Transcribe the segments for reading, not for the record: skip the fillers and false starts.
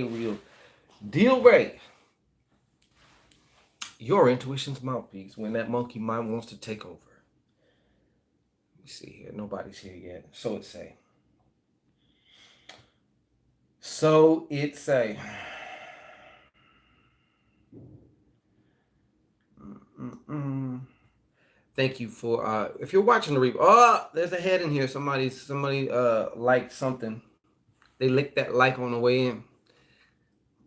real deal, Ray. Your intuition's mouthpiece when that monkey mind wants to take over. Let me see here. Nobody's here yet. So it say. So it say. Mm-mm. Thank you for if you're watching the replay. Oh, there's a head in here. Somebody liked something. They licked that like on the way in.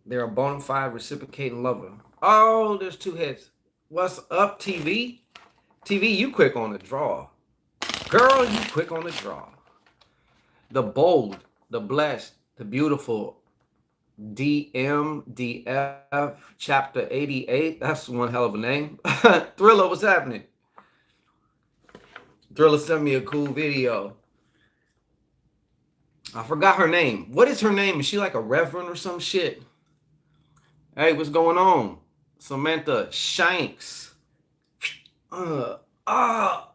They're a bona fide reciprocating lover. Oh, there's two heads. What's up, TV? TV, you quick on the draw. Girl, you quick on the draw. The bold, the blessed, the beautiful DMDF chapter 88. That's one hell of a name. Thriller, what's happening? Thriller sent me a cool video. I forgot her name. What is her name? Is she like a reverend or some shit? Hey, what's going on? Samantha Shanks. Uh, ah.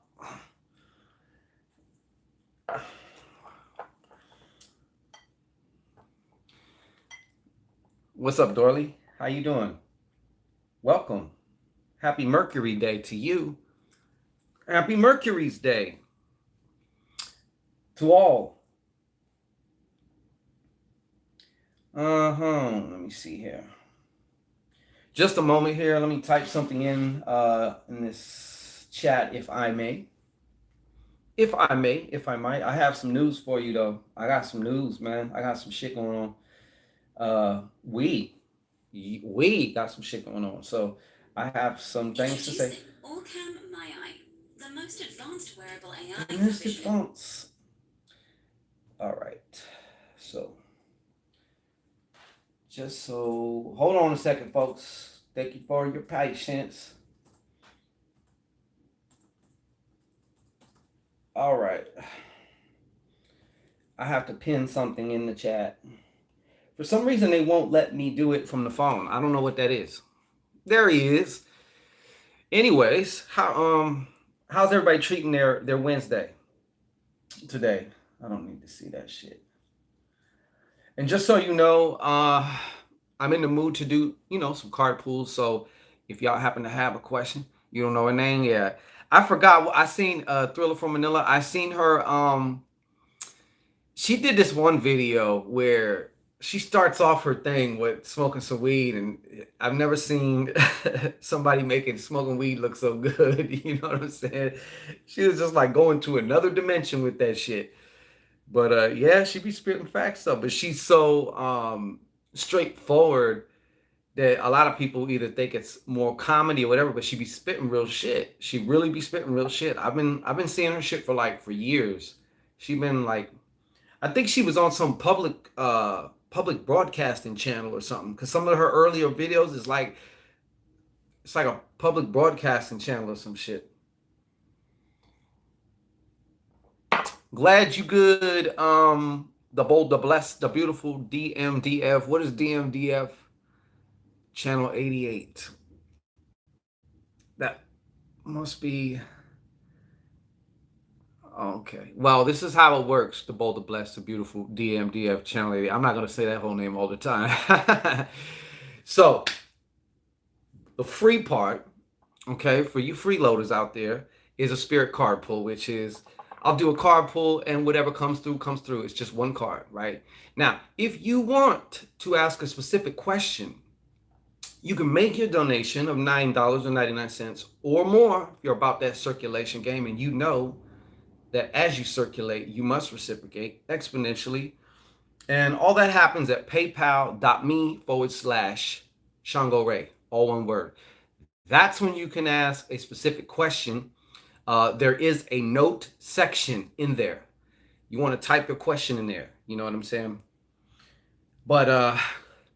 What's up, Dorley? How you doing? Welcome. Happy Mercury Day to you. Happy Mercury's Day to all. Let me see here. Just a moment here. Let me type something in this chat, if I may. If I might. I have some news for you, though. I got some news, man. I got some shit going on. We got some shit going on. So I have some things to say. Orcam MyEye, the most advanced wearable AI. Most advanced. All right. So, hold on a second, folks. Thank you for your patience. All right. I have to pin something in the chat. For some reason, they won't let me do it from the phone. I don't know what that is. There he is. Anyways, how's everybody treating their Wednesday today? I don't need to see that shit. And just so you know, I'm in the mood to do, some card pulls. So if y'all happen to have a question, you don't know her name yet. I forgot. I seen Thriller from Manila. I seen her. She did this one video where she starts off her thing with smoking some weed, and I've never seen somebody making smoking weed look so good. You know what I'm saying? She was just like going to another dimension with that shit. But yeah, she be spitting facts stuff, but she's so straightforward that a lot of people either think it's more comedy or whatever, but she be spitting real shit. She really be spitting real shit. I've been seeing her shit for years. She been like, I think she was on some public broadcasting channel or something, because some of her earlier videos is like, it's like a public broadcasting channel or some shit. Glad you good. The bold, the blessed, the beautiful DMDF. What is DMDF? Channel 88. That must be. Okay. Well, this is how it works. The bold, the blessed, the beautiful DMDF channel 88. I'm not going to say that whole name all the time. So, the free part, okay, for you freeloaders out there, is a spirit card pull, which is I'll do a card pull and whatever comes through, comes through. It's just one card, right? Now, if you want to ask a specific question, you can make your donation of $9.99 or more if you're about that circulation game, and you know that as you circulate, you must reciprocate exponentially. And all that happens at paypal.me/Shango Ray, all one word. That's when you can ask a specific question. There is a note section in there. You want to type your question in there. You know what I'm saying? But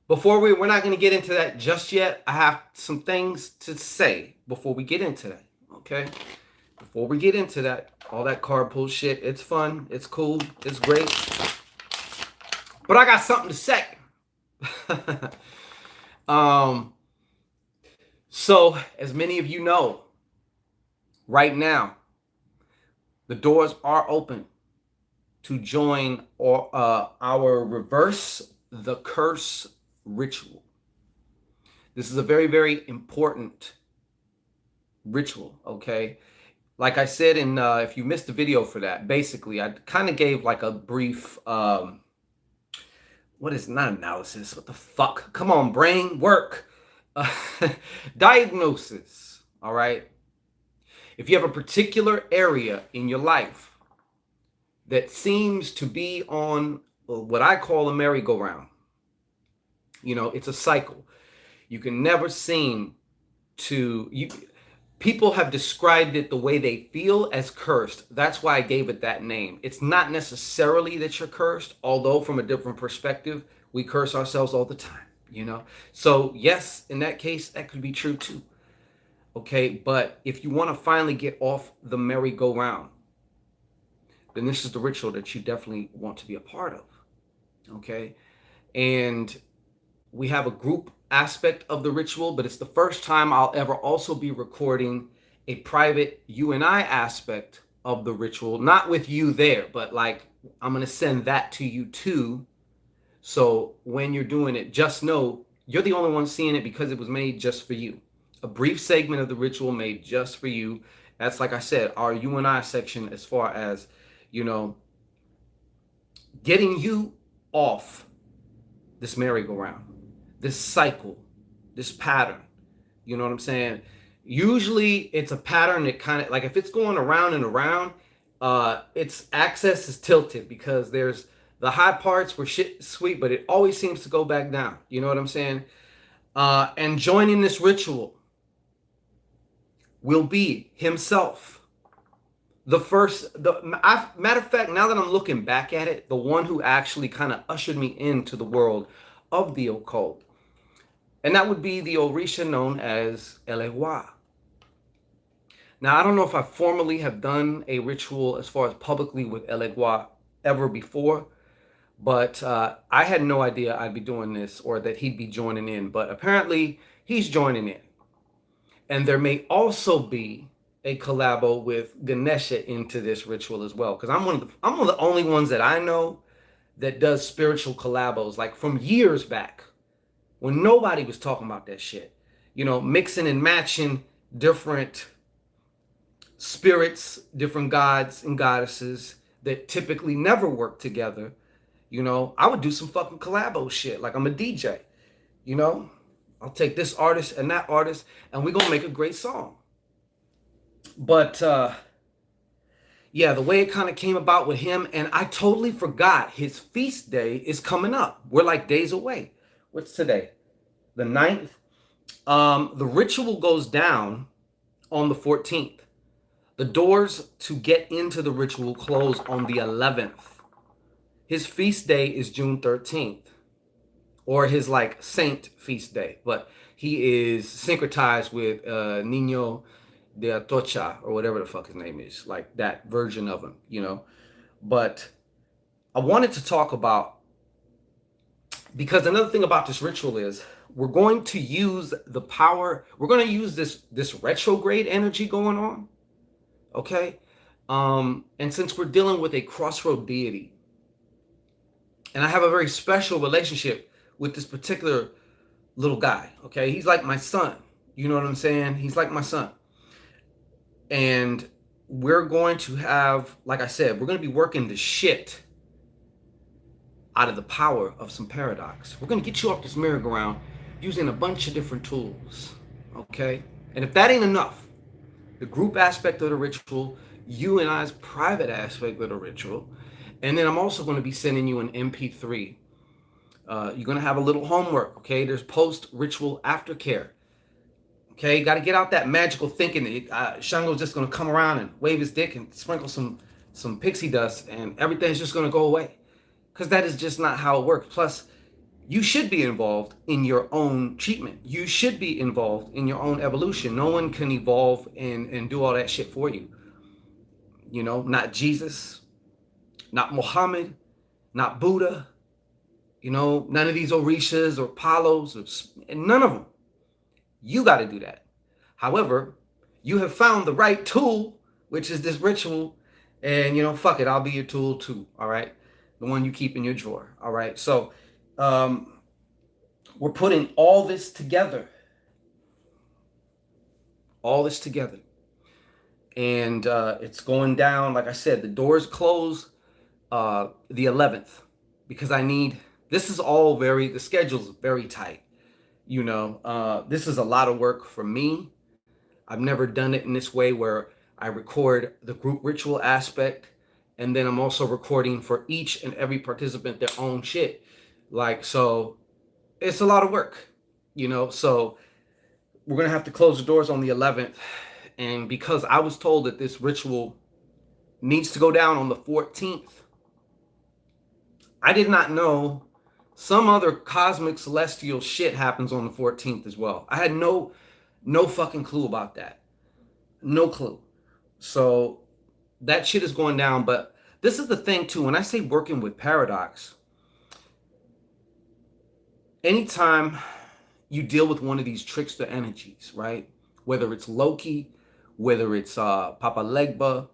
before we're not going to get into that just yet. I have some things to say before we get into that. Okay? Before we get into that, all that card pull shit, it's fun, it's cool, it's great. But I got something to say. So, as many of you know, right now, the doors are open to join our Reverse the Curse ritual. This is a very, very important ritual, okay? Like I said, if you missed the video for that, basically, I kind of gave like a brief, what is not analysis? What the fuck? Come on, brain, work. Uh, diagnosis, all right? If you have a particular area in your life that seems to be on what I call a merry-go-round, it's a cycle. You can never seem to. People have described it the way they feel as cursed. That's why I gave it that name. It's not necessarily that you're cursed, although from a different perspective, we curse ourselves all the time. So yes, in that case, that could be true too. Okay, but if you want to finally get off the merry-go-round, then this is the ritual that you definitely want to be a part of. Okay, and we have a group aspect of the ritual, but it's the first time I'll ever also be recording a private you and I aspect of the ritual, not with you there, but like I'm going to send that to you too. So when you're doing it, just know you're the only one seeing it because it was made just for you. A brief segment of the ritual made just for you. That's, like I said, our you and I section as far as, getting you off this merry-go-round, this cycle, this pattern. You know what I'm saying? Usually it's a pattern that kind of, like, if it's going around and around, its axis is tilted because there's the high parts where shit is sweet, but it always seems to go back down. You know what I'm saying? And joining this ritual will be himself. Matter of fact, now that I'm looking back at it, the one who actually kind of ushered me into the world of the occult. And that would be the Orisha known as Eleggua. Now, I don't know if I formally have done a ritual as far as publicly with Eleggua ever before, but I had no idea I'd be doing this or that he'd be joining in. But apparently, he's joining in. And there may also be a collabo with Ganesha into this ritual as well, because I'm one of the only ones that I know that does spiritual collabos, like from years back when nobody was talking about that shit. Mixing and matching different spirits, different gods and goddesses that typically never work together. I would do some fucking collabo shit, like I'm a DJ. I'll take this artist and that artist, and we're gonna make a great song. But yeah, the way it kind of came about with him, and I totally forgot his feast day is coming up. We're like days away. What's today? The 9th. The ritual goes down on the 14th. The doors to get into the ritual close on the 11th. His feast day is June 13th, or his like saint feast day, but he is syncretized with Nino de Atocha, or whatever the fuck his name is, like that version of him. But I wanted to talk about, because another thing about this ritual is we're going to use the power, we're going to use this retrograde energy going on, okay? And since we're dealing with a crossroad deity, and I have a very special relationship with this particular little guy, okay? He's like my son. You know what I'm saying? He's like my son. And we're going to have, like I said, we're going to be working the shit out of the power of some paradox. We're going to get you off this merry-go-round using a bunch of different tools, okay? And if that ain't enough, the group aspect of the ritual, you and I's private aspect of the ritual, and then I'm also going to be sending you an MP3. You're going to have a little homework, okay? There's post-ritual aftercare. Okay, got to get out that magical thinking that Shango's just going to come around and wave his dick and sprinkle some pixie dust and everything's just going to go away. Because that is just not how it works. Plus, you should be involved in your own treatment. You should be involved in your own evolution. No one can evolve and do all that shit for you. Not Jesus, not Muhammad, not Buddha, none of these Orishas or Palos, none of them. You got to do that. However, you have found the right tool, which is this ritual, and fuck it, I'll be your tool too. All right, the one you keep in your drawer. All right. So, we're putting all this together, and it's going down. Like I said, the doors close the 11th, because I need. This is all the schedule's very tight. This is a lot of work for me. I've never done it in this way where I record the group ritual aspect, and then I'm also recording for each and every participant their own shit. Like, so it's a lot of work. So we're going to have to close the doors on the 11th. And because I was told that this ritual needs to go down on the 14th, I did not know some other cosmic celestial shit happens on the 14th as well. I had no fucking clue about that. No clue. So that shit is going down. But this is the thing too. When I say working with paradox, anytime you deal with one of these trickster energies, right? Whether it's Loki, whether it's Papa Legba,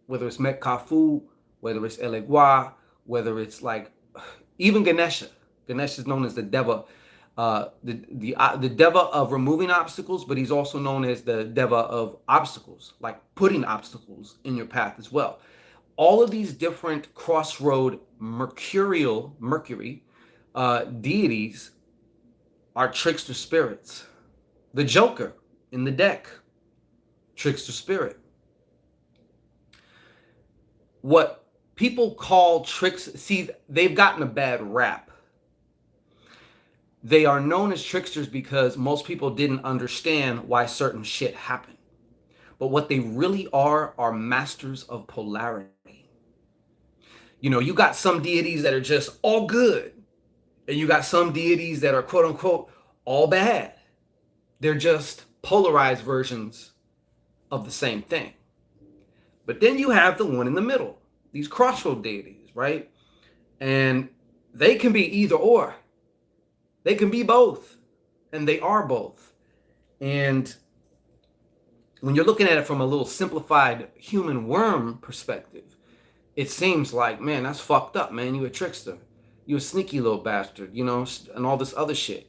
whether it's Metcalfu, whether it's Eleggua, whether it's like even Ganesha. Ganesha is known as the Deva, the Deva of removing obstacles, but he's also known as the Deva of obstacles, like putting obstacles in your path as well. All of these different crossroad Mercury deities are trickster spirits. The Joker in the deck, trickster spirit. What people call tricks, see, they've gotten a bad rap. They are known as tricksters because most people didn't understand why certain shit happened. But what they really are masters of polarity. You got some deities that are just all good, and you got some deities that are quote unquote all bad. They're just polarized versions of the same thing. But then you have the one in the middle, these crossroad deities, right? And they can be either or. They can be both. And they are both. And when you're looking at it from a little simplified human worm perspective, it seems like, man, that's fucked up, man. You a trickster. You a sneaky little bastard, and all this other shit.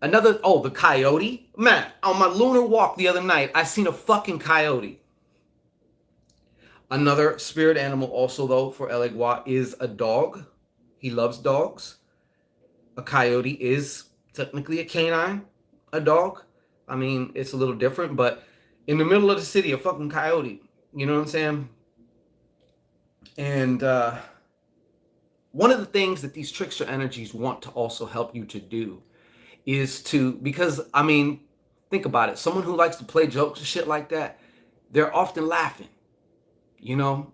The coyote. Man, on my lunar walk the other night, I seen a fucking coyote. Another spirit animal also, though, for Eleggua is a dog. He loves dogs. A coyote is technically a canine, a dog. I mean, it's a little different, but in the middle of the city, a fucking coyote. You know what I'm saying? And one of the things that these trickster energies want to also help you to do is because, I mean, think about it. Someone who likes to play jokes and shit like that, they're often laughing.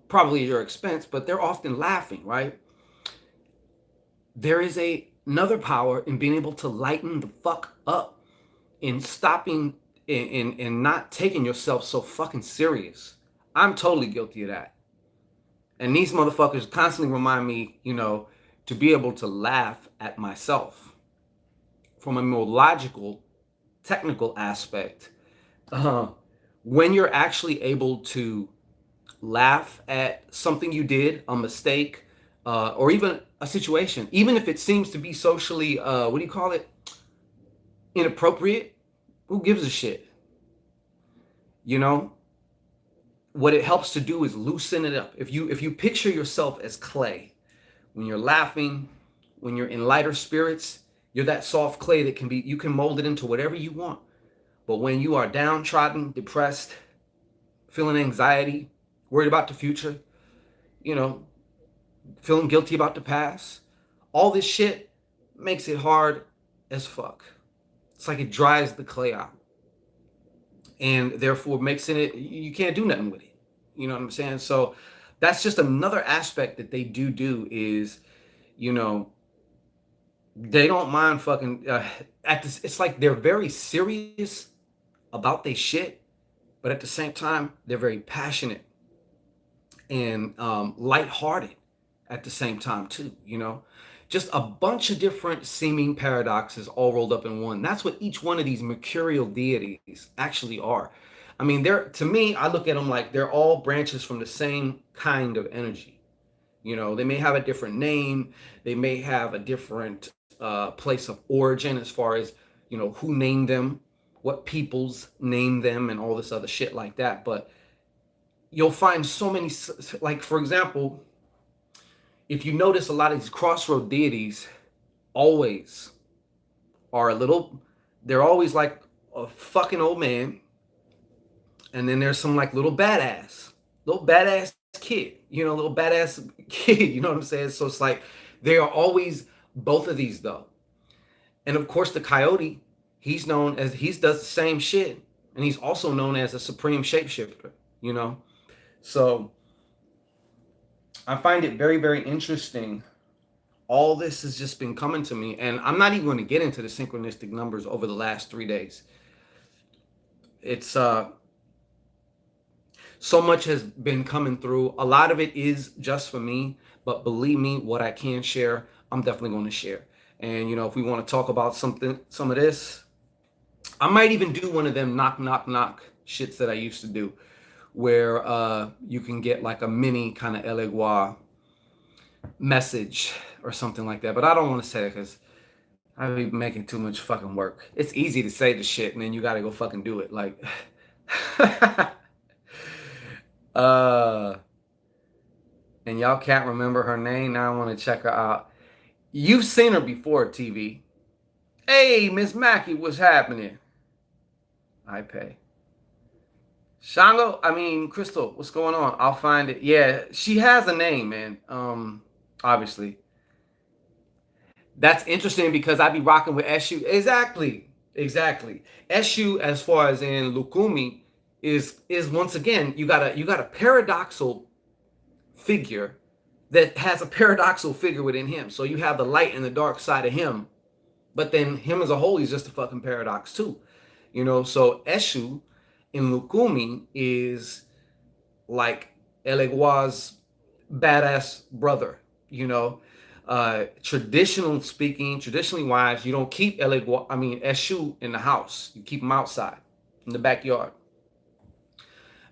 Probably at your expense, but they're often laughing, right? There is another power in being able to lighten the fuck up, in stopping and not taking yourself so fucking serious. I'm totally guilty of that. And these motherfuckers constantly remind me, to be able to laugh at myself from a more logical, technical aspect. When you're actually able to laugh at something you did, a mistake, or even a situation, even if it seems to be socially, inappropriate, who gives a shit? What it helps to do is loosen it up. If you picture yourself as clay, when you're laughing, when you're in lighter spirits, you're that soft clay that you can mold it into whatever you want. But when you are downtrodden, depressed, feeling anxiety, worried about the future, feeling guilty about the past, all this shit makes it hard as fuck. It's like it dries the clay out, and therefore makes it, you can't do nothing with it. You know what I'm saying? So that's just another aspect that they do is, they don't mind fucking it's like they're very serious about their shit, but at the same time they're very passionate and lighthearted at the same time too. Just a bunch of different seeming paradoxes all rolled up in one. That's what each one of these mercurial deities actually are. I mean, to me, I look at them like they're all branches from the same kind of energy. They may have a different name, they may have a different place of origin, as far as, who named them, what peoples named them, and all this other shit like that. But you'll find so many, like, for example, if you notice, a lot of these crossroad deities always are a little, they're always like a fucking old man, and then there's some like little badass kid, little badass kid, you know what I'm saying? So it's like they are always both of these though. And of course the coyote, he does the same shit, and he's also known as a supreme shapeshifter, you know? So I find it very, very interesting. All this has just been coming to me, and I'm not even going to get into the synchronistic numbers over the last 3 days. It's so much has been coming through. A lot of it is just for me, but believe me, what I can share, I'm definitely going to share. And if we want to talk about some of this, I might even do one of them knock knock knock shits that I used to do, where you can get like a mini kind of Eleggua message or something like that. But I don't want to say it because I'd be making too much fucking work. It's easy to say the shit, and then you got to go fucking do it. Like, and y'all can't remember her name. Now I want to check her out. You've seen her before, TV. Hey, Miss Mackey, what's happening? I pay. Shango, Crystal, what's going on? I'll find it. Yeah, she has a name, man. Obviously. That's interesting because I be rocking with Eshu. Exactly. Eshu, as far as in Lukumi, is once again, you got a paradoxal figure that has a paradoxal figure within him. So you have the light and the dark side of him, but then him as a whole, he's just a fucking paradox too. So Eshu in Lukumi is like Eleggua's badass brother, traditionally wise, you don't keep Eshu in the house. You keep him outside in the backyard.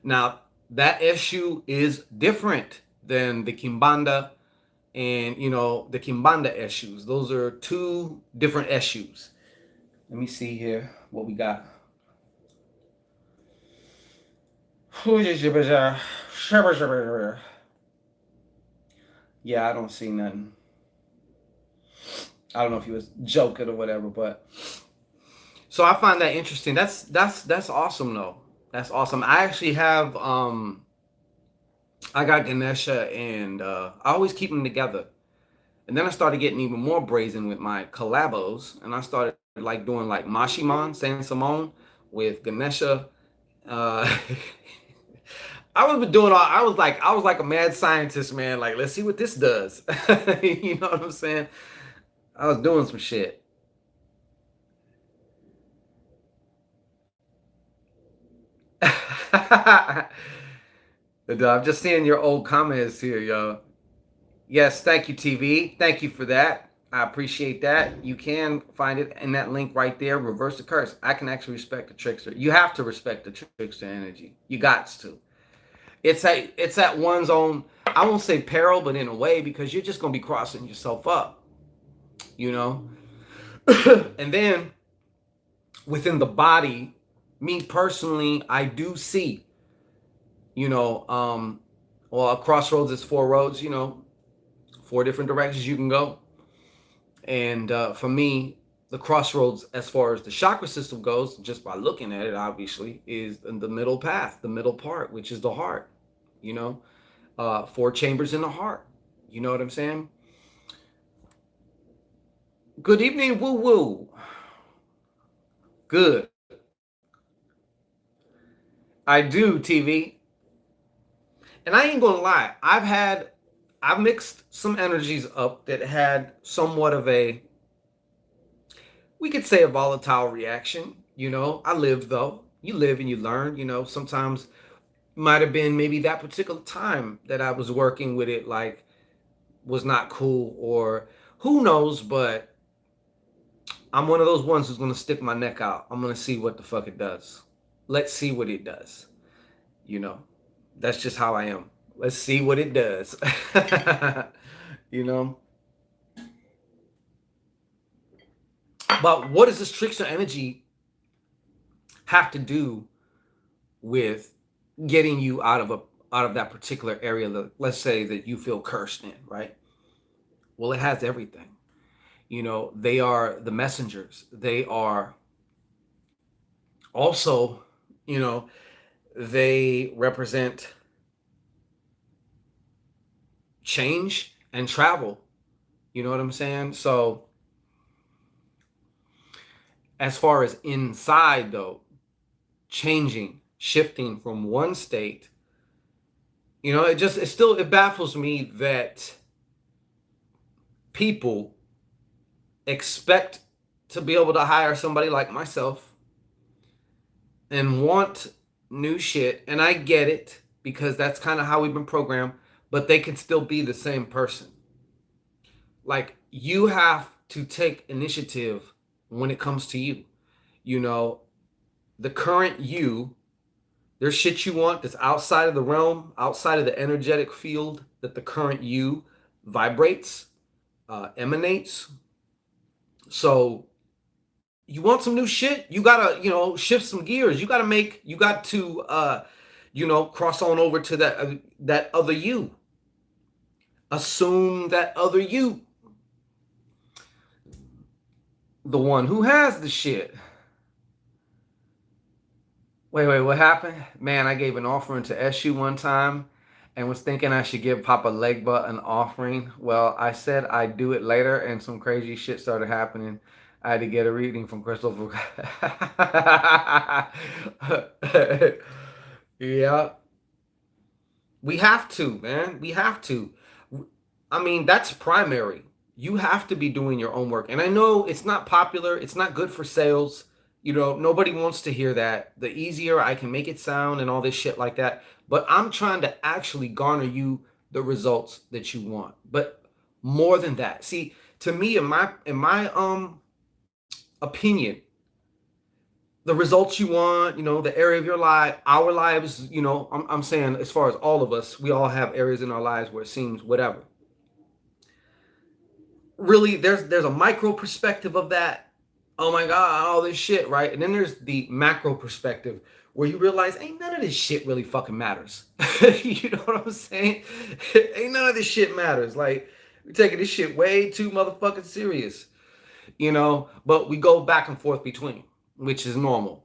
Now, that Eshu is different than the Kimbanda and, the Kimbanda Eshus. Those are two different Eshus. Let me see here what we got. Yeah, I don't see nothing. I don't know if he was joking or whatever, but so I find that interesting. That's awesome though. That's awesome. I actually have I got Ganesha, and I always keep them together. And then I started getting even more brazen with my collabos, and I started like doing like Mashiman, San Simone with Ganesha. Uh, I was like a mad scientist, man. Like, let's see what this does. You know what I'm saying? I was doing some shit. I'm just seeing your old comments here, yo. Yes, thank you, TV. Thank you for that. I appreciate that. You can find it in that link right there. Reverse the curse. I can actually respect the trickster. You have to respect the trickster energy. You got to. It's at one's own, I won't say peril, but in a way, because you're just gonna be crossing yourself up, And then within the body, me personally, I do see, well, a crossroads is four roads, four different directions you can go. And for me, the crossroads, as far as the chakra system goes, just by looking at it, obviously, is the middle path, the middle part, which is the heart. Four chambers in the heart. You know what I'm saying? Good evening, woo woo. Good. I do, TV. And I ain't gonna lie, I've mixed some energies up that had somewhat of a, we could say, a volatile reaction. I live though. You live and you learn. Sometimes might have been maybe that particular time that I was working with it, like, was not cool, or who knows, but I'm one of those ones who's gonna stick my neck out. I'm gonna see what the fuck it does. Let's see what it does. That's just how I am. Let's see what it does. you know But what does this trickster energy have to do with getting you out of that particular area that, let's say, that you feel cursed in, right? Well, it has everything. They are the messengers. They are also, you know, they represent change and travel. You know what I'm saying? So, as far as inside, though, changing, shifting from one state, it baffles me that people expect to be able to hire somebody like myself and want new shit. And I get it because that's kind of how we've been programmed, but they can still be the same person. Like, you have to take initiative when it comes to you. You know, the current you, there's shit you want that's outside of the realm, outside of the energetic field that the current you vibrates, emanates. So you want some new shit, you gotta, shift some gears. You got to, cross on over to that other you. Assume that other you, the one who has the shit. Wait, what happened? Man, I gave an offering to SU one time and was thinking I should give Papa Legba an offering. Well, I said I'd do it later, and some crazy shit started happening. I had to get a reading from Crystal. Yeah, we have to, man. We have to. I mean, that's primary. You have to be doing your own work. And I know it's not popular, it's not good for sales. Nobody wants to hear that. The easier I can make it sound and all this shit like that. But I'm trying to actually garner you the results that you want. But more than that, see, to me, in my opinion, the results you want, the area of your life, our lives, I'm saying, as far as all of us, we all have areas in our lives where it seems whatever. Really, there's a micro perspective of that. Oh my god, all this shit, right? And then there's the macro perspective where you realize ain't none of this shit really fucking matters. You know what I'm saying? Ain't none of this shit matters. Like, we're taking this shit way too motherfucking serious. But we go back and forth between, which is normal.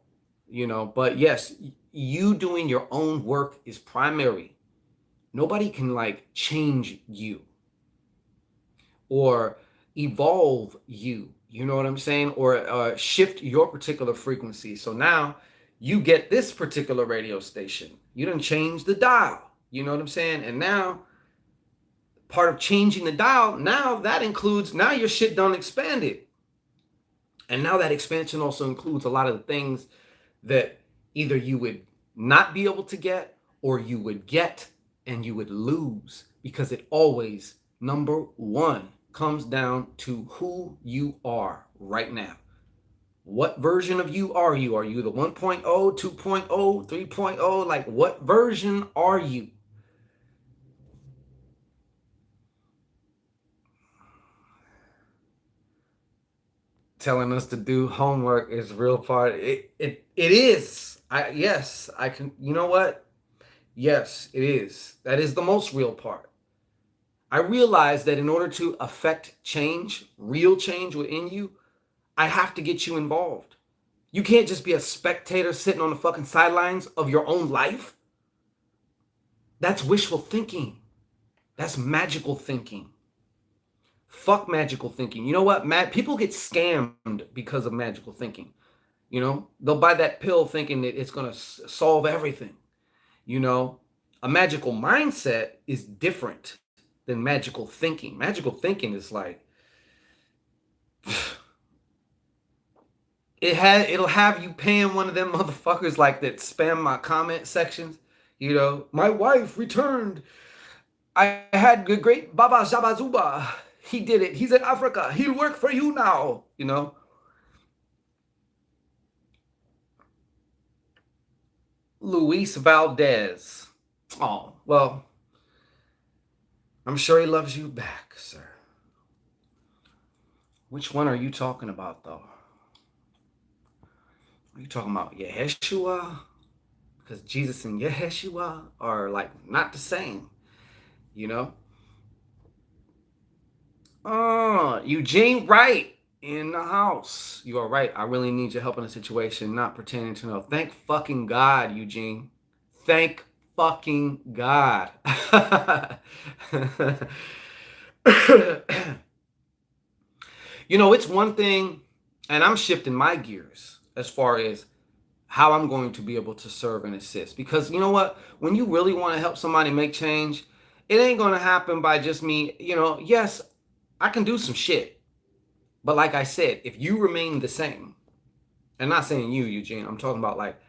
But yes, you doing your own work is primary. Nobody can like change you or evolve you. You know what I'm saying? Or shift your particular frequency. So now you get this particular radio station. You done change the dial. You know what I'm saying? And now part of changing the dial, now that includes, now your shit done expanded. And now that expansion also includes a lot of the things that either you would not be able to get or you would get and you would lose, because it always, number one, comes down to who you are right now. What version of you are you? Are you the 1.0, 2.0, 3.0? Like, what version are you? Telling us to do homework is real part. It is. Yes, I can. You know what? Yes, it is. That is the most real part. I realize that in order to affect change, real change within you, I have to get you involved. You can't just be a spectator sitting on the fucking sidelines of your own life. That's wishful thinking. That's magical thinking. Fuck magical thinking. You know what? People get scammed because of magical thinking. They'll buy that pill thinking that it's going to solve everything. A magical mindset is different than magical thinking. Magical thinking is like, it'll have you paying one of them motherfuckers like that spam my comment sections. My wife returned. I had the great Baba Jabazuba. He did it. He's in Africa. He'll work for you now. Luis Valdez. Oh, well, I'm sure he loves you back, sir. Which one are you talking about, though? Are you talking about Yeshua? Because Jesus and Yeshua are like not the same, you know? Oh, Eugene Wright in the house. You are right. I really need your help in a situation, not pretending to know. Thank fucking God, Eugene. Thank fucking God. You know, it's one thing, and I'm shifting my gears as far as how I'm going to be able to serve and assist. Because you know what? When you really want to help somebody make change, it ain't going to happen by just me. You know, yes, I can do some shit. But like I said, if you remain the same, and not saying you, Eugene, I'm talking about like,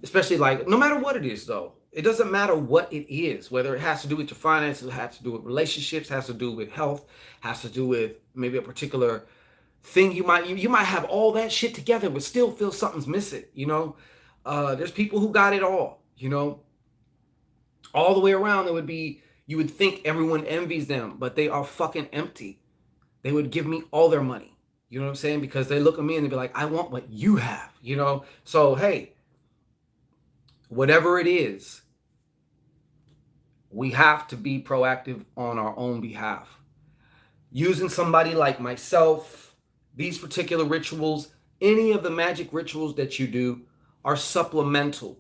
especially like, no matter what it is though, it doesn't matter what it is, whether it has to do with your finances, it has to do with relationships, has to do with health, has to do with maybe a particular thing you might have all that shit together but still feel something's missing, you know. There's people who got it all, you know, all the way around. It would be, you would think everyone envies them, but they are fucking empty. They would give me all their money, you know what I'm saying, because they look at me and they be like, I want what you have, you know. So hey, whatever it is, we have to be proactive on our own behalf. Using somebody like myself, these particular rituals, any of the magic rituals that you do are supplemental.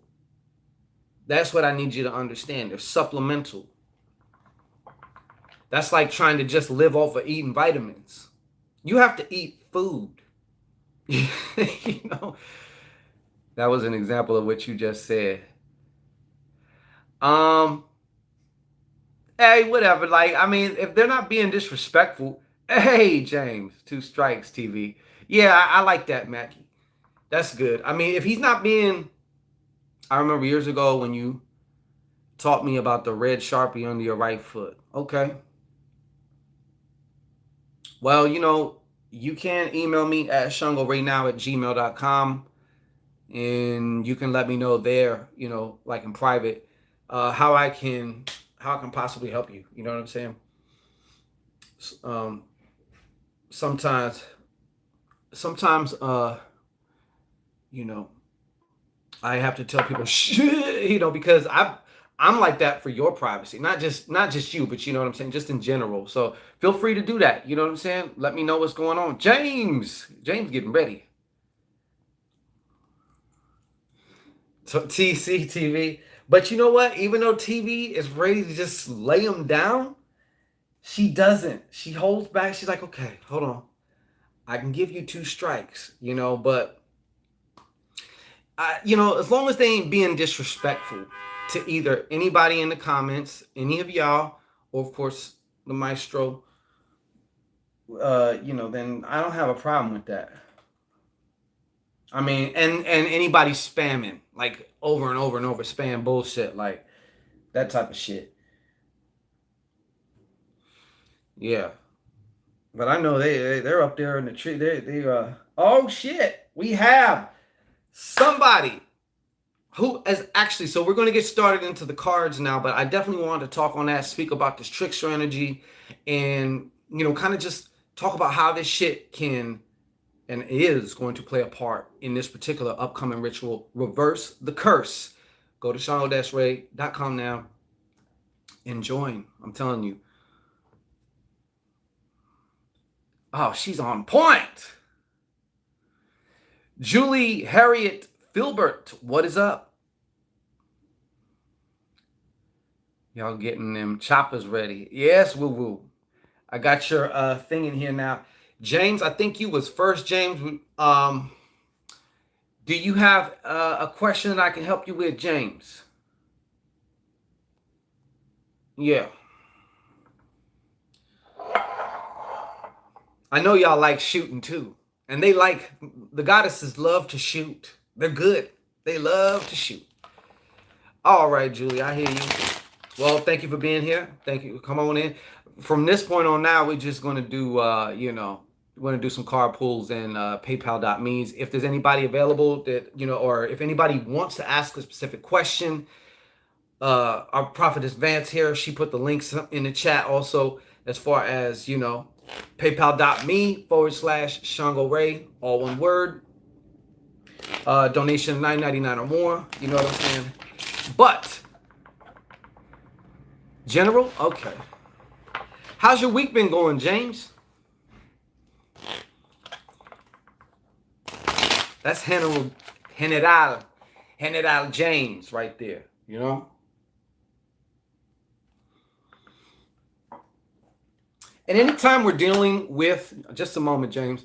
That's what I need you to understand. They're supplemental. That's like trying to just live off of eating vitamins. You have to eat food. You know, that was an example of what you just said. Um, Hey, whatever. Like, I mean, if they're not being disrespectful, hey, James, two strikes, TV. Yeah, I like that, Mackie. That's good. I mean, if he's not being, I remember years ago when you taught me about the red Sharpie under your right foot. Okay. Well, you know, you can email me at shungoraynow@gmail.com, and you can let me know there, you know, like in private, how I can possibly help you. You know what I'm saying? Um, sometimes sometimes you know, I have to tell people shit, you know, because I'm like that for your privacy, not just you, but you know what I'm saying, just in general. So feel free to do that, you know what I'm saying. Let me know what's going on. James getting ready. So TCTV. But you know what, even though TV is ready to just lay him down, she doesn't. She holds back. She's like, okay, hold on, I can give you two strikes, you know. But you know, as long as they ain't being disrespectful to either anybody in the comments, any of y'all, or of course the maestro, you know, then I don't have a problem with that. I mean, and anybody spamming like over and over and over, spam bullshit, like that type of shit. Yeah, but I know they're up there in the tree. They oh shit, we have somebody who is actually, so we're going to get started into the cards now, but I definitely wanted to talk on that, speak about this trickster energy, and you know, kind of just talk about how this shit can and is going to play a part in this particular upcoming ritual. Reverse the curse. Go to sean-ray.com now and join. I'm telling you. Oh, she's on point. Julie Harriet Filbert, what is up? Y'all getting them choppers ready. Yes, woo-woo. I got your thing in here now. James, I think you was first, James. Do you have a question that I can help you with, James? Yeah. I know y'all like shooting too. And they like, the goddesses love to shoot. They're good. They love to shoot. All right, Julie, I hear you. Well, thank you for being here. Thank you. Come on in. From this point on now, we're just going to do, you know, we're going to do some card pulls and paypal.me's. If there's anybody available that, you know, or if anybody wants to ask a specific question, our prophetess Vance here, she put the links in the chat also, as far as, you know, paypal.me/Shango Ray, all one word. Donation $9.99 or more. You know what I'm saying? But general, okay. How's your week been going, James? That's General James right there. You know. And anytime we're dealing with, just a moment, James.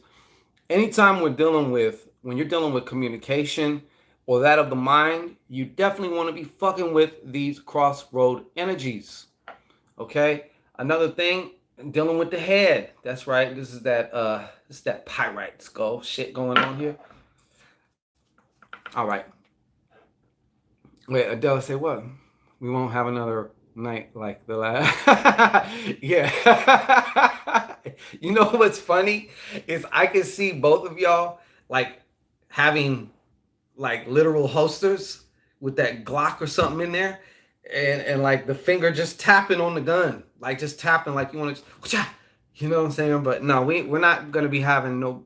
Anytime when you're dealing with communication or that of the mind, you definitely want to be fucking with these crossroad energies. Okay. Another thing, dealing with the head. That's right. This is that pyrite skull shit going on here. All right. Wait, Adela say what? We won't have another night like the last. Yeah. You know what's funny is I can see both of y'all like having like literal holsters with that Glock or something in there, and like the finger just tapping on the gun, like just tapping like you want to, you know what I'm saying? But no, we're not gonna be having no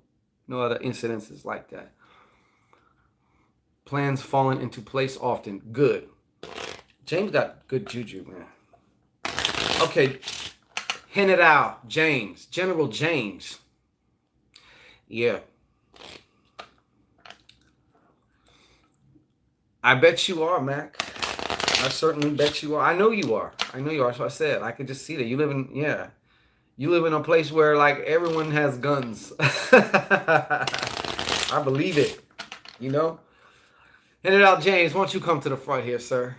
other incidences like that. Plans falling into place often. Good. James got good juju, man. Okay, hint it out. James, General James. Yeah. I bet you are, Mac. I certainly bet you are. I know you are. I know you are. That's what I said. I could just see that. You live in a place where like everyone has guns. I believe it. You know? Hint it out, James. Why don't you come to the front here, sir?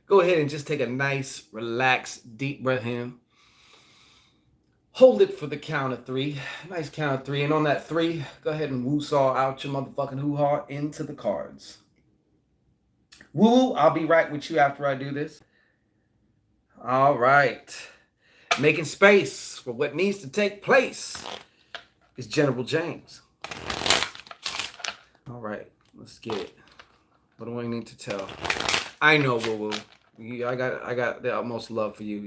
Go ahead and just take a nice, relaxed, deep breath in. Hold it for the count of 3. Nice count of 3. And on that 3, go ahead and woo-saw out your motherfucking hoo-ha into the cards. Woo, I'll be right with you after I do this. All right. Making space for what needs to take place is General James. All right, let's get it. What do I need to tell? I know, Woo Woo. I got the utmost love for you.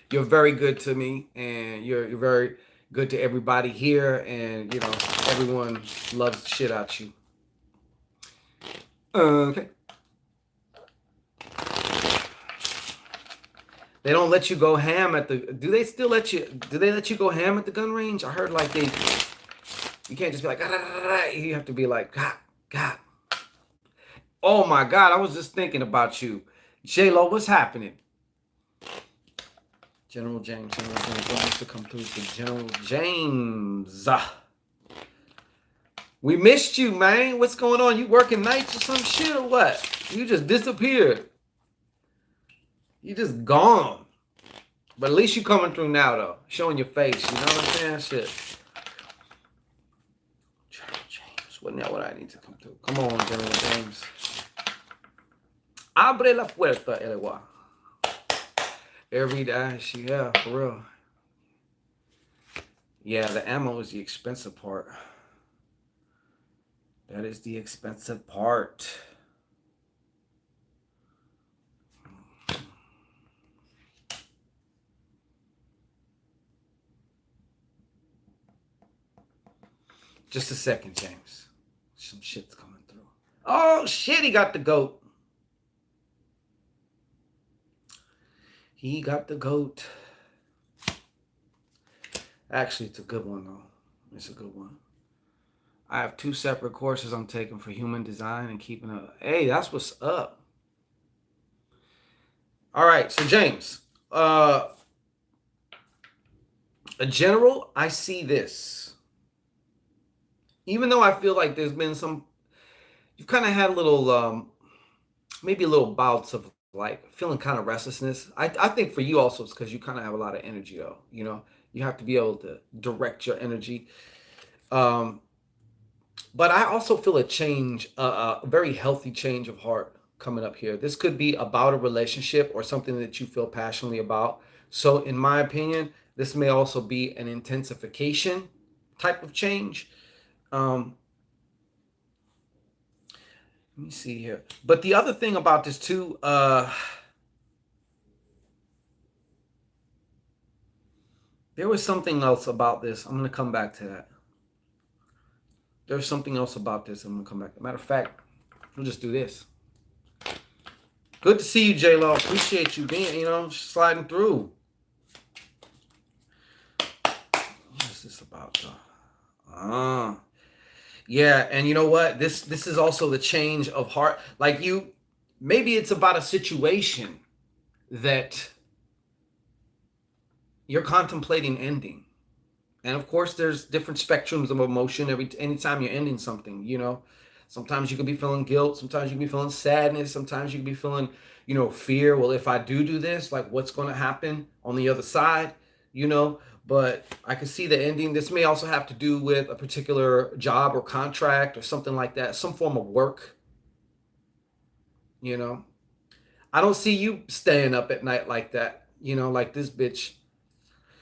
You're very good to me, and you're very good to everybody here, and you know everyone loves the shit out you. Okay. They don't let you go ham at the. Do they still let you? Do they let you go ham at the gun range? I heard like they. You can't just be like. You have to be like God. Oh my God! I was just thinking about you, J-Lo. What's happening? General James. What wants to come through to General James? We missed you, man. What's going on? You working nights or some shit or what? You just disappeared. You just gone. But at least you coming through now, though. Showing your face. You know what I'm saying? Shit. General James. What I need to come through? Come on, General James. Abre la puerta, Eleggua. Every day. Yeah, for real. Yeah, the ammo is the expensive part. That is the expensive part. Just a second, James. Some shit's coming through. Oh, shit, he got the goat. He got the goat. Actually, it's a good one, though. It's a good one. I have 2 separate courses I'm taking for human design and keeping up. Hey, that's what's up. All right, so James, a general, I see this. Even though I feel like there's been you've kind of had a little, maybe a little bouts of like feeling kind of restlessness. I think for you also it's because you kind of have a lot of energy, though. You know, you have to be able to direct your energy. But I also feel a change, a very healthy change of heart coming up here. This could be about a relationship or something that you feel passionately about. So, in my opinion, this may also be an intensification type of change. Let me see here. But the other thing about this too, there was something else about this. I'm going to come back to that. There's something else about this. I'm gonna come back. Matter of fact, we'll just do this. Good to see you, J Lo. Appreciate you being, sliding through. What is this about? Yeah, and you know what? This is also the change of heart. Like maybe it's about a situation that you're contemplating ending. And of course, there's different spectrums of emotion anytime you're ending something. Sometimes you could be feeling guilt, sometimes you can be feeling sadness, sometimes you can be feeling, fear. Well, if I do this, like what's going to happen on the other side, you know? But I can see the ending. This may also have to do with a particular job or contract or something like that, some form of work, you know? I don't see you staying up at night like that, like this bitch.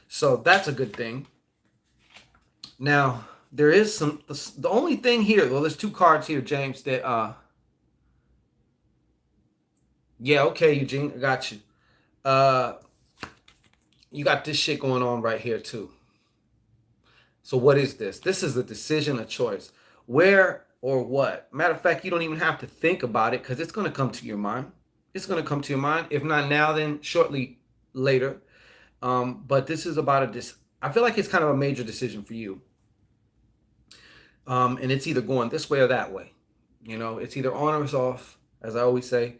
So that's a good thing. Now, there is the only thing here, well, there's two cards here, James, that yeah, okay, Eugene, I got you. Uh you got this shit going on right here too. So what is this? This is a decision, a choice. Where or what? Matter of fact, you don't even have to think about it because it's gonna come to your mind. It's gonna come to your mind. If not now, then shortly later. But this is about I feel like it's kind of a major decision for you. And it's either going this way or that way. It's either on or it's off, as I always say.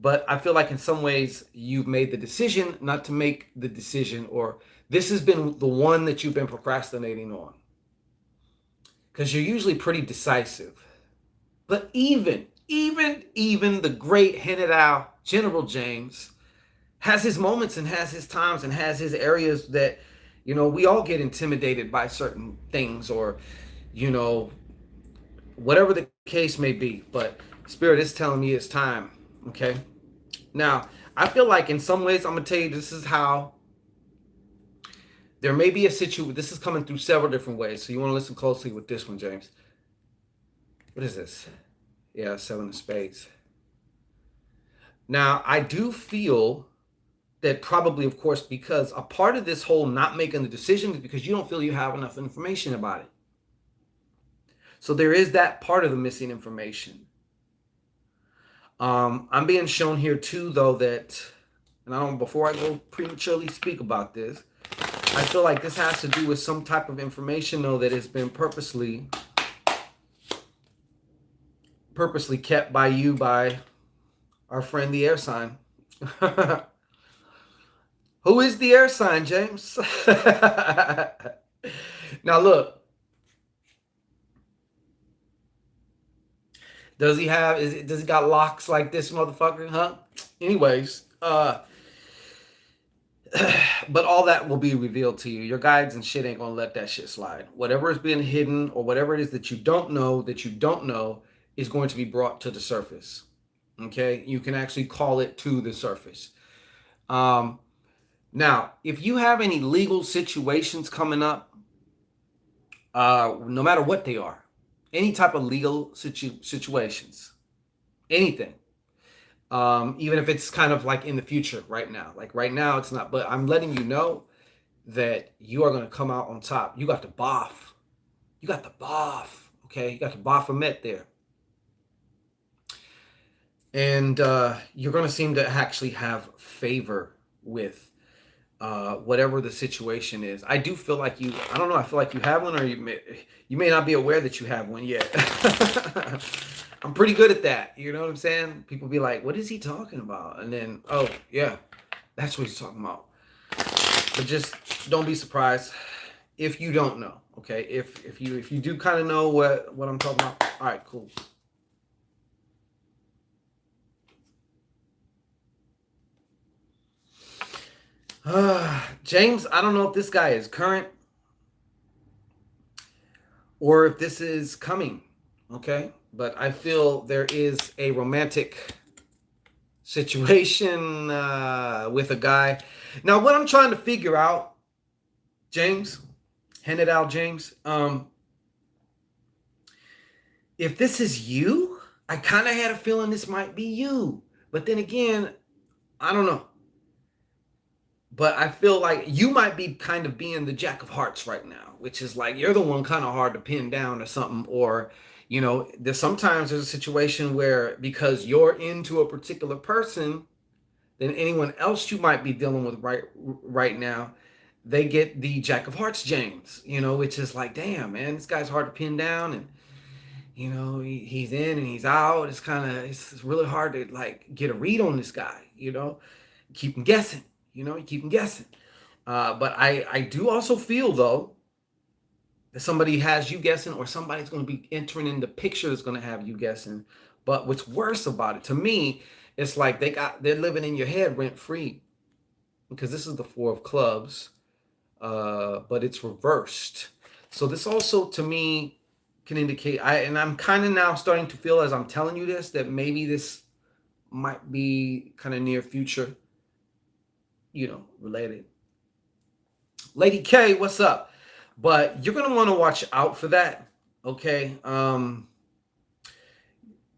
But I feel like in some ways you've made the decision not to make the decision, or this has been the one that you've been procrastinating on. Because you're usually pretty decisive. But even the great Henry General James has his moments and has his times and has his areas that, we all get intimidated by certain things, or, whatever the case may be. But Spirit is telling me it's time. Okay. Now, I feel like in some ways, I'm going to tell you this is how there may be a situation. This is coming through several different ways. So you want to listen closely with this one, James. What is this? Yeah, 7 of spades. Now, I do feel that probably, of course, because a part of this whole not making the decision is because you don't feel you have enough information about it. So there is that part of the missing information. I'm being shown here too, though, that, and I don't, before I go prematurely speak about this, I feel like this has to do with some type of information, though, that has been purposely kept by you, by our friend, the air sign. Who is the air sign, James? Now, look. Does he got locks like this motherfucker, huh? Anyways, but all that will be revealed to you. Your guides and shit ain't gonna let that shit slide. Whatever is being hidden, or whatever it is that you don't know is going to be brought to the surface. Okay? You can actually call it to the surface. Now, if you have any legal situations coming up, no matter what they are, any type of legal situations, anything, even if it's kind of like in the future right now. Like right now, it's not, but I'm letting you know that you are going to come out on top. You got the boff. You got the boff, okay? You got the Baphomet there. And you're going to seem to actually have favor with whatever the situation is. I do feel like I don't know, I feel like you have one, or you may not be aware that you have one yet. I'm pretty good at that. You know what I'm saying? People be like, what is he talking about? And then, oh, yeah, that's what he's talking about. But just don't be surprised if you don't know, okay? If you do kind of know what I'm talking about, all right, cool. James, I don't know if this guy is current or if this is coming, okay? But I feel there is a romantic situation with a guy. Now, what I'm trying to figure out, James, James, if this is you, I kind of had a feeling this might be you. But then again, I don't know. But I feel like you might be kind of being the Jack of Hearts right now, which is like you're the one kind of hard to pin down or something. Or, there's sometimes there's a situation where because you're into a particular person, then anyone else you might be dealing with right now, they get the Jack of Hearts James, which is like, damn, man, this guy's hard to pin down, and he's in and he's out. It's really hard to like get a read on this guy, keep him guessing, you keep him guessing. But I do also feel though that somebody has you guessing, or somebody's going to be entering in the picture that's going to have you guessing. But what's worse about it to me, it's like they're living in your head rent free, because this is the four of clubs, but it's reversed. So this also to me can indicate, I'm kind of now starting to feel as I'm telling you this, that maybe this might be kind of near future, related. Lady K, what's up? But you're gonna want to watch out for that. Okay.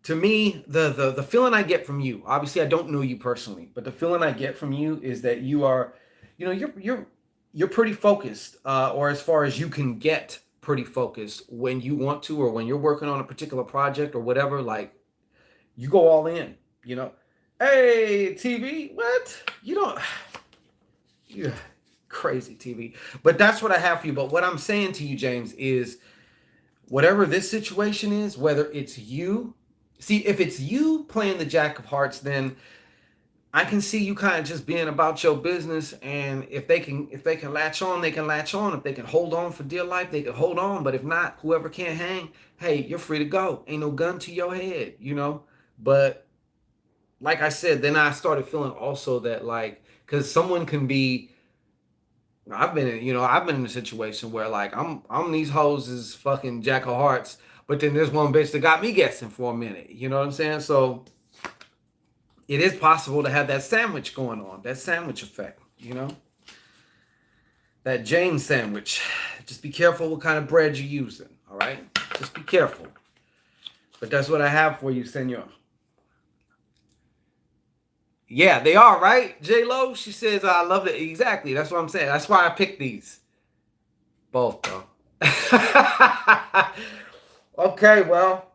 To me, the feeling I get from you, obviously I don't know you personally, but the feeling I get from you is that you are, you're pretty focused, or as far as you can get pretty focused when you want to, or when you're working on a particular project or whatever. Like you go all in. Hey, TV, what? You don't. Yeah, crazy TV. But that's what I have for you. But what I'm saying to you, James, is whatever this situation is, whether it's you, see, if it's you playing the Jack of Hearts, then I can see you kind of just being about your business. And if they can latch on, they can latch on. If they can hold on for dear life, they can hold on. But if not, whoever can't hang, hey, you're free to go. Ain't no gun to your head, But like I said, then I started feeling also that like, because someone can be. I've been in a situation where like I'm these hoes is fucking Jack of Hearts, but then there's one bitch that got me guessing for a minute. You know what I'm saying? So it is possible to have that sandwich going on, that sandwich effect. That James sandwich. Just be careful what kind of bread you're using. All right, just be careful. But that's what I have for you, senor. Yeah, they are, right? J Lo, she says, I love it. Exactly. That's what I'm saying. That's why I picked these. Both, though. Okay, well,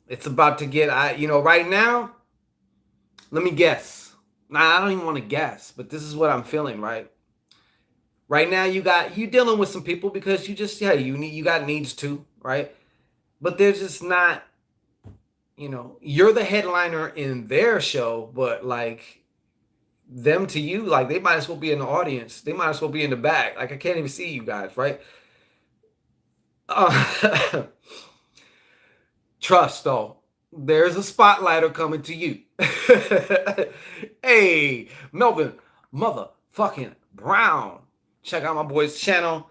it's about to get, right now, let me guess. Nah, I don't even want to guess, but this is what I'm feeling, right? Right now, you dealing with some people because you got needs too, right? But they're just not, you're the headliner in their show, but like them to you, like they might as well be in the audience. They might as well be in the back. Like I can't even see you guys, right? Uh, Trust though, there's a spotlighter coming to you. Hey, Melvin, motherfucking Brown. Check out my boy's channel,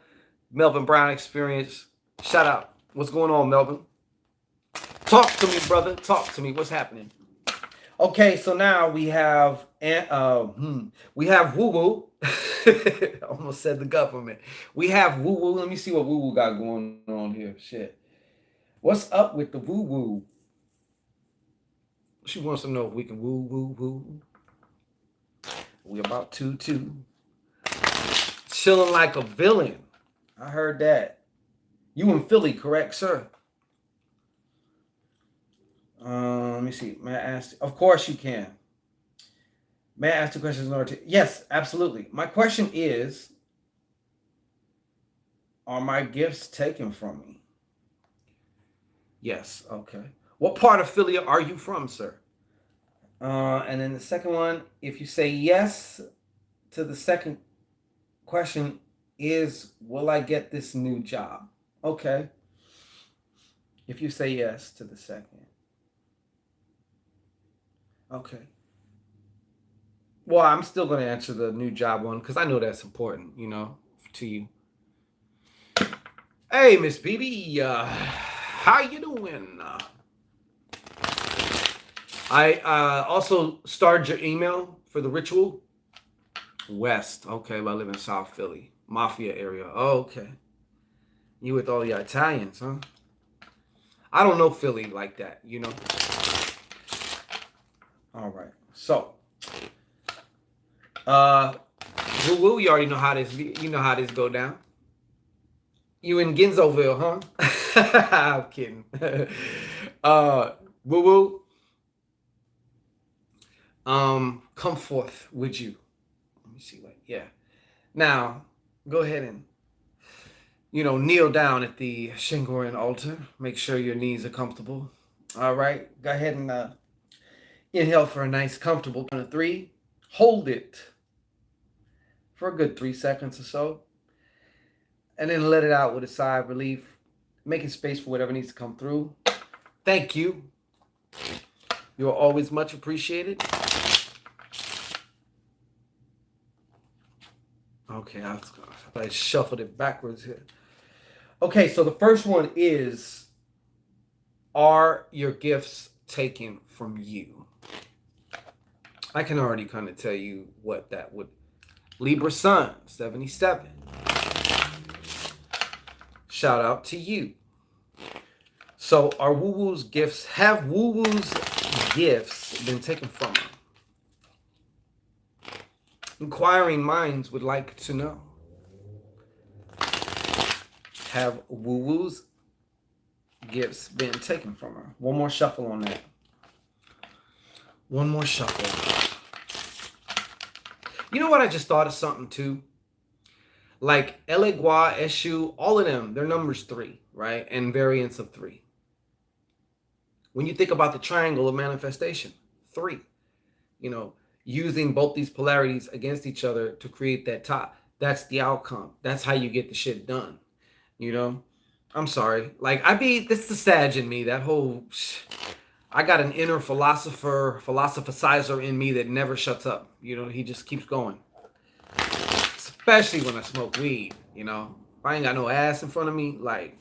Melvin Brown Experience. Shout out. What's going on, Melvin? Talk to me, brother. Talk to me. What's happening? Okay, so now we have Woo Woo. Almost said the government. We have Woo Woo. Let me see what Woo Woo got going on here. Shit. What's up with the Woo Woo? She wants to know if we can woo woo woo. We about to chilling like a villain. I heard that. You in Philly, correct, sir? Let me see. May I ask? Of course you can. May I ask the questions in order to? Yes, absolutely. My question is, are my gifts taken from me? Yes. Okay. What part of Philly are you from, sir? And then the second one, if you say yes to the second question, is will I get this new job? Okay. If you say yes to the second. Okay. Well, I'm still going to answer the new job one because I know that's important, to you. Hey, Miss BB, how you doing? I also started your email for the ritual. West. Okay, well, I live in South Philly. Mafia area. Oh, okay. You with all the Italians, huh? I don't know Philly like that, All right. So, Uh, woo woo. You already know how this. You know how this go down. You in Genzoville, huh? I'm kidding. uh, woo woo. Come forth, would you? Let me see. What? Yeah. Now, go ahead and kneel down at the Shingoran altar. Make sure your knees are comfortable. All right. Go ahead and inhale for a nice, comfortable count of three. Hold it for a good 3 seconds or so, and then let it out with a sigh of relief, making space for whatever needs to come through. Thank you. You're always much appreciated. Okay, I shuffled it backwards here. Okay, so the first one is, are your gifts taken from you? I can already kind of tell you what that would. Libra Sun, 77. Shout out to you. So are Woo-Woo's gifts, have Woo-Woo's gifts been taken from her? Inquiring minds would like to know. Have Woo-Woo's gifts been taken from her? One more shuffle on that. One more shuffle. You know what? I just thought of something too. Like Eleggua, Eshu, all of them, they're numbers 3, right? And variants of 3. When you think about the triangle of manifestation, 3, using both these polarities against each other to create that top, that's the outcome. That's how you get the shit done. I'm sorry. Like, this is the Sag in me, that whole, I got an inner philosophicizer in me that never shuts up. He just keeps going. Especially when I smoke weed, If I ain't got no ass in front of me, like,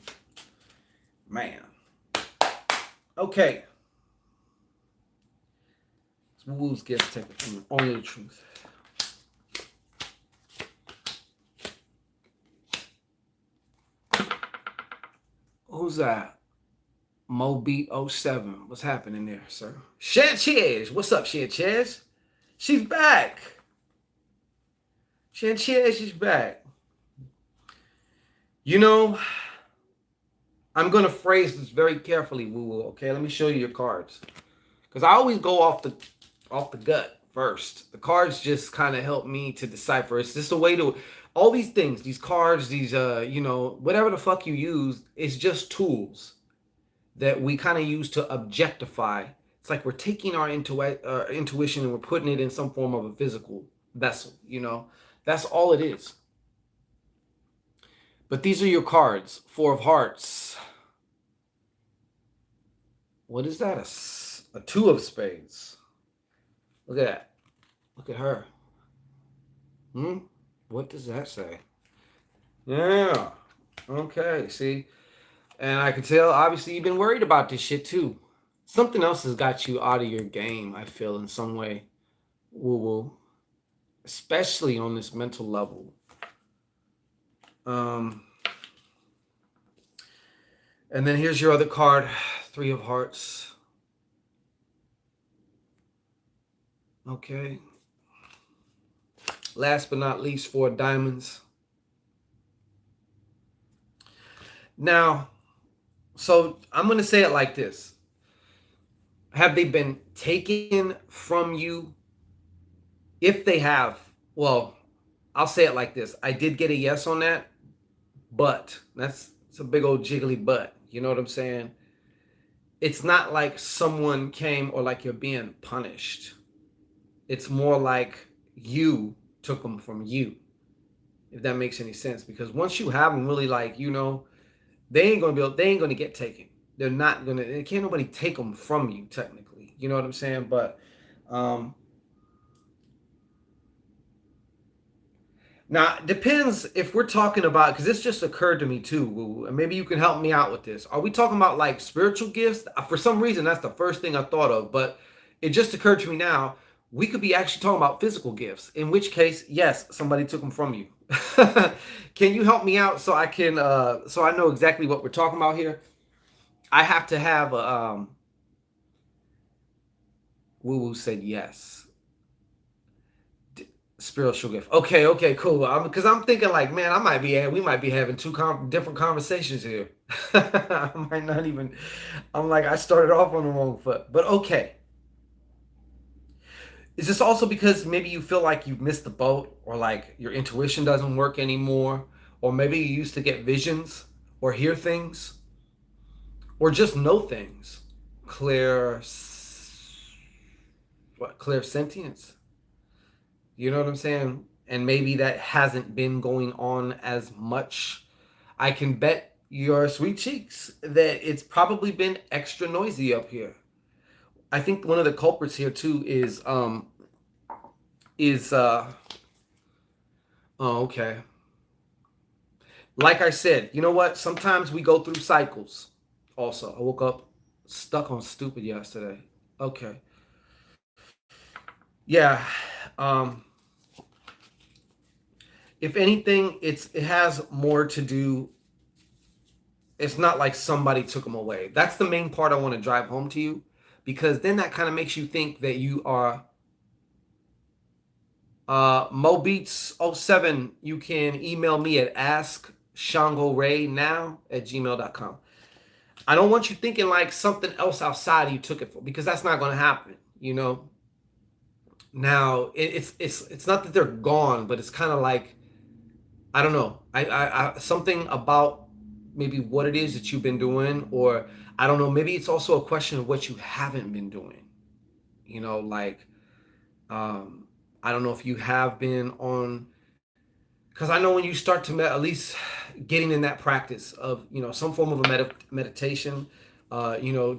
man. Okay. It's Woo's gift taken from only the truth. Who's that? Mobeat07. What's happening there, sir? Sanchez. What's up, Sanchez? She's back. Sanchez is back. I'm going to phrase this very carefully, Woo-Woo, okay? Let me show you your cards. Because I always go off the gut first. The cards just kind of help me to decipher. It's just a way to, all these things, these cards, these, whatever the fuck you use, it's just tools that we kind of use to objectify. It's like we're taking our intuition and we're putting it in some form of a physical vessel, That's all it is. But these are your cards. 4 of Hearts. What is that? A 2 of Spades. Look at that. Look at her. What does that say? Yeah. Okay, see? And I can tell, obviously, you've been worried about this shit, too. Something else has got you out of your game, I feel, in some way. Woo-woo. Especially on this mental level. And then here's your other card, 3 of Hearts. Okay. Last but not least, 4 of Diamonds. Now, so I'm going to say it like this. Have they been taken from you? If they have, well, I'll say it like this. I did get a yes on that, but it's a big old jiggly but. You know what I'm saying? It's not like someone came or like you're being punished. It's more like you took them from you, if that makes any sense. Because once you have them, really, like, they ain't gonna get taken. They're not gonna. Can't nobody take them from you, technically. You know what I'm saying? But now, it depends if we're talking about, because this just occurred to me too, and maybe you can help me out with this. Are we talking about like spiritual gifts? For some reason, that's the first thing I thought of, but it just occurred to me now. We could be actually talking about physical gifts, in which case, yes, somebody took them from you. Can you help me out so I can, so I know exactly what we're talking about here? I have to have a, Woo Woo said yes. Spiritual gift. Okay, cool. Because I'm thinking like, man, we might be having two different conversations here. I might not even. I'm like, I started off on the wrong foot, but okay. Is this also because maybe you feel like you've missed the boat, or like your intuition doesn't work anymore, or maybe you used to get visions, or hear things, or just know things? Clear, clear sentience. You know what I'm saying? And maybe that hasn't been going on as much. I can bet your sweet cheeks that it's probably been extra noisy up here. I think one of the culprits here too is oh, okay. Like I said, you know what? Sometimes we go through cycles. Also, I woke up stuck on stupid yesterday. Okay. Yeah. Um if anything, it has more to do. It's not like somebody took them away. That's the main part I want to drive home to you, because then that kind of makes you think that you are MoBeats07. You can email me at askshangoraynow@gmail.com. I don't want you thinking like something else outside you took it for, because that's not going to happen. Now it's not that they're gone, but it's kind of like, I don't know. I something about maybe what it is that you've been doing, or I don't know. Maybe it's also a question of what you haven't been doing. Like, um, I don't know if you have been on, because I know when you start to at least getting in that practice of some form of a meditation,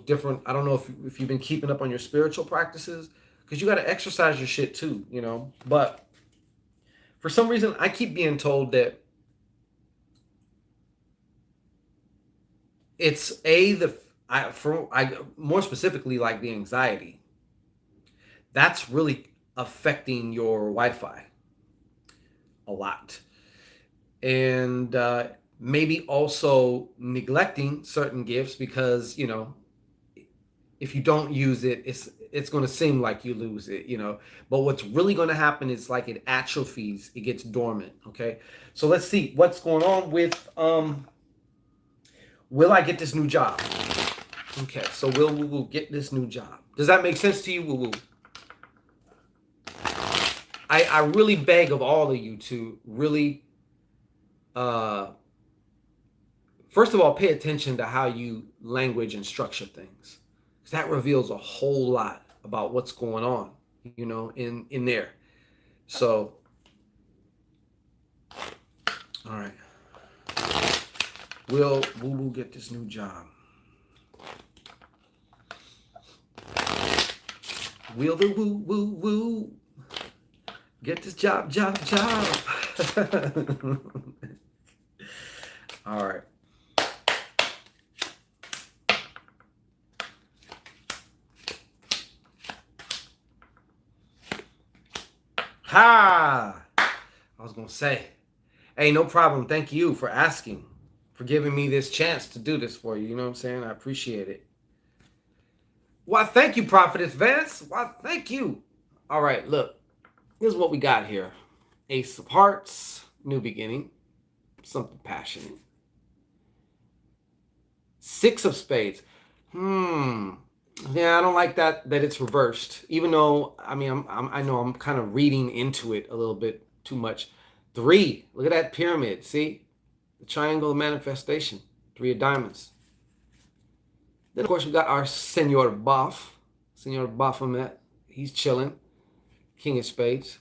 different. I don't know if you've been keeping up on your spiritual practices, because you got to exercise your shit too. But for some reason, I keep being told that it's I more specifically, like the anxiety that's really affecting your Wi-Fi a lot, and maybe also neglecting certain gifts, because if you don't use it, it's going to seem like you lose it. But what's really going to happen is like it atrophies, it gets dormant. Okay, so let's see what's going on with will I get this new job? Okay, so we'll get this new job. Does that make sense to you? Will I really beg of all of you to really, uh, first of all, pay attention to how you language and structure things, because that reveals a whole lot about what's going on, in there. So, all right, we'll get this new job. Will the woo. Get this job. All right. Ha! I was going to say, hey, no problem. Thank you for asking, for giving me this chance to do this for you. You know what I'm saying? I appreciate it. Why, thank you, Prophetess Vance. Why, thank you. All right, look. Here's what we got here. Ace of Hearts, new beginning, something passionate. Six of Spades. Yeah, I don't like that it's reversed. Even though, I mean, I know I'm kind of reading into it a little bit too much. Three. Look at that pyramid. See? The triangle of manifestation. Three of diamonds. Then, of course, we got our Senor Buff. Senor Baphomet. He's chilling. King of Spades.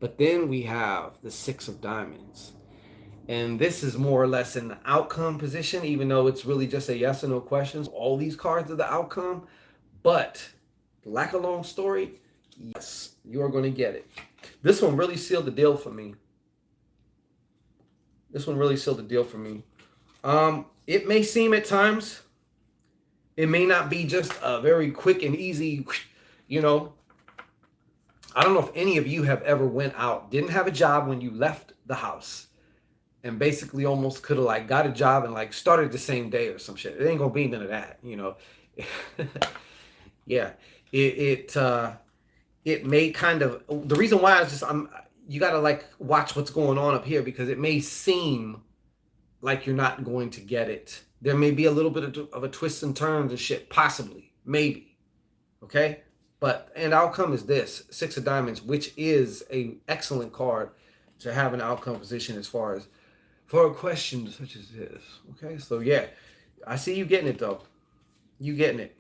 But then we have the Six of Diamonds. And this is more or less an outcome position, even though it's really just a yes or no question. All these cards are the outcome. But, lack of long story, yes, you are going to get it. This one really sealed the deal for me. It may seem at times, it may not be just a very quick and easy, I don't know if any of you have ever went out, didn't have a job when you left the house, and basically almost could have like got a job and like started the same day or some shit. It ain't gonna be none of that, Yeah, it may kind of, the reason why is just you got to like watch what's going on up here, because it may seem like you're not going to get it. There may be a little bit of a twist and turns and shit, possibly, maybe. Okay, but and outcome is this Six of Diamonds, which is a excellent card to have an outcome position as far as for a question such as this. Okay, so yeah, I see you getting it though. You getting it.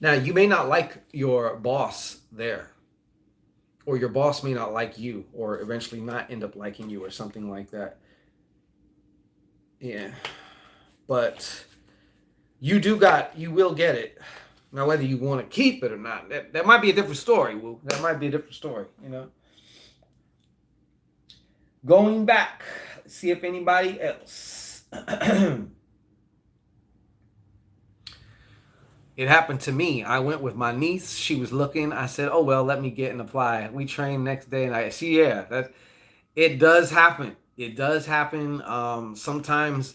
Now you may not like your boss there, or your boss may not like you, or eventually not end up liking you, or something like that. Yeah, but you will get it. Now, whether you want to keep it or not, that might be a different story, Woo. That might be a different story, you know. Going back, let's see if anybody else. It happened to me. I went with my niece. She was looking. I said, "Oh well, let me get and apply." We trained next day, and I see. Yeah, that it does happen. It does happen. Sometimes,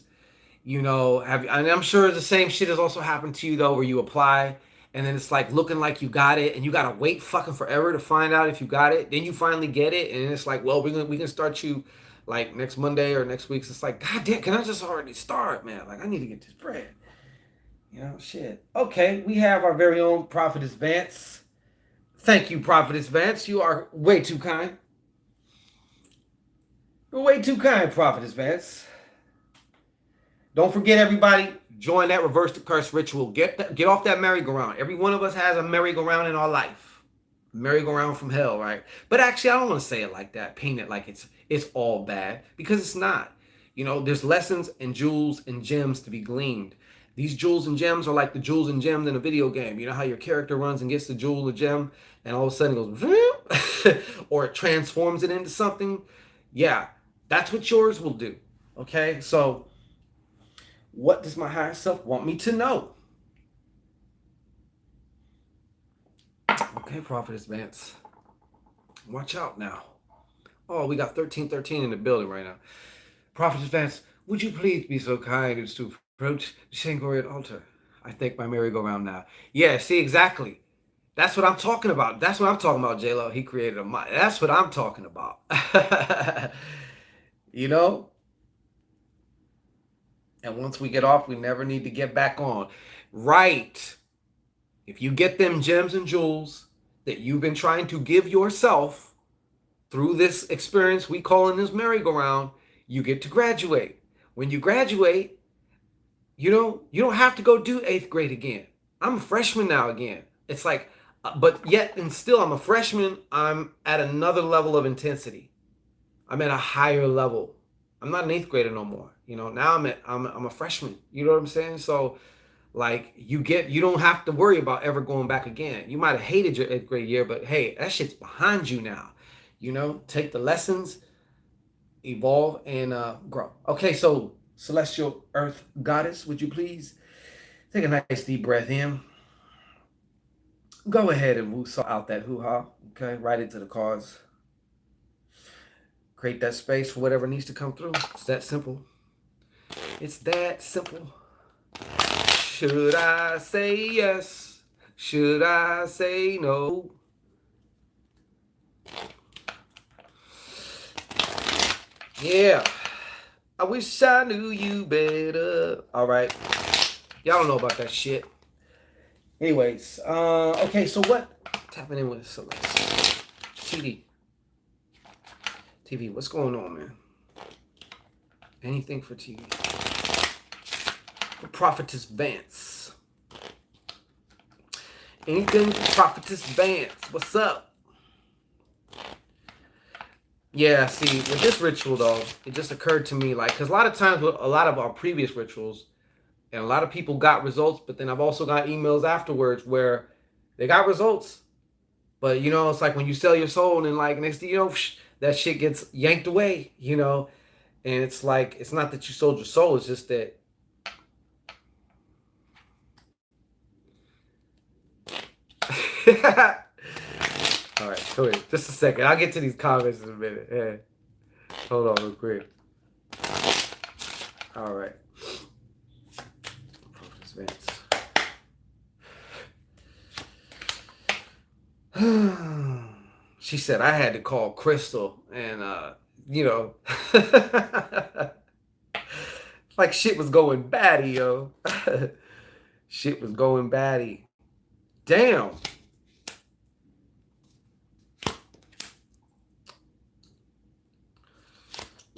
you know, and I'm sure the same shit has also happened to you though, where you apply and then it's like looking like you got it, and you gotta wait fucking forever to find out if you got it. Then you finally get it, and it's like, well, we can start you like next Monday or next week. So it's like, God damn, can I just already start, man? Like I need to get this bread. You know, shit. Okay, we have our very own Prophetess Vance. Thank you, Prophetess Vance. You are way too kind. You're way too kind, Prophetess Vance. Don't forget, everybody, join that reverse the curse ritual. Get off that merry-go-round. Every one of us has a merry-go-round in our life. Merry-go-round from hell, right? But actually, I don't want to say it like that. Paint it like it's all bad, because it's not. You know, there's lessons and jewels and gems to be gleaned. These jewels and gems are like the jewels and gems in a video game. You know how your character runs and gets the jewel or gem, and all of a sudden it goes, or it transforms it into something. Yeah, that's what yours will do. Okay, so what does my higher self want me to know? Okay, Prophetess Vance. Watch out now. Oh, we got 1313 in the building right now. Prophetess Vance, would you please be so kind as to approach the Shangorian altar? I think my merry-go-round now. Yeah, see, exactly. That's what I'm talking about. That's what I'm talking about, J-Lo. He created a mind. That's what I'm talking about. You know? And once we get off, we never need to get back on. Right. If you get them gems and jewels that you've been trying to give yourself through this experience we call in this merry-go-round, you get to graduate. When you graduate, you don't have to go do 8th grade again. I'm a freshman now again. It's like, but yet and still I'm a freshman. I'm at another level of intensity. I'm at a higher level. I'm not an 8th grader no more. You know, now I'm a freshman. You know what I'm saying? So like you don't have to worry about ever going back again. You might have hated your 8th grade year, but hey, that shit's behind you now. You know, take the lessons, evolve, and grow. Okay, so celestial earth goddess, would you please take a nice deep breath in? Go ahead and woo-saw out that hoo-ha. Okay, right into the cause. Create that space for whatever needs to come through. It's that simple. It's that simple. Should I say yes? Should I say no? Yeah. I wish I knew you better. All right. Y'all don't know about that shit. Anyways, okay, so what? Tapping in with Celeste. TV, what's going on, man? Anything for TV? For Prophetess Vance. Anything for Prophetess Vance? What's up? Yeah, see, with this ritual, though, it just occurred to me, like, because a lot of times with a lot of our previous rituals, and a lot of people got results, but then I've also got emails afterwards where they got results, but, you know, it's like when you sell your soul and, like, next thing you know, that shit gets yanked away, you know, and it's like, it's not that you sold your soul, it's just that all right, go ahead. Just a second. I'll get to these comments in a minute. Yeah. Hold on real quick. All right. She said I had to call Crystal and you know like shit was going batty, yo. Shit was going batty. Damn.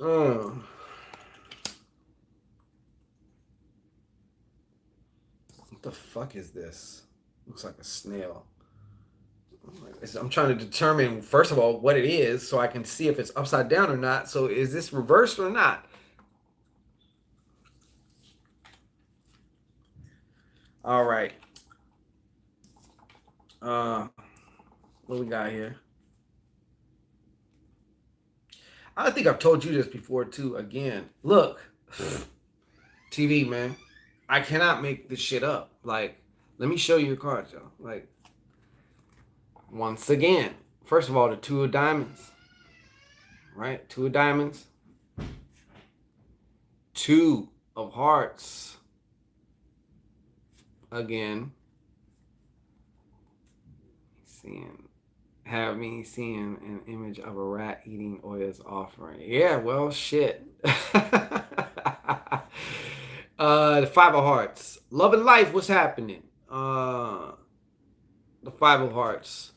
Uh, what the fuck is this? Looks like a snail. I'm trying to determine, first of all, what it is so I can see if it's upside down or not. So is this reversed or not? All right. Uh, what we got here? I think I've told you this before too. Again, look, TV man, I cannot make this shit up. Like, let me show you your cards, y'all. Like, once again, first of all, the two of diamonds, right? Two of diamonds, two of hearts. Again, have me seeing an image of a rat eating Oya's offering. Yeah, well, shit. The Five of Hearts. Love and life, what's happening? The Five of Hearts.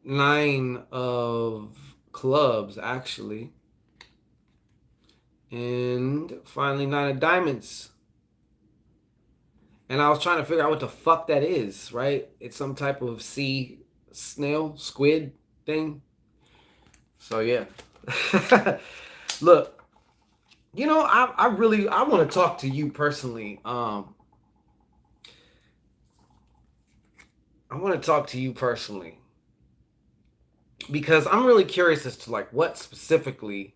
Nine of clubs, actually. And finally, nine of diamonds. And I was trying to figure out what the fuck that is, right? It's some type of sea snail, squid thing. So yeah. Look, you know, I want to talk to you personally. I want to talk to you personally because I'm really curious as to like what specifically.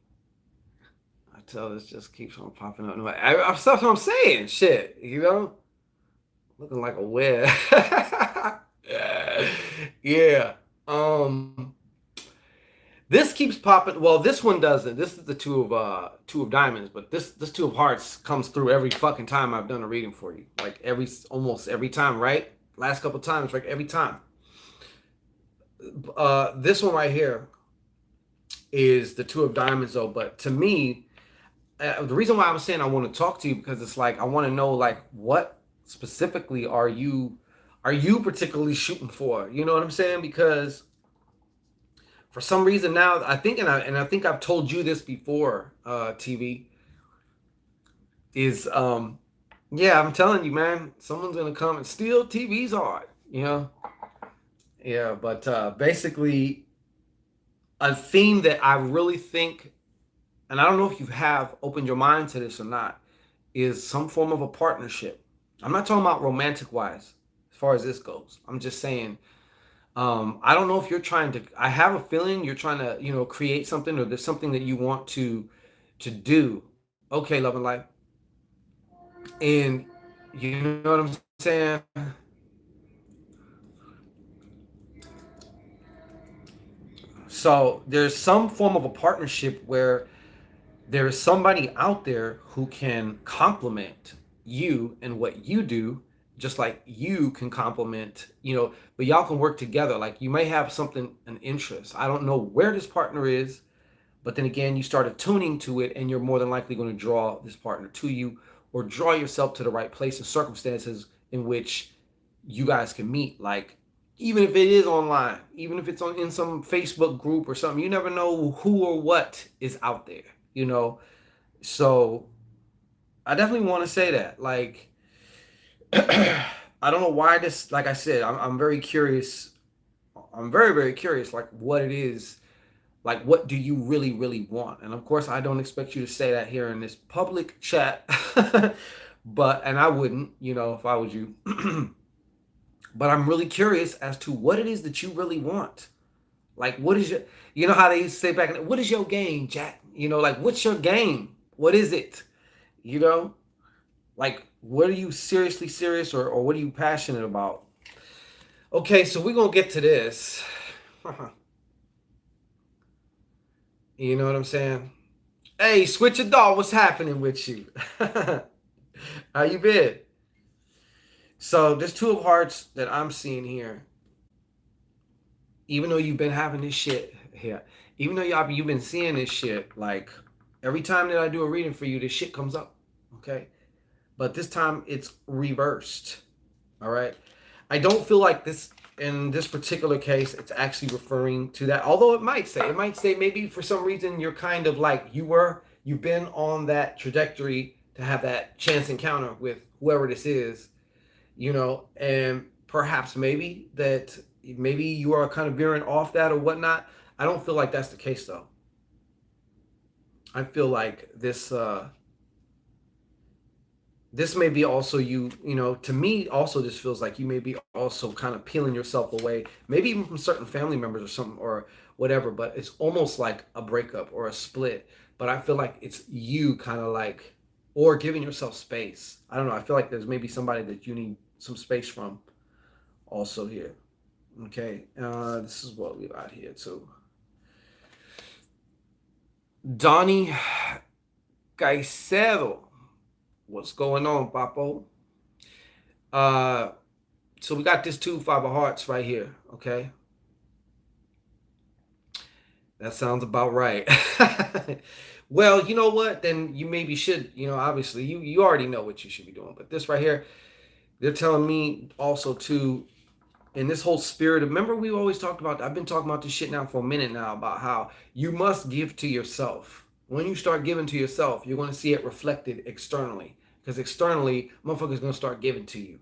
I tell this just keeps on popping up. That's what I'm saying. Shit, you know. Looking like a web. Yeah. This keeps popping. Well, this one doesn't. This is the two of diamonds, but this two of hearts comes through every fucking time I've done a reading for you. Like almost every time, right? Last couple times, like every time. This one right here is the two of diamonds though, but to me, the reason why I was saying I want to talk to you because it's like I want to know like what specifically are you particularly shooting for? You know what I'm saying? Because for some reason now I think and I think I've told you this before, TV is yeah, I'm telling you, man, someone's gonna come and steal TV's art, you know? Yeah, but basically a theme that I really think, and I don't know if you have opened your mind to this or not, is some form of a partnership. I'm not talking about romantic wise as far as this goes. I'm just saying, I don't know if you're trying to, I have a feeling you're trying to, you know, create something or there's something that you want to do. Okay, love and life. And you know what I'm saying? So there's some form of a partnership where there is somebody out there who can complement you and what you do, just like you can complement, you know, but y'all can work together. Like you may have something, an interest. I don't know where this partner is, but then again, you start attuning to it and you're more than likely going to draw this partner to you or draw yourself to the right place and circumstances in which you guys can meet. Like, even if it is online, even if it's on in some Facebook group or something, you never know who or what is out there, you know? So I definitely want to say that. Like, I don't know why this, like I said, I'm very curious. I'm very, very curious, like, what it is. Like, what do you really, really want? And of course, I don't expect you to say that here in this public chat, but, and I wouldn't, you know, if I was you. But I'm really curious as to what it is that you really want. Like, what is your, you know how they used to say back in the, what is your game, Jack? You know, like, what's your game? What is it? You know, like, what are you seriously serious or what are you passionate about? Okay, so we're going to get to this. You know what I'm saying? Hey, Switch your Dog, what's happening with you? How you been? So there's two of hearts that I'm seeing here. even though you've been having this shit here, even though you've been seeing this shit, like every time that I do a reading for you, this shit comes up. Okay, but this time it's reversed. All right. I don't feel like this in this particular case it's actually referring to that. Although it might say maybe for some reason you're kind of like you've been on that trajectory to have that chance encounter with whoever this is, and perhaps maybe you are kind of veering off that or whatnot. I don't feel like that's the case though. I feel like this may be also to me also this feels like you may be also kind of peeling yourself away, maybe even from certain family members or something or whatever, but it's almost like a breakup or a split. But I feel like it's you kind of like, or giving yourself space. I don't know. I feel like there's maybe somebody that you need some space from also here. Okay. This is what we got here too. Donnie Caicedo. What's going on, Papo? Uh, so we got this 2 5 of hearts right here, okay? That sounds about right. Well, you know what? Then you maybe should, obviously you already know what you should be doing. But this right here, they're telling me also to, in this whole spirit of, remember we always talked about, I've been talking about this shit now for a minute now about how you must give to yourself. When you start giving to yourself, you're going to see it reflected externally. Because externally, motherfuckers going to start giving to you.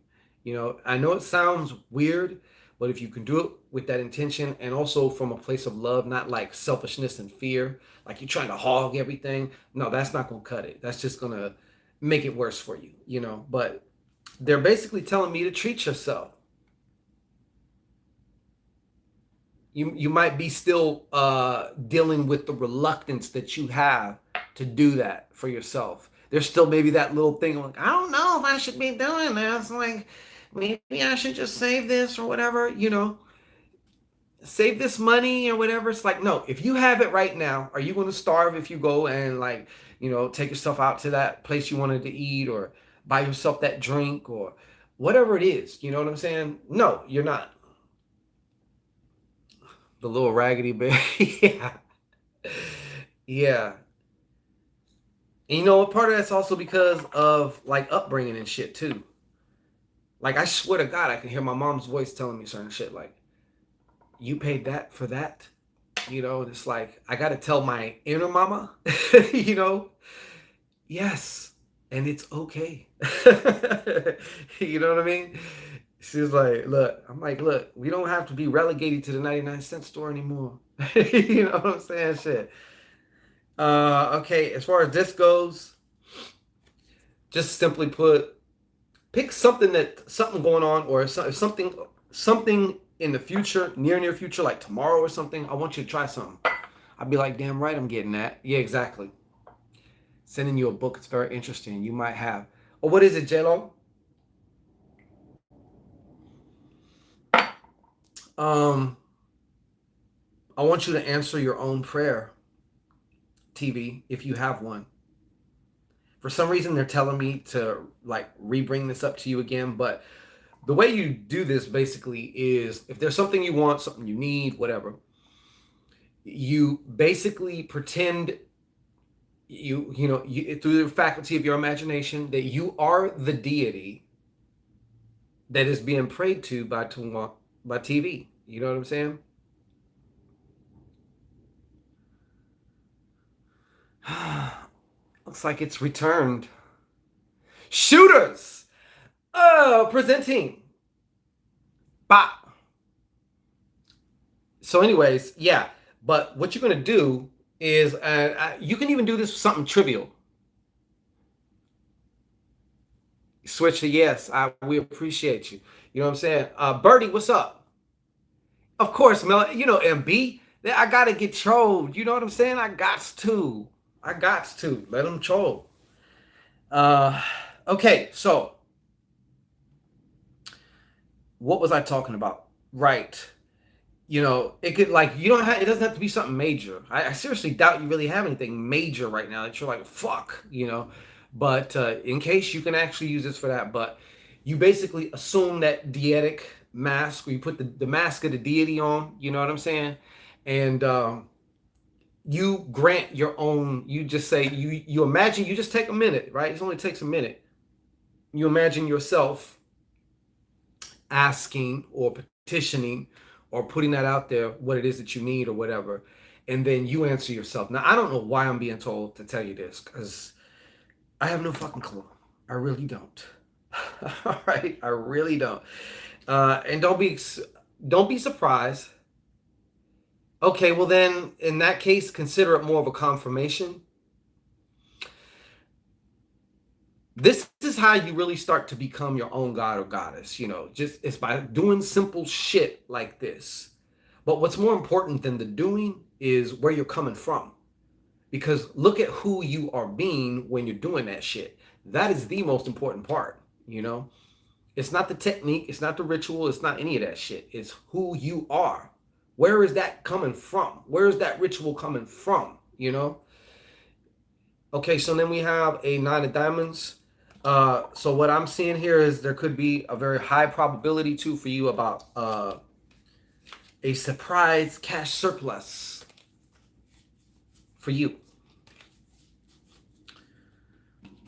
I know it sounds weird, but if you can do it with that intention and also from a place of love, not like selfishness and fear, like you're trying to hog everything, no, that's not going to cut it. That's just going to make it worse for you. But they're basically telling me to treat yourself. You might be still dealing with the reluctance that you have to do that for yourself. There's still maybe that little thing like, I don't know if I should be doing this. Like, maybe I should just save this or whatever, save this money or whatever. It's like, no, if you have it right now, are you going to starve if you go and like, take yourself out to that place you wanted to eat or buy yourself that drink or whatever it is? You know what I'm saying? No, you're not. The little raggedy bear. Yeah. Yeah. And part of that's also because of like upbringing and shit too. Like I swear to God, I can hear my mom's voice telling me certain shit like, you paid that for that? It's like I gotta tell my inner mama, yes, and it's okay. You know what I mean? She's like, look, we don't have to be relegated to the 99-cent store anymore. You know what I'm saying? Shit. Okay, as far as this goes, just simply put, pick something going on or something in the future, near future, like tomorrow or something. I want you to try something. I'd be like, damn right, I'm getting that. Yeah, exactly. Sending you a book. It's very interesting. You might have. Oh, what is it, J-Lo? Um, I want you to answer your own prayer, TV, if you have one. For some reason, they're telling me to like re-bring this up to you again, but the way you do this basically is if there's something you want, something you need, whatever, you basically pretend you through the faculty of your imagination that you are the deity that is being prayed to by TV. You know what I'm saying? Looks like it's returned. Shooters! Oh, presenting. Bah. So, anyways, yeah. But what you're going to do is you can even do this with something trivial. Switch to yes. We appreciate you. You know what I'm saying? Birdie, what's up? Of course, Mel. MB. I got to get trolled. You know what I'm saying? I got to. Let them troll. Okay, so what was I talking about? Right. It could like you don't have it doesn't have to be something major. I seriously doubt you really have anything major right now that you're like, fuck. But in case you can actually use this for that, but you basically assume that dietic mask, where you put the mask of the deity on, you know what I'm saying? And you grant your own, you just say, you imagine, you just take a minute, right? It only takes a minute. You imagine yourself asking or petitioning or putting that out there, what it is that you need or whatever. And then you answer yourself. Now, I don't know why I'm being told to tell you this, because I have no fucking clue. I really don't. All right, I really don't. And don't be surprised. Okay, well then, in that case, consider it more of a confirmation. This is how you really start to become your own god or goddess. Just it's by doing simple shit like this. But what's more important than the doing is where you're coming from. Because look at who you are being when you're doing that shit. That is the most important part. It's not the technique, it's not the ritual, it's not any of that shit. It's who you are. Where is that coming from? Where is that ritual coming from? Okay, so then we have a 9 of diamonds. So what I'm seeing here is there could be a very high probability too for you about a surprise cash surplus for you.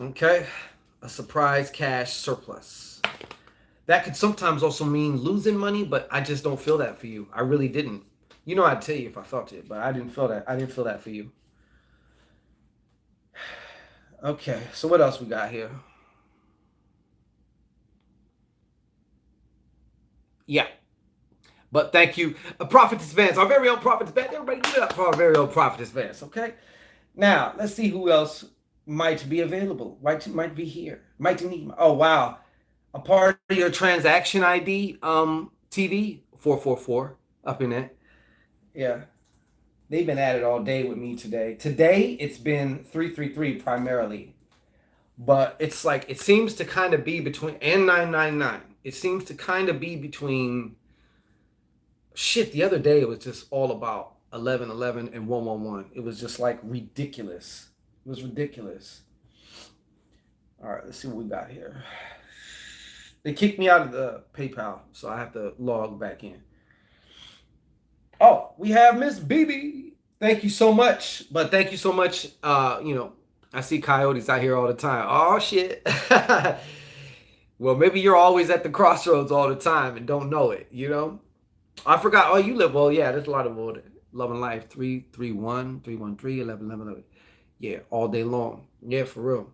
Okay, a surprise cash surplus. That could sometimes also mean losing money, but I just don't feel that for you. I really didn't. I'd tell you if I felt it, but I didn't feel that. I didn't feel that for you. Okay, so what else we got here? Yeah. But thank you, Prophetess Vance, our very own Prophetess Vance. Everybody give it up for our very own Prophetess Vance, okay? Now, let's see who else might be available, might be here, might need. Oh, wow. A part of your transaction ID, TV, 444, up in it. Yeah. They've been at it all day with me today. Today, it's been 333 primarily. But it's like, it seems to kind of be between, and 999. It seems to kind of be between, shit, the other day it was just all about 1111 and 111. It was just like ridiculous. It was ridiculous. All right, let's see what we got here. They kicked me out of the PayPal, so I have to log back in. Oh, we have Miss BB. Thank you so much. But thank you so much. I see coyotes out here all the time. Oh, shit. Well, maybe you're always at the crossroads all the time and don't know it, I forgot. Oh, you live. Well, yeah, there's a lot of love and life. 331, 313, 1111. Yeah, all day long. Yeah, for real.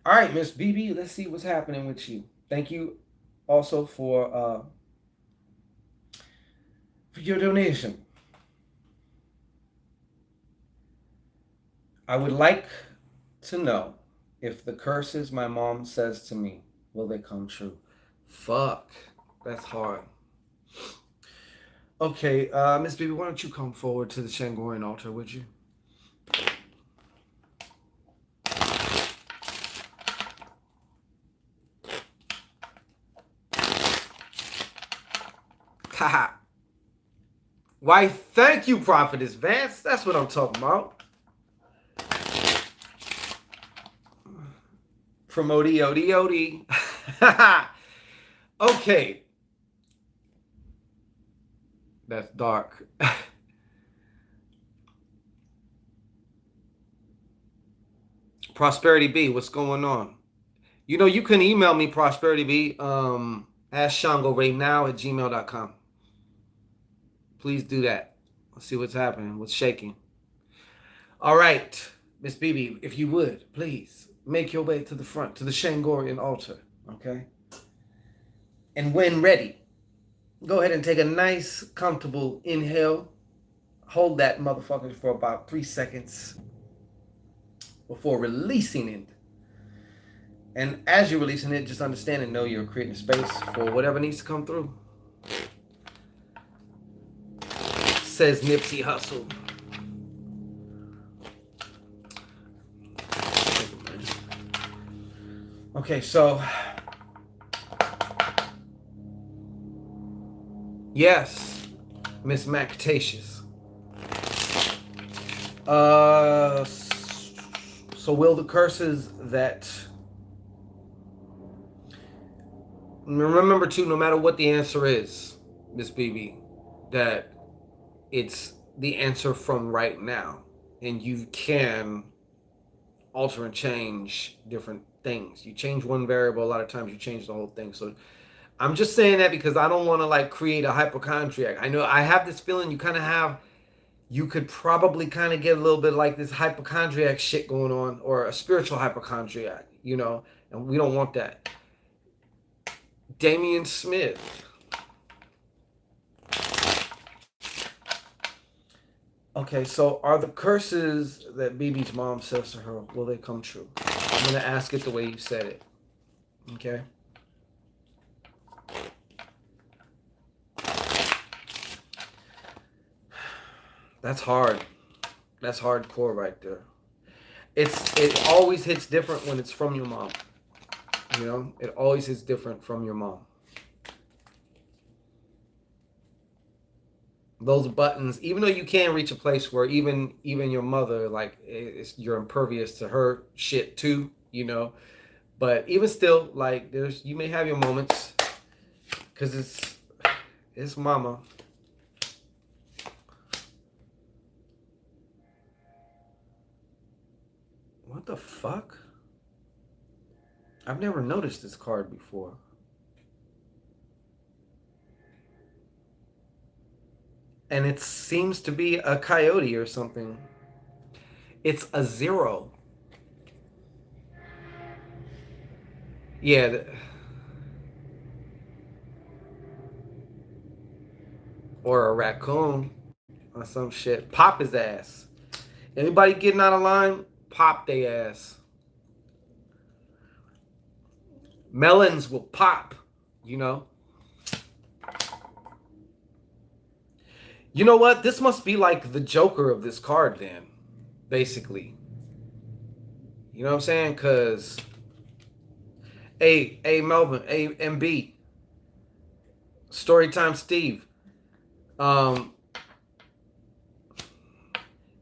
All right, Miss BB, let's see what's happening with you. Thank you also for your donation. I would like to know if the curses my mom says to me, will they come true? Fuck, that's hard. Okay, Miss BB, why don't you come forward to the Shangorian altar, would you? Haha. Why, thank you, Prophetess Vance. That's what I'm talking about. Promote Odie. Okay. That's dark. Prosperity B, what's going on? You can email me, Prosperity B, askshangoraynow@gmail.com. Please do that. Let's see what's happening, what's shaking. All right, Miss BB, if you would, please make your way to the front, to the Shangorian altar, okay? And when ready, go ahead and take a nice, comfortable inhale. Hold that motherfucker for about 3 seconds before releasing it. And as you're releasing it, just understand and know you're creating space for whatever needs to come through. Says Nipsey Hussle. Okay, so yes, Miss Mactatious. So will the curses that Remember too, no matter what the answer is, Miss BB, that it's the answer from right now, and you can alter and change different things. You change one variable, a lot of times you change the whole thing. So I'm just saying that because I don't want to like create a hypochondriac. I know I have this feeling you kind of have, you could probably kind of get a little bit like this hypochondriac shit going on, or a spiritual hypochondriac, and we don't want that. Damian Smith. Okay, so are the curses that BB's mom says to her, will they come true? I'm going to ask it the way you said it. Okay? That's hard. That's hardcore right there. It always hits different when it's from your mom. It always hits different from your mom. Those buttons, even though you can reach a place where even your mother, like, you're impervious to her shit too, but even still, like, you may have your moments, because it's mama. What the fuck? I've never noticed this card before. And it seems to be a coyote or something. It's a 0. Yeah. Or a raccoon or some shit. Pop his ass. Anybody getting out of line, pop their ass. Melons will pop, You know what? This must be like the Joker of this card then, basically. You know what I'm saying? Because A Melvin, A MB, Storytime Steve. Do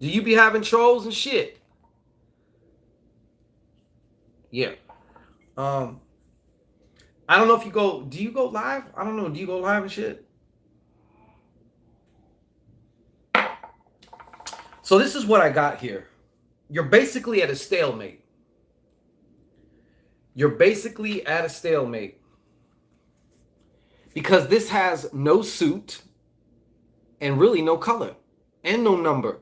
you be having trolls and shit? Yeah. I don't know if you go. Do you go live? I don't know. Do you go live and shit? So this is what I got here. You're basically at a stalemate. Because this has no suit and really no color and no number.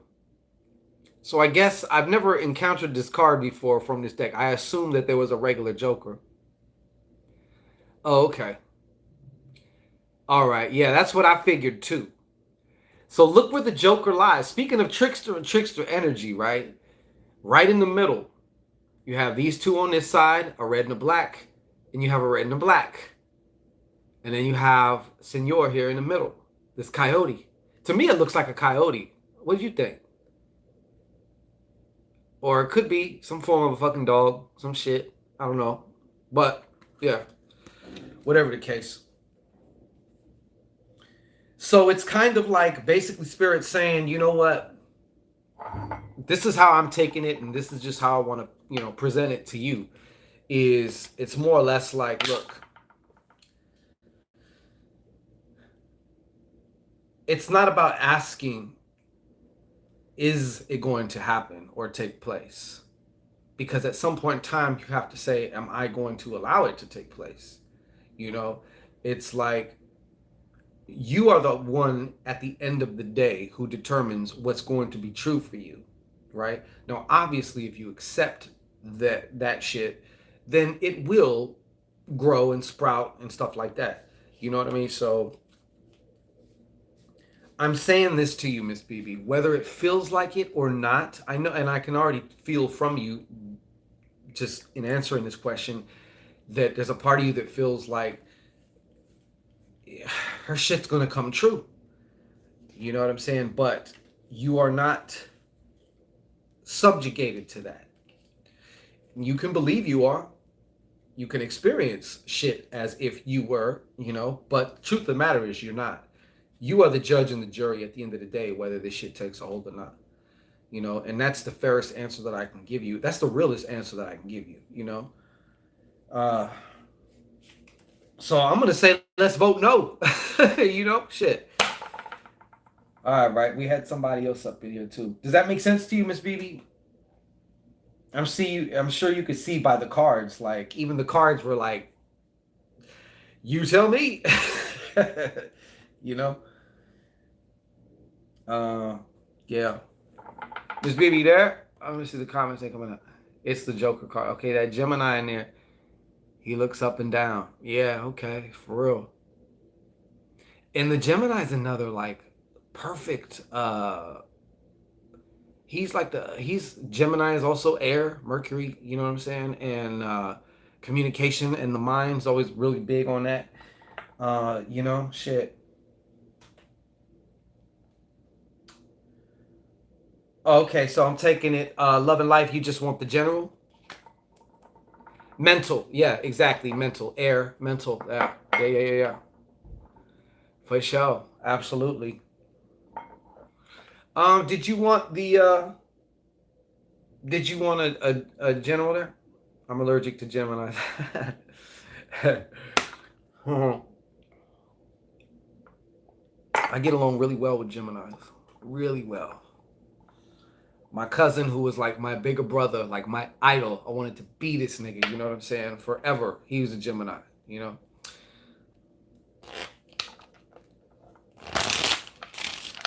So I guess I've never encountered this card before from this deck. I assumed that there was a regular Joker. Oh, okay. All right. Yeah, that's what I figured too. So look where the Joker lies. Speaking of trickster and trickster energy, right? Right in the middle. You have these two on this side, a red and a black, and you have a red and a black. And then you have Senor here in the middle, this coyote. To me, it looks like a coyote. What do you think? Or it could be some form of a fucking dog, some shit. I don't know. But, yeah, whatever the case. So it's kind of like basically Spirit saying, you know what? This is how I'm taking it, and this is just how I want to, present it to you. It's more or less like, look, it's not about asking, is it going to happen or take place? Because at some point in time, you have to say, am I going to allow it to take place? It's like you are the one at the end of the day who determines what's going to be true for you, right? Now, obviously, if you accept that shit, then it will grow and sprout and stuff like that. You know what I mean? So I'm saying this to you, Miss BB, whether it feels like it or not. I know, and I can already feel from you, just in answering this question, that there's a part of you that feels like her shit's gonna come true. You know what I'm saying? But you are not subjugated to that. You can believe you are. You can experience shit as if you were, but truth of the matter is you're not. You are the judge and the jury at the end of the day, whether this shit takes a hold or not. And that's the fairest answer that I can give you. That's the realest answer that I can give you, So I'm gonna say let's vote no. You know, shit. All right, we had somebody else up in here too. Does that make sense to you, Miss BB? I'm sure you could see by the cards. Like even the cards were like, "You tell me." You know. Uh, yeah. Miss BB there. Let me see the comments ain't coming up. It's the Joker card. Okay, that Gemini in there. He looks up and down. Yeah. Okay, for real. And the Gemini's another like perfect. He's like he's Gemini is also air, Mercury, you know what I'm saying? And communication and the mind's always really big on that. You know, shit. Okay, so I'm taking it love and life, you just want the general? Mental. Yeah, exactly. Mental. Air, mental. Yeah. Yeah. For sure. Absolutely. Did you want the did you want a general there? I'm allergic to Gemini. I get along really well with Geminis. Really well. My cousin, who was like my bigger brother, like my idol, I wanted to be this nigga, you know what I'm saying? Forever. He was a Gemini, you know?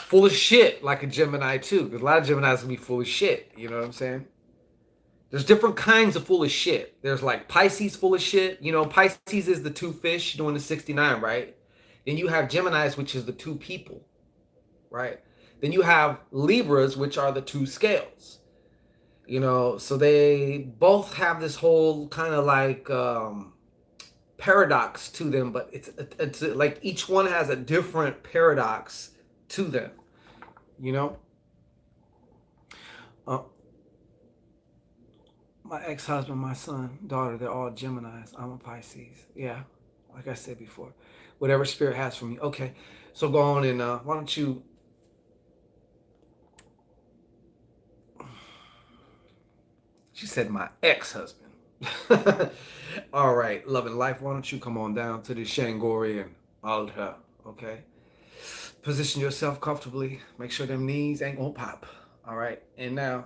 Full of shit, like a Gemini too, because a lot of Geminis can be full of shit, you know what I'm saying? There's different kinds of full of shit. There's like Pisces full of shit. You know, Pisces is the two fish doing the 69, right? Then you have Geminis, which is the two people, right? Then you have Libras, which are the two scales. You know, so they both have this whole kind of like paradox to them, but it's like each one has a different paradox to them. You know, uh, my ex-husband, my son, daughter, they're all Geminis. I'm a Pisces. Yeah, like I said before, whatever spirit has for me. Okay, so go on and why don't you? She said my ex-husband. All right, love and life. Why don't you come on down to the Shangorian altar? Okay. Position yourself comfortably. Make sure them knees ain't gonna pop. All right. And now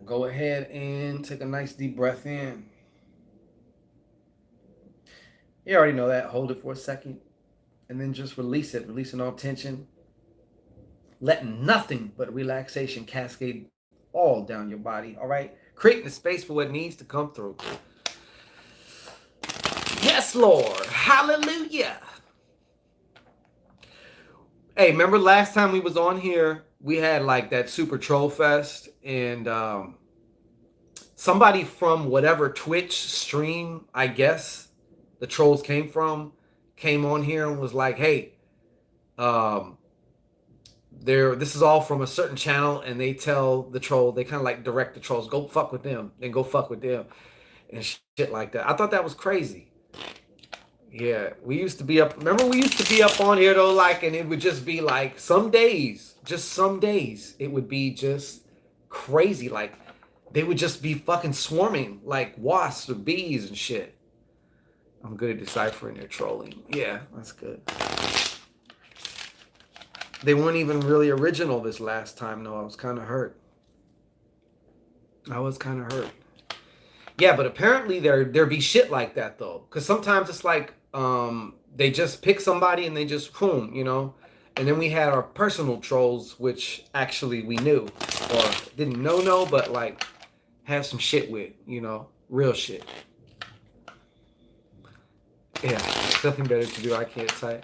go ahead and take a nice deep breath in. You already know that. Hold it for a second. And then just release it, releasing all tension. Letting nothing but relaxation cascade all down your body. All right. Creating a space for what needs to come through. Yes, Lord. Hallelujah. Hey, remember last time we was on here, we had like that super troll fest, and somebody from whatever Twitch stream, I guess the trolls came from, came on here and was like, hey, um, this is all from a certain channel, and they tell the troll, they kind of like direct the trolls, go fuck with them, and go fuck with them, and shit like that. I thought that was crazy. Yeah, we used to be up. Remember, we used to be up on here though, like, and it would just be like some days, it would be just crazy. Like, they would just be fucking swarming like wasps or bees and shit. I'm good at deciphering their trolling. Yeah, that's good. They weren't even really original this last time, though. I was kind of hurt. Yeah, but apparently there be shit like that though, because sometimes it's like they just pick somebody and they just boom, you know. And then we had our personal trolls, which actually we knew or didn't know, but like have some shit with, you know, real shit. Yeah, nothing better to do. I can't say.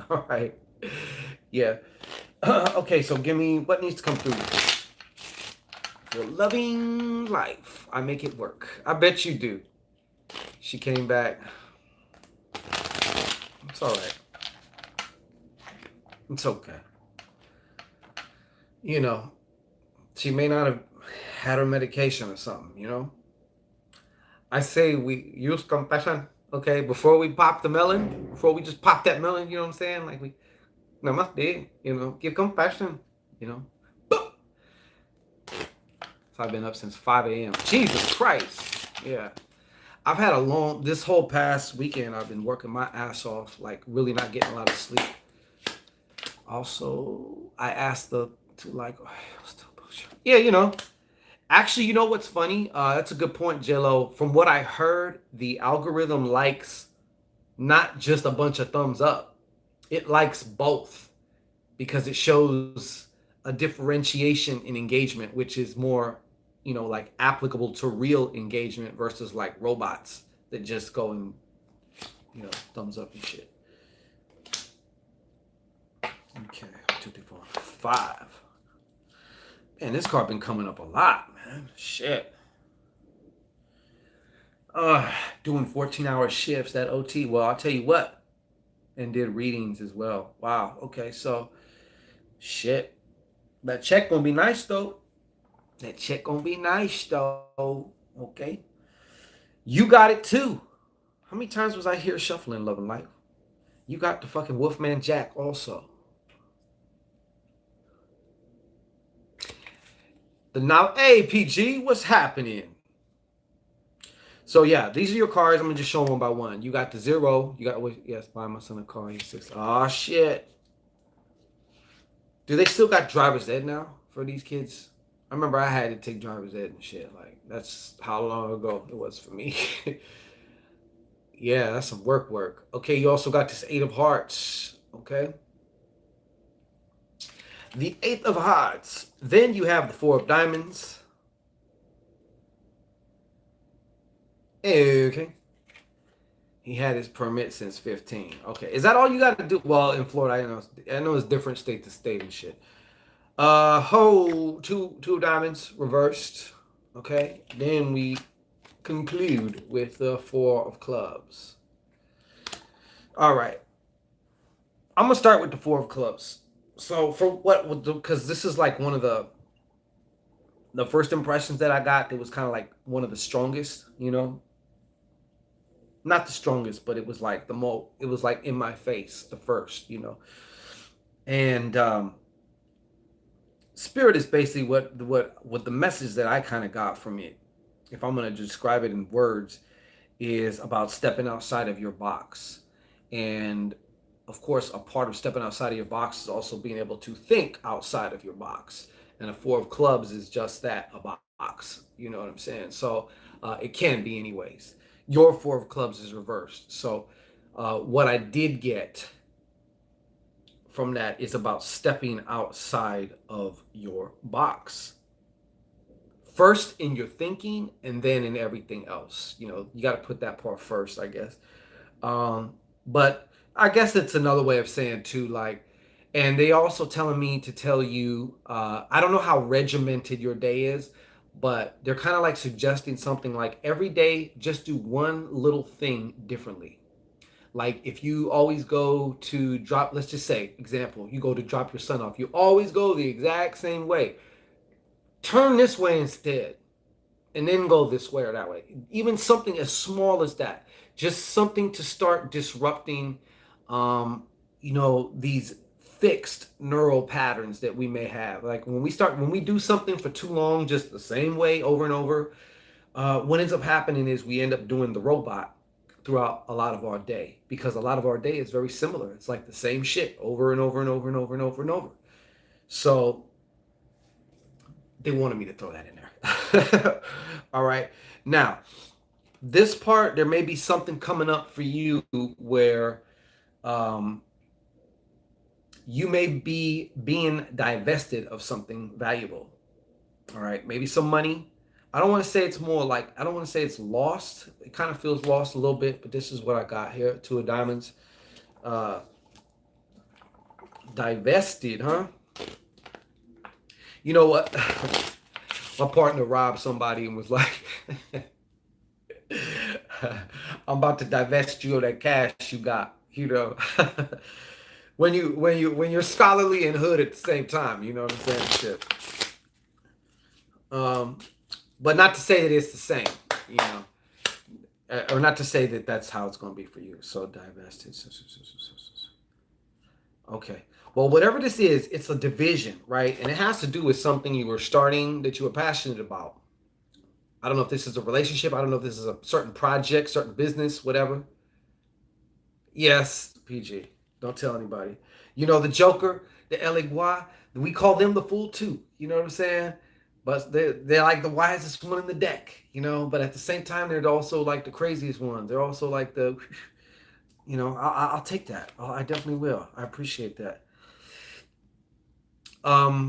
All right. Yeah. Okay, so give me what needs to come through. For loving life, I make it work. I bet you do. She came back. It's all right. It's okay. You know, she may not have had her medication or something, you know? I say we use compassion, okay? Before we pop the melon, before we just pop that melon, you know what I'm saying? Like we namaste, you know, give compassion, you know? Boom! So I've been up since 5 a.m. Jesus Christ. Yeah. I've had a long, this whole past weekend, I've been working my ass off, like really not getting a lot of sleep. Also, I asked to like, yeah, actually, you know what's funny? That's a good point, Jello. From what I heard, the algorithm likes not just a bunch of thumbs up, it likes both because it shows a differentiation in engagement, which is more, like applicable to real engagement versus like robots that just go and, thumbs up and shit. Okay, 2, 3, 4, 5. Man, this card been coming up a lot, man. Shit. Uh, Doing 14-hour shifts, that OT. Well, I'll tell you what. And did readings as well. Wow. Okay, so shit. That check gonna be nice though. That check gonna be nice though. Okay. You got it too. How many times was I here shuffling Love and Life? You got the fucking Wolfman Jack also. The now, hey PG, what's happening? So yeah, these are your cards. I'm gonna just show them one by one. You got the 0. You got yes, buy my son a car. He's 6. Oh shit. Do they still got driver's ed now for these kids? I remember I had to take driver's ed and shit. Like that's how long ago it was for me. Yeah, that's some work. Okay, you also got this 8 of hearts. Okay. The 8 of hearts. Then you have the 4 of diamonds. Okay. He had his permit since 15. Okay. Is that all you got to do? Well, in Florida, I know it's different state to state and shit. Two diamonds reversed. Okay. Then we conclude with the 4 of clubs. All right. I'm gonna start with the 4 of clubs. So for what? Because this is like one of the first impressions that I got. It was kind of like one of the strongest. Not the strongest, but it was like the most. It was like in my face, the first. And spirit is basically what the message that I kind of got from it, if I'm going to describe it in words, is about stepping outside of your box. And of course, a part of stepping outside of your box is also being able to think outside of your box. And a 4 of clubs is just that, a box. You know what I'm saying? So it can be anyways. Your 4 of clubs is reversed. So what I did get from that is about stepping outside of your box. First in your thinking and then in everything else. You got to put that part first, I guess. But I guess it's another way of saying too, like, and they also telling me to tell you, I don't know how regimented your day is, but they're kind of like suggesting something like every day, just do one little thing differently. Like if you always go to drop, let's just say, example, you go to drop your son off. You always go the exact same way. Turn this way instead, and then go this way or that way. Even something as small as that. Just something to start disrupting, these fixed neural patterns that we may have. Like when we do something for too long, just the same way over and over, what ends up happening is we end up doing the robot throughout a lot of our day, because a lot of our day is very similar. It's like the same shit over and over and over and over and over and over. So they wanted me to throw that in there. All right. Now, this part, there may be something coming up for you where you may be being divested of something valuable. All right. Maybe some money. I don't want to say it's more like, I don't want to say it's lost. It kind of feels lost a little bit, but this is what I got here. 2 of diamonds. Divested, huh? You know what? My partner robbed somebody and was like, I'm about to divest you of that cash you got, when you're scholarly and hood at the same time, you know what I'm saying? Shit. But not to say that it's the same, or not to say that that's how it's going to be for you. So divested. Okay. Well, whatever this is, it's a division, right? And it has to do with something you were starting that you were passionate about. I don't know if this is a relationship. I don't know if this is a certain project, certain business, whatever. Yes, PG. Don't tell anybody. You know, the Joker, the Eleggua, we call them the fool too. You know what I'm saying? But they're like the wisest one in the deck, you know. But at the same time, they're also like the craziest ones. They're also like the, you know, I'll take that. I definitely will. I appreciate that.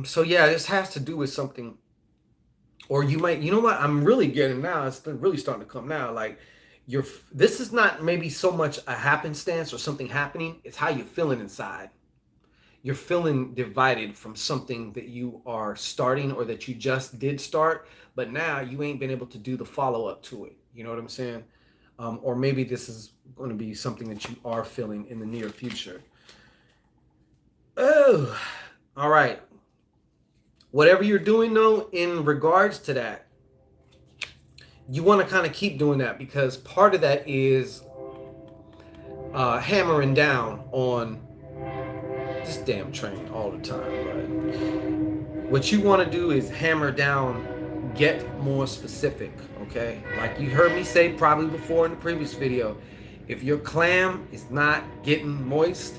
So yeah, this has to do with something, or you might, you know what? I'm really getting now. It's really starting to come now. Like, you're. This is not maybe so much a happenstance or something happening. It's how you're feeling inside. You're feeling divided from something that you are starting or that you just did start, but now you ain't been able to do the follow up to it. You know what I'm saying? Or maybe this is going to be something that you are feeling in the near future. Oh, all right. Whatever you're doing, though, in regards to that, you want to kind of keep doing that because part of that is hammering down on this damn train all the time, right? What you want to do is hammer down, get more specific, okay? Like you heard me say probably before in the previous video, if your clam is not getting moist,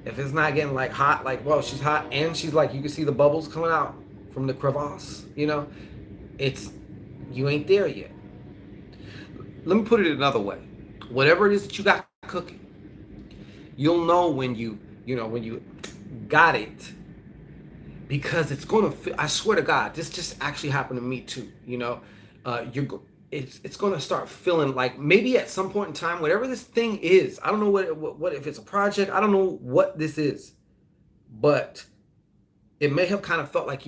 if it's not getting like hot, like, well, she's hot and she's like, you can see the bubbles coming out from the crevasse, you know, it's, you ain't there yet. Let me put it another way. Whatever it is that you got cooking, you'll know when when you got it, because it's going to feel, I swear to God, this just actually happened to me too. You know, it's going to start feeling like maybe at some point in time, whatever this thing is, I don't know what if it's a project, I don't know what this is, but it may have kind of felt like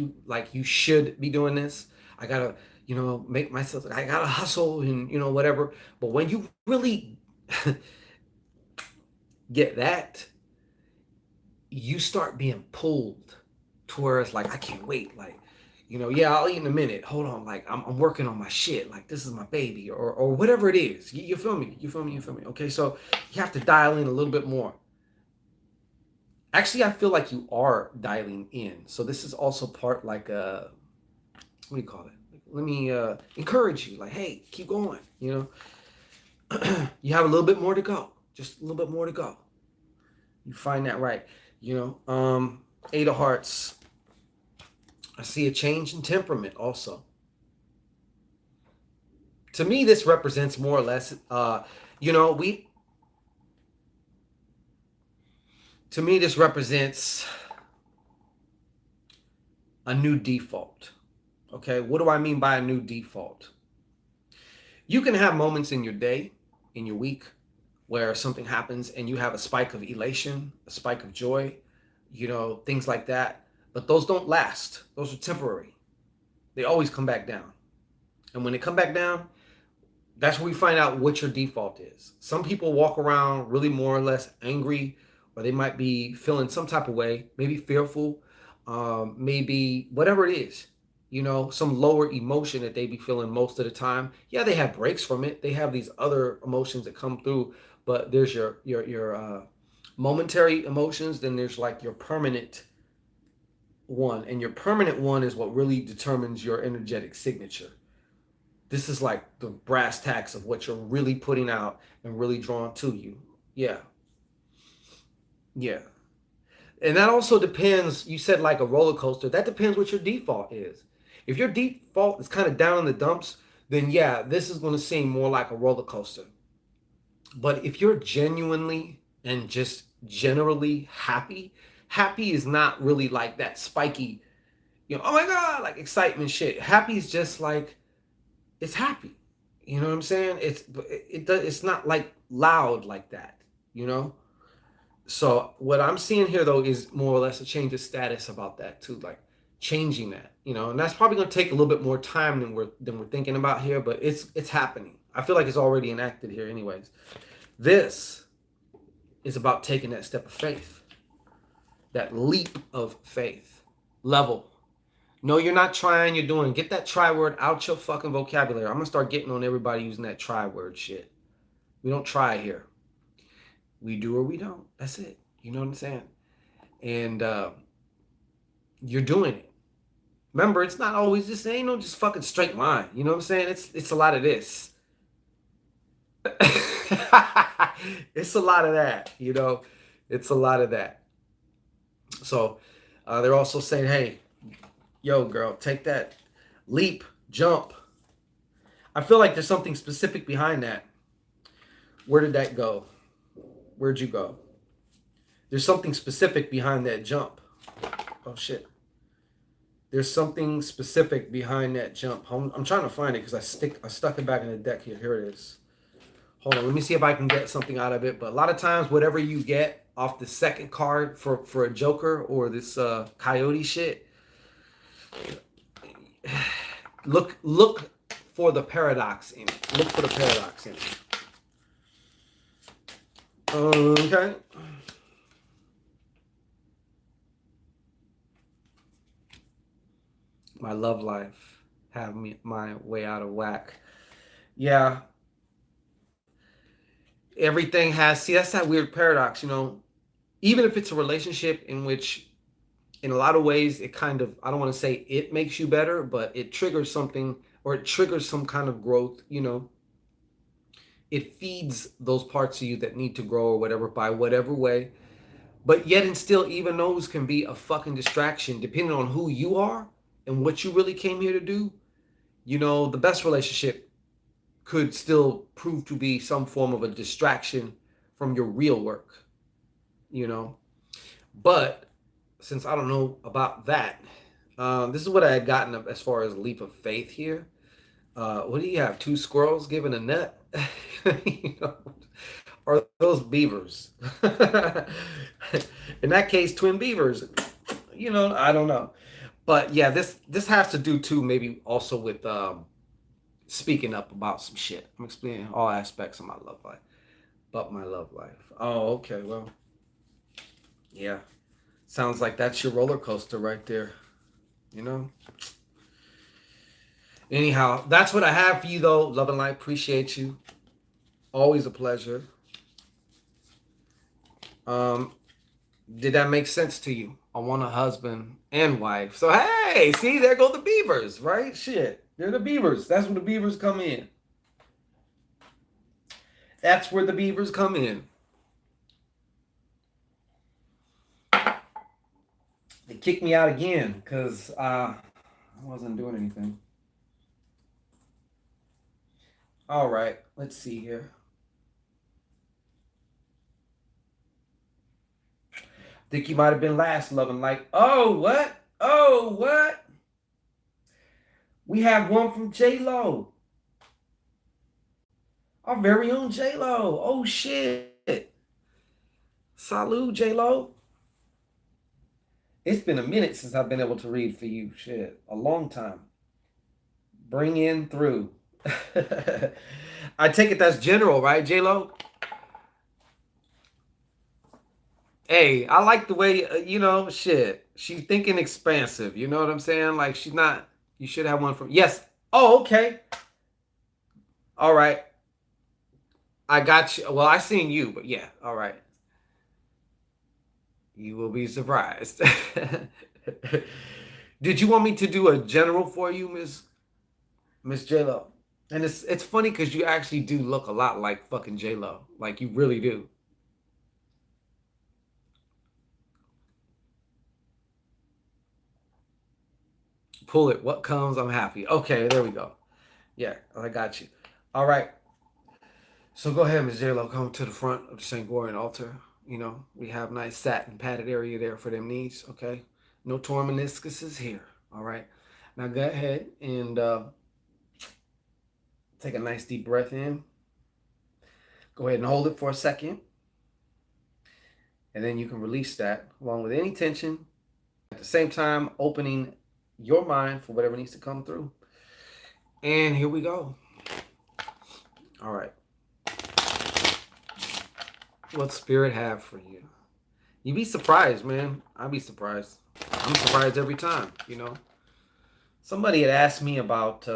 you should be doing this. I gotta, make myself, I gotta hustle and whatever. But when you really get that, you start being pulled to where it's like, I can't wait. Like, yeah, I'll eat in a minute. Hold on. Like, I'm working on my shit. Like, this is my baby or whatever it is. You feel me? You feel me? You feel me? Okay. So you have to dial in a little bit more. Actually, I feel like you are dialing in. So this is also part like, what do you call it? Let me encourage you. Like, hey, keep going. You have a little bit more to go. Just a little bit more to go. You find that right. Eight of Hearts. I see a change in temperament also. To me, this represents more or less, to me, this represents a new default. Okay, what do I mean by a new default? You can have moments in your day, in your week, where something happens and you have a spike of elation, a spike of joy, things like that. But those don't last. Those are temporary. They always come back down. And when they come back down, that's where we find out what your default is. Some people walk around really more or less angry, or they might be feeling some type of way, maybe fearful, maybe whatever it is, some lower emotion that they be feeling most of the time. Yeah, they have breaks from it. They have these other emotions that come through, but there's your momentary emotions. Then there's like your permanent one, and your permanent one is what really determines your energetic signature. This is like the brass tacks of what you're really putting out and really drawn to you. Yeah. Yeah. And that also depends. You said like a roller coaster. That depends what your default is. If your default is kind of down in the dumps, then yeah, this is going to seem more like a roller coaster. But if you're genuinely and just generally happy, happy is not really like that spiky, oh my God, like excitement shit. Happy is just like, it's happy. You know what I'm saying? It's not like loud like that, So what I'm seeing here though is more or less a change of status about that too, like changing that, and that's probably going to take a little bit more time than we're thinking about here, but it's happening. I feel like it's already enacted here anyways. This is about taking that step of faith, that leap of faith, level. No, you're not trying, you're doing. Get that try word out your fucking vocabulary. I'm going to start getting on everybody using that try word shit. We don't try here. We do or we don't. That's it. You know what I'm saying? And you're doing it. Remember, it's not always just ain't no just fucking straight line. You know what I'm saying? It's a lot of this. It's a lot of that, you know. It's a lot of that. So they're also saying, hey, yo, girl, take that leap, jump. I feel like there's something specific behind that. Where did that go? Where'd you go? There's something specific behind that jump. Oh shit. There's something specific behind that jump. I'm trying to find it because I stuck it back in the deck here. Here it is. Hold on, let me see if I can get something out of it. But a lot of times, whatever you get off the second card for a Joker or this Coyote shit, look for the paradox in it. Look for the paradox in it. Okay. My love life have me my way out of whack. Yeah. Everything has, see, that's that weird paradox, you know. Even if it's a relationship in which in a lot of ways it kind of, I don't want to say it makes you better, but it triggers something, or it triggers some kind of growth, you know. It feeds those parts of you that need to grow or whatever by whatever way. But yet and still, even those can be a fucking distraction depending on who you are and what you really came here to do. You know, the best relationship could still prove to be some form of a distraction from your real work, you know. But since I don't know about that, this is what I had gotten as far as leap of faith here. What do you have? Two squirrels giving a nut? You know, or those beavers? In that case, twin beavers. You know, I don't know. But yeah, this has to do too, maybe also with speaking up about some shit. I'm explaining all aspects of my love life. But my love life. Oh, okay. Well, yeah. Sounds like that's your roller coaster right there. You know? Anyhow, that's what I have for you, though. Love and light. Appreciate you. Always a pleasure. Did that make sense to you? I want a husband and wife. So, hey, see, there go the beavers, right? Shit. They're the beavers. That's where the beavers come in. That's where the beavers come in. They kicked me out again because I wasn't doing anything. All right, let's see here. I think you might have been last, loving like, oh, what? Oh, what? We have one from J-Lo. Our very own J-Lo. Oh, shit. Salud, J-Lo. It's been a minute since I've been able to read for you. Shit, a long time. Bring in through. I take it that's general, right, J-Lo? Hey, I like the way, you know, shit. She's thinking expansive. You know what I'm saying? Like, she's not, you should have one from, yes. Oh, okay. All right. I got you. Well, I seen you, but yeah. All right. You will be surprised. Did you want me to do a general for you, Miss J-Lo? And it's funny because you actually do look a lot like fucking J-Lo. Like, you really do. Pull it. What comes, I'm happy. Okay, there we go. Yeah, I got you. All right. So go ahead, Ms. J-Lo. Come to the front of the St. Gorian altar. You know, we have nice satin padded area there for them knees. Okay. No torn meniscuses here. All right. Now go ahead and take a nice deep breath in. Go ahead and hold it for a second. And then you can release that along with any tension. At the same time, opening your mind for whatever needs to come through. And here we go. All right. What spirit have for you? You'd be surprised, man. I'd be surprised. I'm surprised every time, you know. Somebody had asked me about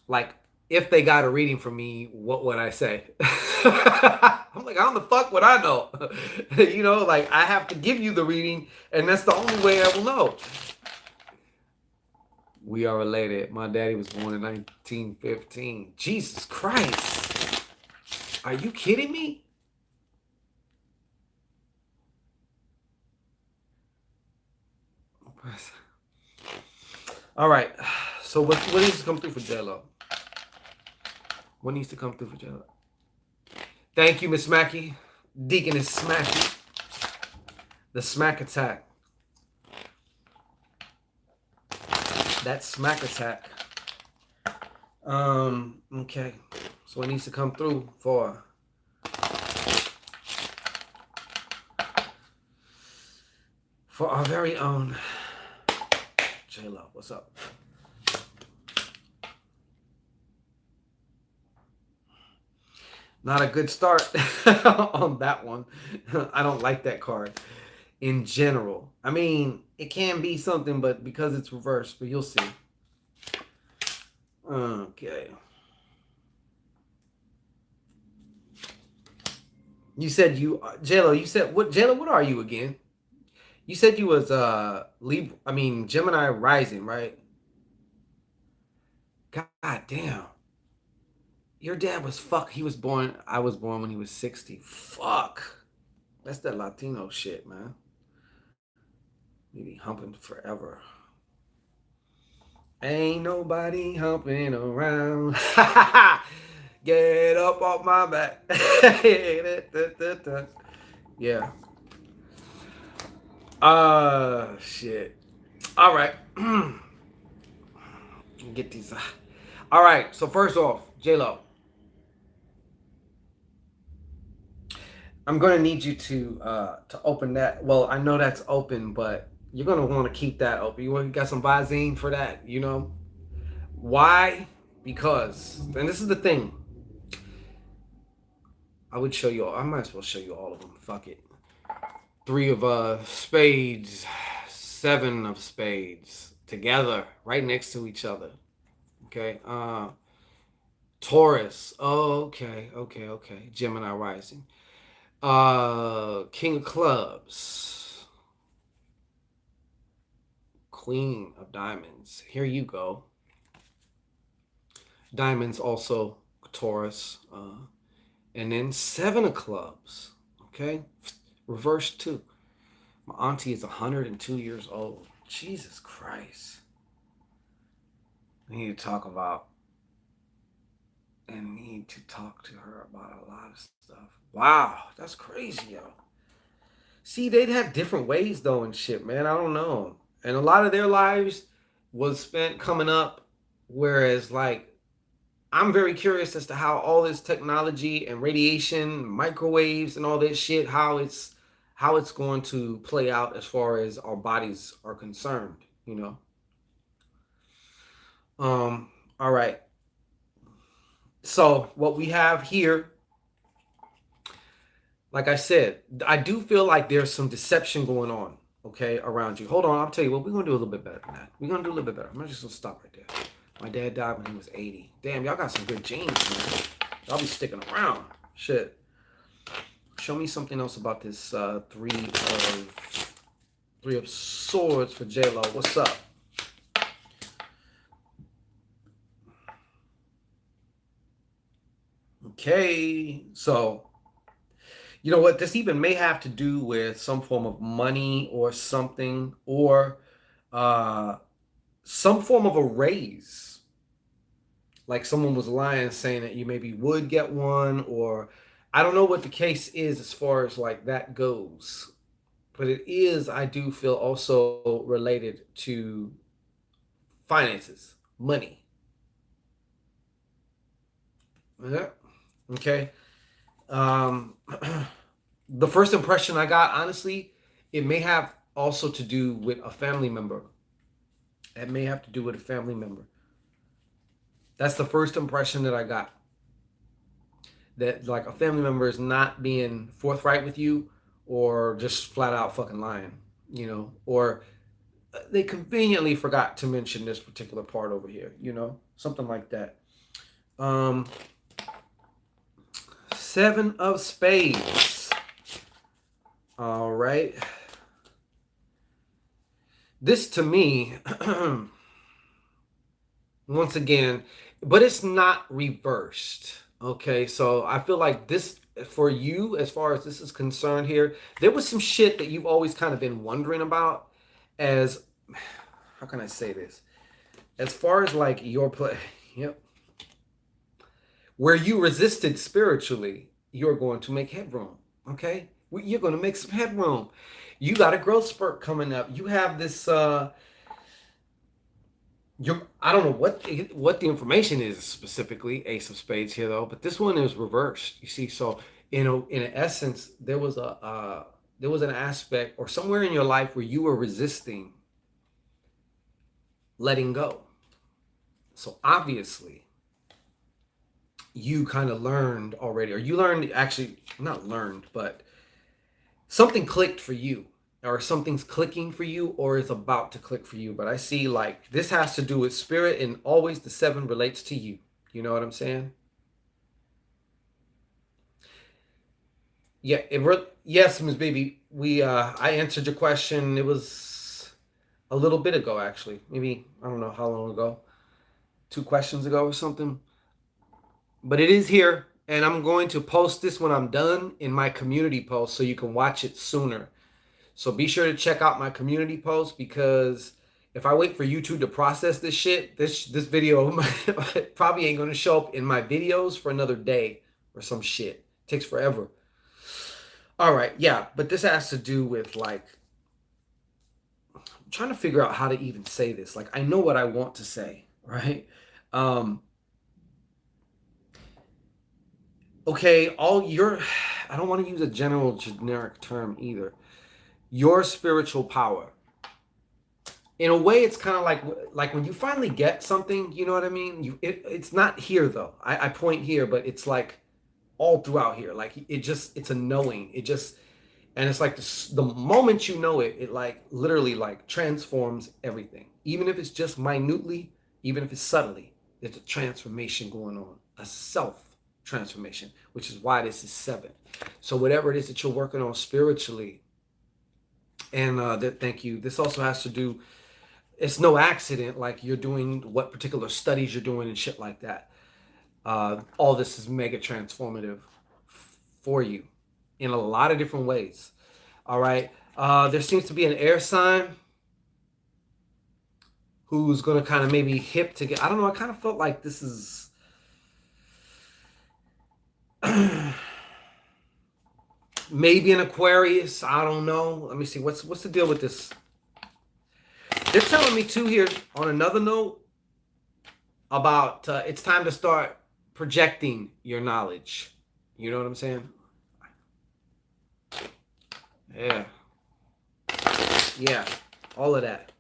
like if they got a reading from me, what would I say? I'm like, how the fuck would I know? You know, like I have to give you the reading, and that's the only way I will know. We are related. My daddy was born in 1915. Jesus Christ. Are you kidding me? All right. So what needs to come through for Jello? What needs to come through for Jello? Thank you, Miss Smacky. Deaconess Smacky. The smack attack. That smack attack. Okay. So it needs to come through for our very own J-Lo. What's up? Not a good start on that one. I don't like that card in general. I mean, it can be something, but because it's reversed, but you'll see. Okay. You said J-Lo, you said what J-Lo, what are you again? You said you was Gemini rising, right? God damn. Your dad was I was born when he was 60. Fuck. That's that Latino shit, man. Maybe humping forever. Ain't nobody humping around. Get up off my back. Yeah. Shit. All right. Get these. All right. So first off, I'm gonna need you to open that. Well, I know that's open, but you're gonna want to keep that open. You got some Visine for that, you know? Why? Because, and this is the thing. I would show you all. I might as well show you all of them. Fuck it. 3 of spades, 7 of spades together, right next to each other. Okay. Taurus. Oh, okay. Gemini rising. King of clubs. Queen of diamonds. Here you go. Diamonds also Taurus. And then 7 of clubs. Okay. Reverse 2. My auntie is 102 years old. Jesus Christ. I need to talk to her about a lot of stuff. Wow, that's crazy, yo. See, they'd have different ways though and shit, man. I don't know. And a lot of their lives was spent coming up, whereas like I'm very curious as to how all this technology and radiation, microwaves and all that shit, how it's going to play out as far as our bodies are concerned, you know. All right. So what we have here, like I said, I do feel like there's some deception going on, okay, around you. Hold on, I'll tell you what, we're gonna do a little bit better than that. We're gonna do a little bit better. I'm just gonna stop right there. My dad died when he was 80. Damn, y'all got some good genes, man. Y'all be sticking around. Shit. Show me something else about this three of swords for J-Lo. What's up? Okay, so you know what? This even may have to do with some form of money or something, or uh, some form of a raise. Like someone was lying saying that you maybe would get one, or I don't know what the case is as far as like that goes. But it is, I do feel, also related to finances, money. Yeah. Okay. Um, the first impression I got, honestly, it may have also to do with a family member. It may have to do with a family member. That's the first impression that I got. That like a family member is not being forthright with you, or just flat out fucking lying, you know, or they conveniently forgot to mention this particular part over here, you know, something like that. 6 Seven of Spades. All right. This to me, once again, but it's not reversed. Okay, so I feel like this for you, as far as this is concerned here, there was some shit that you've always kind of been wondering about. As how can I say this? As far as like your play, yep, where you resisted spiritually, you're going to make headroom. Okay, you're going to make some headroom. You got a growth spurt coming up. You have this. I don't know what the information is specifically, Ace of Spades here though, but this one is reversed. You see, so in essence, there was an aspect or somewhere in your life where you were resisting letting go. So obviously, you kind of learned already, or you learned actually not learned, but something clicked for you, or something's clicking for you, or is about to click for you. But I see like this has to do with spirit, and always the seven relates to you. You know what I'm saying? Yeah, yes, Miss Baby. We I answered your question. It was a little bit ago, actually. Maybe I don't know how long ago. 2 questions ago or something. But it is here, and I'm going to post this when I'm done in my community post so you can watch it sooner. So be sure to check out my community post, because if I wait for YouTube to process this shit, this video probably ain't gonna show up in my videos for another day or some shit. It takes forever. All right, yeah, but this has to do with like I'm trying to figure out how to even say this. Like I know what I want to say, right? Um, okay, I don't want to use a generic term either. Your spiritual power. In a way, it's kind of like when you finally get something, you know what I mean? It's not here though. I point here, but it's like all throughout here. Like it's a knowing. And it's like the moment you know it, it like literally like transforms everything. Even if it's just minutely, even if it's subtly, there's a transformation going on, a self transformation, which is why this is 7. So whatever it is that you're working on spiritually, and thank you. This also has to do. It's no accident like you're doing what particular studies you're doing and shit like that. All this is mega transformative for you in a lot of different ways. All right. There seems to be an air sign who's going to kind of maybe hip to get. I don't know. I kind of felt like this is. Maybe an Aquarius. I don't know. Let me see. What's the deal with this? They're telling me too here on another note about it's time to start projecting your knowledge. You know what I'm saying? Yeah. Yeah. All of that.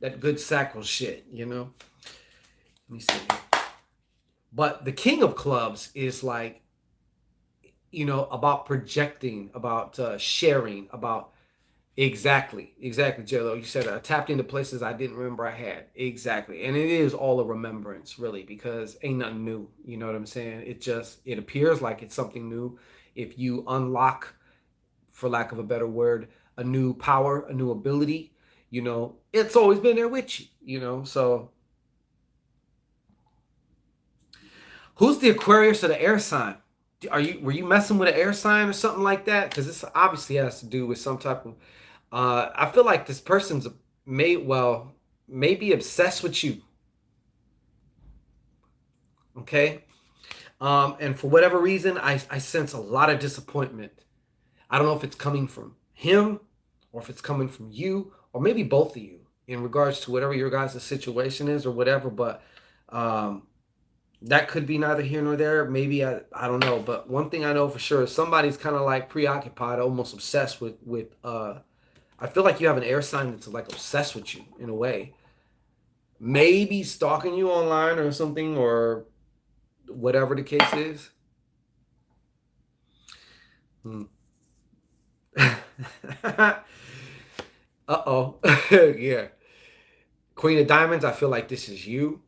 That good sacral shit, you know? Let me see. But the King of Clubs is like, about projecting, about sharing, about exactly, JLo. You said I tapped into places I didn't remember I had. Exactly. And it is all a remembrance, really, because ain't nothing new. You know what I'm saying? It appears like it's something new. If you unlock, for lack of a better word, a new power, a new ability, it's always been there with you. So who's the Aquarius or the air sign? Were you messing with an air sign or something like that? Because this obviously has to do with some type of. I feel like this person's may be obsessed with you. Okay, and for whatever reason, I sense a lot of disappointment. I don't know if it's coming from him, or if it's coming from you, or maybe both of you, in regards to whatever your guys' situation is or whatever. But that could be neither here nor there. Maybe I don't know. But one thing I know for sure is somebody's kind of like preoccupied, almost obsessed with. I feel like you have an air sign that's like obsessed with you in a way. Maybe stalking you online or something, or whatever the case is. Uh-oh. Yeah. Queen of Diamonds, I feel like this is you.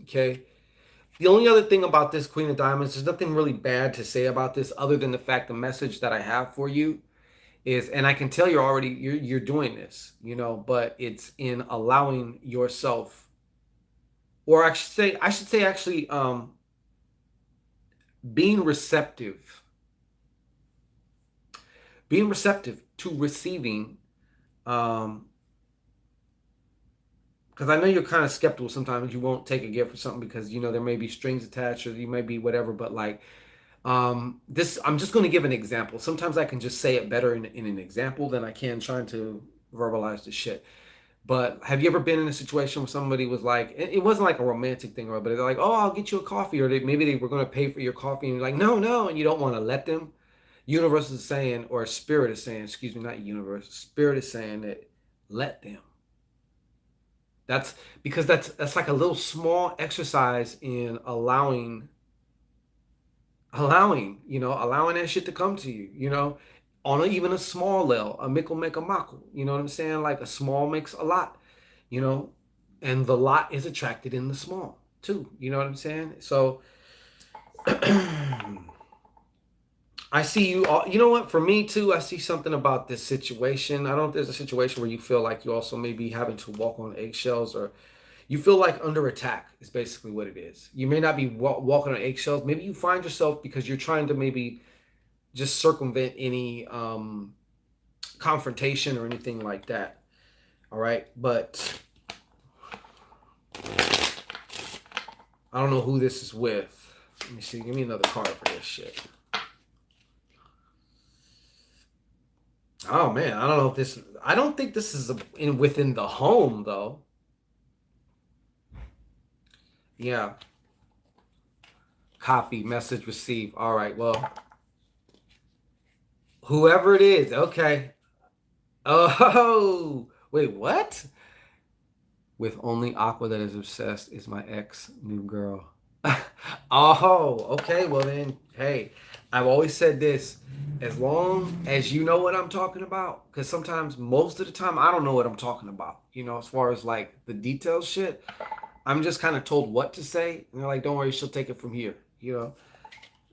Okay. The only other thing about this Queen of Diamonds, there's nothing really bad to say about this other than the fact the message that I have for you is, and I can tell you're doing this, but it's in allowing yourself, or I should say actually, being receptive, to receiving, um, because I know you're kind of skeptical sometimes. You won't take a gift or something because there may be strings attached or you may be whatever. But like, this, I'm just going to give an example. Sometimes I can just say it better in an example than I can trying to verbalize the shit. But have you ever been in a situation where somebody was like, it wasn't like a romantic thing, but they're like, oh, I'll get you a coffee, or maybe they were going to pay for your coffee, and you're like, no, no, and you don't want to let them. Universe is saying, or spirit is saying, excuse me, not universe, spirit is saying that let them. That's because that's like a little small exercise in allowing that shit to come to you, on even a small level, a mickle make a muckle, you know what I'm saying? Like a small makes a lot, you know, and the lot is attracted in the small too, you know what I'm saying? So I see you all, you know what, for me too, I see something about this situation. I don't know if there's a situation where you feel like you also may be having to walk on eggshells, or you feel like under attack is basically what it is. You may not be walking on eggshells. Maybe you find yourself because you're trying to maybe just circumvent any confrontation or anything like that. All right. But I don't know who this is with. Let me see. Give me another card for this shit. Oh man, I don't know if this. I don't think this is within the home though. Yeah. Copy, message received. All right. Well, whoever it is. Okay. Oh, wait, what? With only Aqua that is obsessed is my ex new girl. Oh, okay. Well then, hey, I've always said this: as long as you know what I'm talking about, because sometimes, most of the time, I don't know what I'm talking about. As far as like the details, shit. I'm just kind of told what to say, and they're like, "Don't worry, she'll take it from here."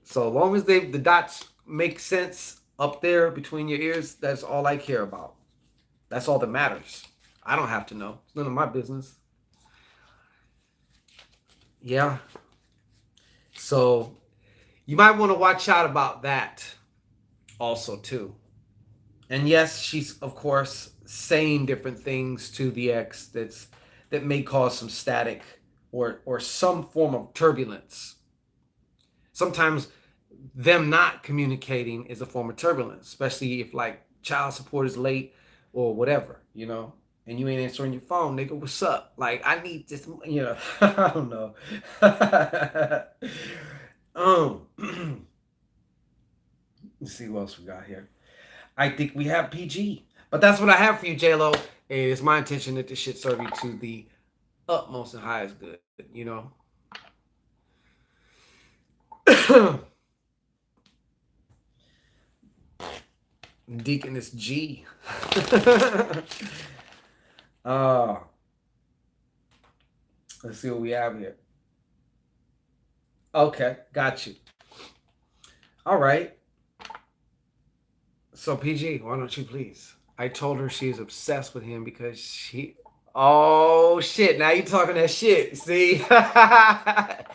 So long as the dots make sense up there between your ears, that's all I care about. That's all that matters. I don't have to know. It's none of my business. Yeah. So you might want to watch out about that also too. And yes, she's of course saying different things to the ex that may cause some static or some form of turbulence. Sometimes them not communicating is a form of turbulence, especially if like child support is late or whatever, and you ain't answering your phone, nigga. What's up? Like, I need this. I don't know. Let's see what else we got here. I think we have PG, but that's what I have for you, J Lo. It's my intention that this shit serve you to the utmost and highest good. Deaconess G. uh, let's see what we have here. Okay, got you. All right. So PG, why don't you please? I told her she's obsessed with him because she. Oh shit! Now you talking that shit. See, I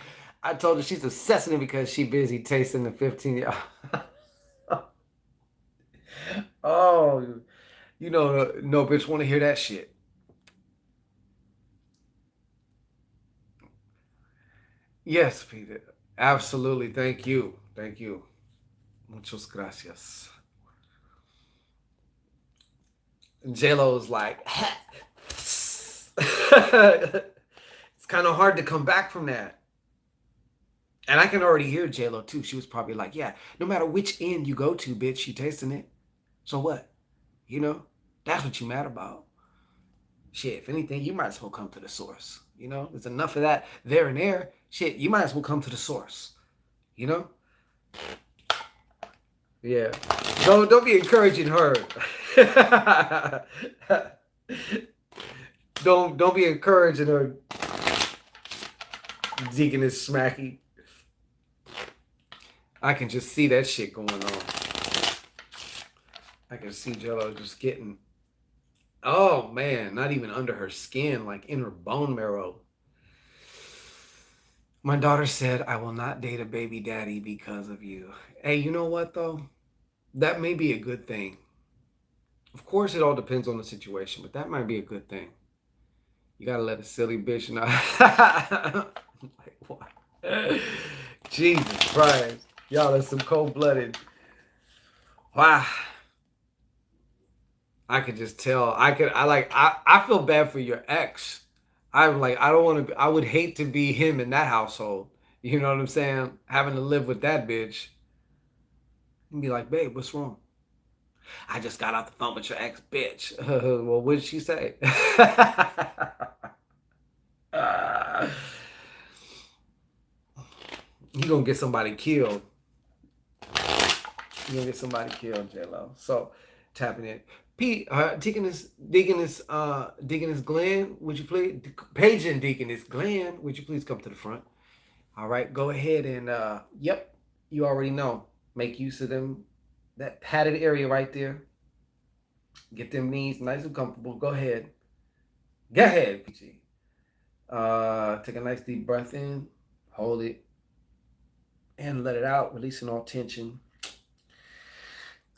told her she's obsessed with him because she busy tasting the 15. Oh, no bitch want to hear that shit. Yes, Peter. Absolutely. Thank you. Thank you. Muchas gracias. J-Lo's like, it's kind of hard to come back from that. And I can already hear J-Lo too. She was probably like, yeah, no matter which end you go to, bitch, you tasting it. So what? That's what you mad about. Shit, if anything, you might as well come to the source. There's enough of that there and there. Shit, you might as well come to the source. You know? Yeah. Don't be encouraging her. don't be encouraging her. Deaconess Smacky. I can just see that shit going on. I can see Jello just getting, oh man, not even under her skin, like in her bone marrow. My daughter said, I will not date a baby daddy because of you. Hey, you know what though? That may be a good thing. Of course, it all depends on the situation, but that might be a good thing. You gotta let a silly bitch know. Like, what? Jesus Christ. Y'all are some cold-blooded. Wow. I could just tell. I feel bad for your ex. I'm like, I don't want to, I would hate to be him in that household. You know what I'm saying? Having to live with that bitch. And be like, babe, what's wrong? I just got off the phone with your ex bitch. Well, what did she say? You gonna get somebody killed. You gonna get somebody killed, J-Lo. So tapping in. Pete, Deaconess Glenn, would you please, Paige and Deaconess Glenn, would you please come to the front? All right, go ahead and yep, you already know. Make use of them, that padded area right there. Get them knees nice and comfortable. Go ahead. Go ahead, PG. Take a nice deep breath in, hold it, and let it out, releasing all tension.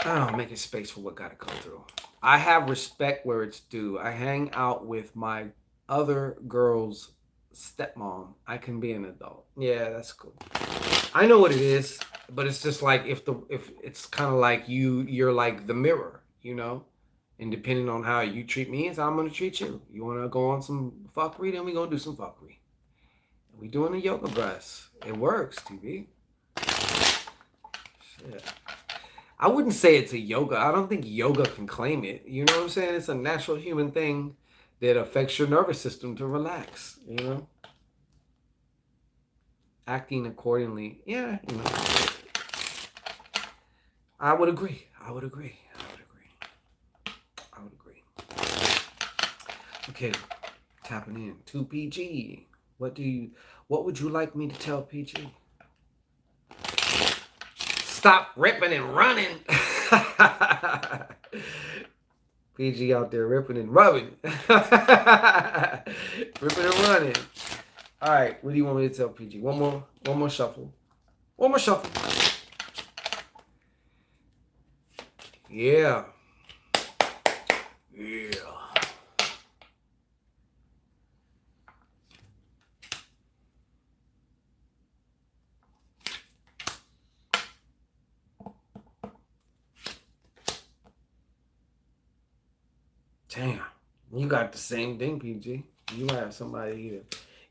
Oh, making space for what gotta come through. I have respect where it's due. I hang out with my other girl's stepmom. I can be an adult. Yeah, that's cool. I know what it is, but it's just like if it's kind of like you're like the mirror, you know? And depending on how you treat me is how I'm gonna treat you. You wanna go on some fuckery, then we gonna do some fuckery. We doing a yoga breath. It works, TV. Shit. I wouldn't say it's a yoga. I don't think yoga can claim it. You know what I'm saying? It's a natural human thing that affects your nervous system to relax, you know? Acting accordingly. Yeah, you know. I would agree. I would agree. I would agree. I would agree. Okay, tapping in to PG. What would you like me to tell PG? Stop ripping and running. PG out there ripping and rubbing. Ripping and running. All right, what do you want me to tell PG? One more shuffle. One more shuffle. Yeah. Yeah. Damn, you got the same thing, PG. You might have somebody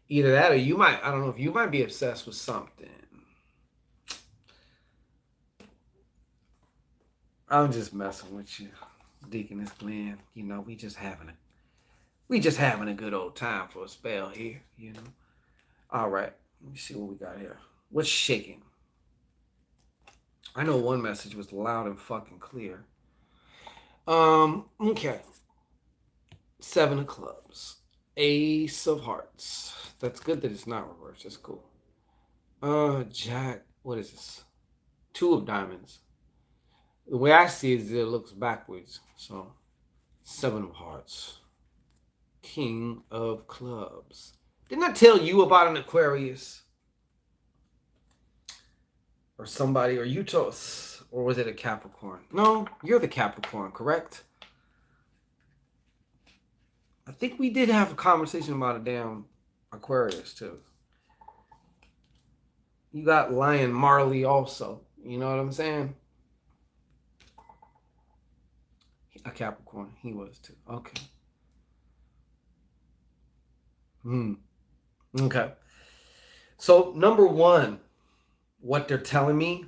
either that or you might, I don't know if you might be obsessed with something. I'm just messing with you, Deaconess Glenn. You know, we just having a good old time for a spell here, you know. All right, let me see what we got here. What's shaking? I know one message was loud and fucking clear. Okay. 7 of clubs. Ace of hearts. That's good that it's not reversed. That's cool. Jack. What is this? 2 of diamonds. The way I see it is it looks backwards. So, 7 of hearts. King of clubs. Didn't I tell you about an Aquarius? Or somebody, or you told, or was it a Capricorn? No, you're the Capricorn, correct? I think we did have a conversation about a damn Aquarius too. You got Lion Marley also. You know what I'm saying? A Capricorn. He was too. Okay. Okay. So number 1, what they're telling me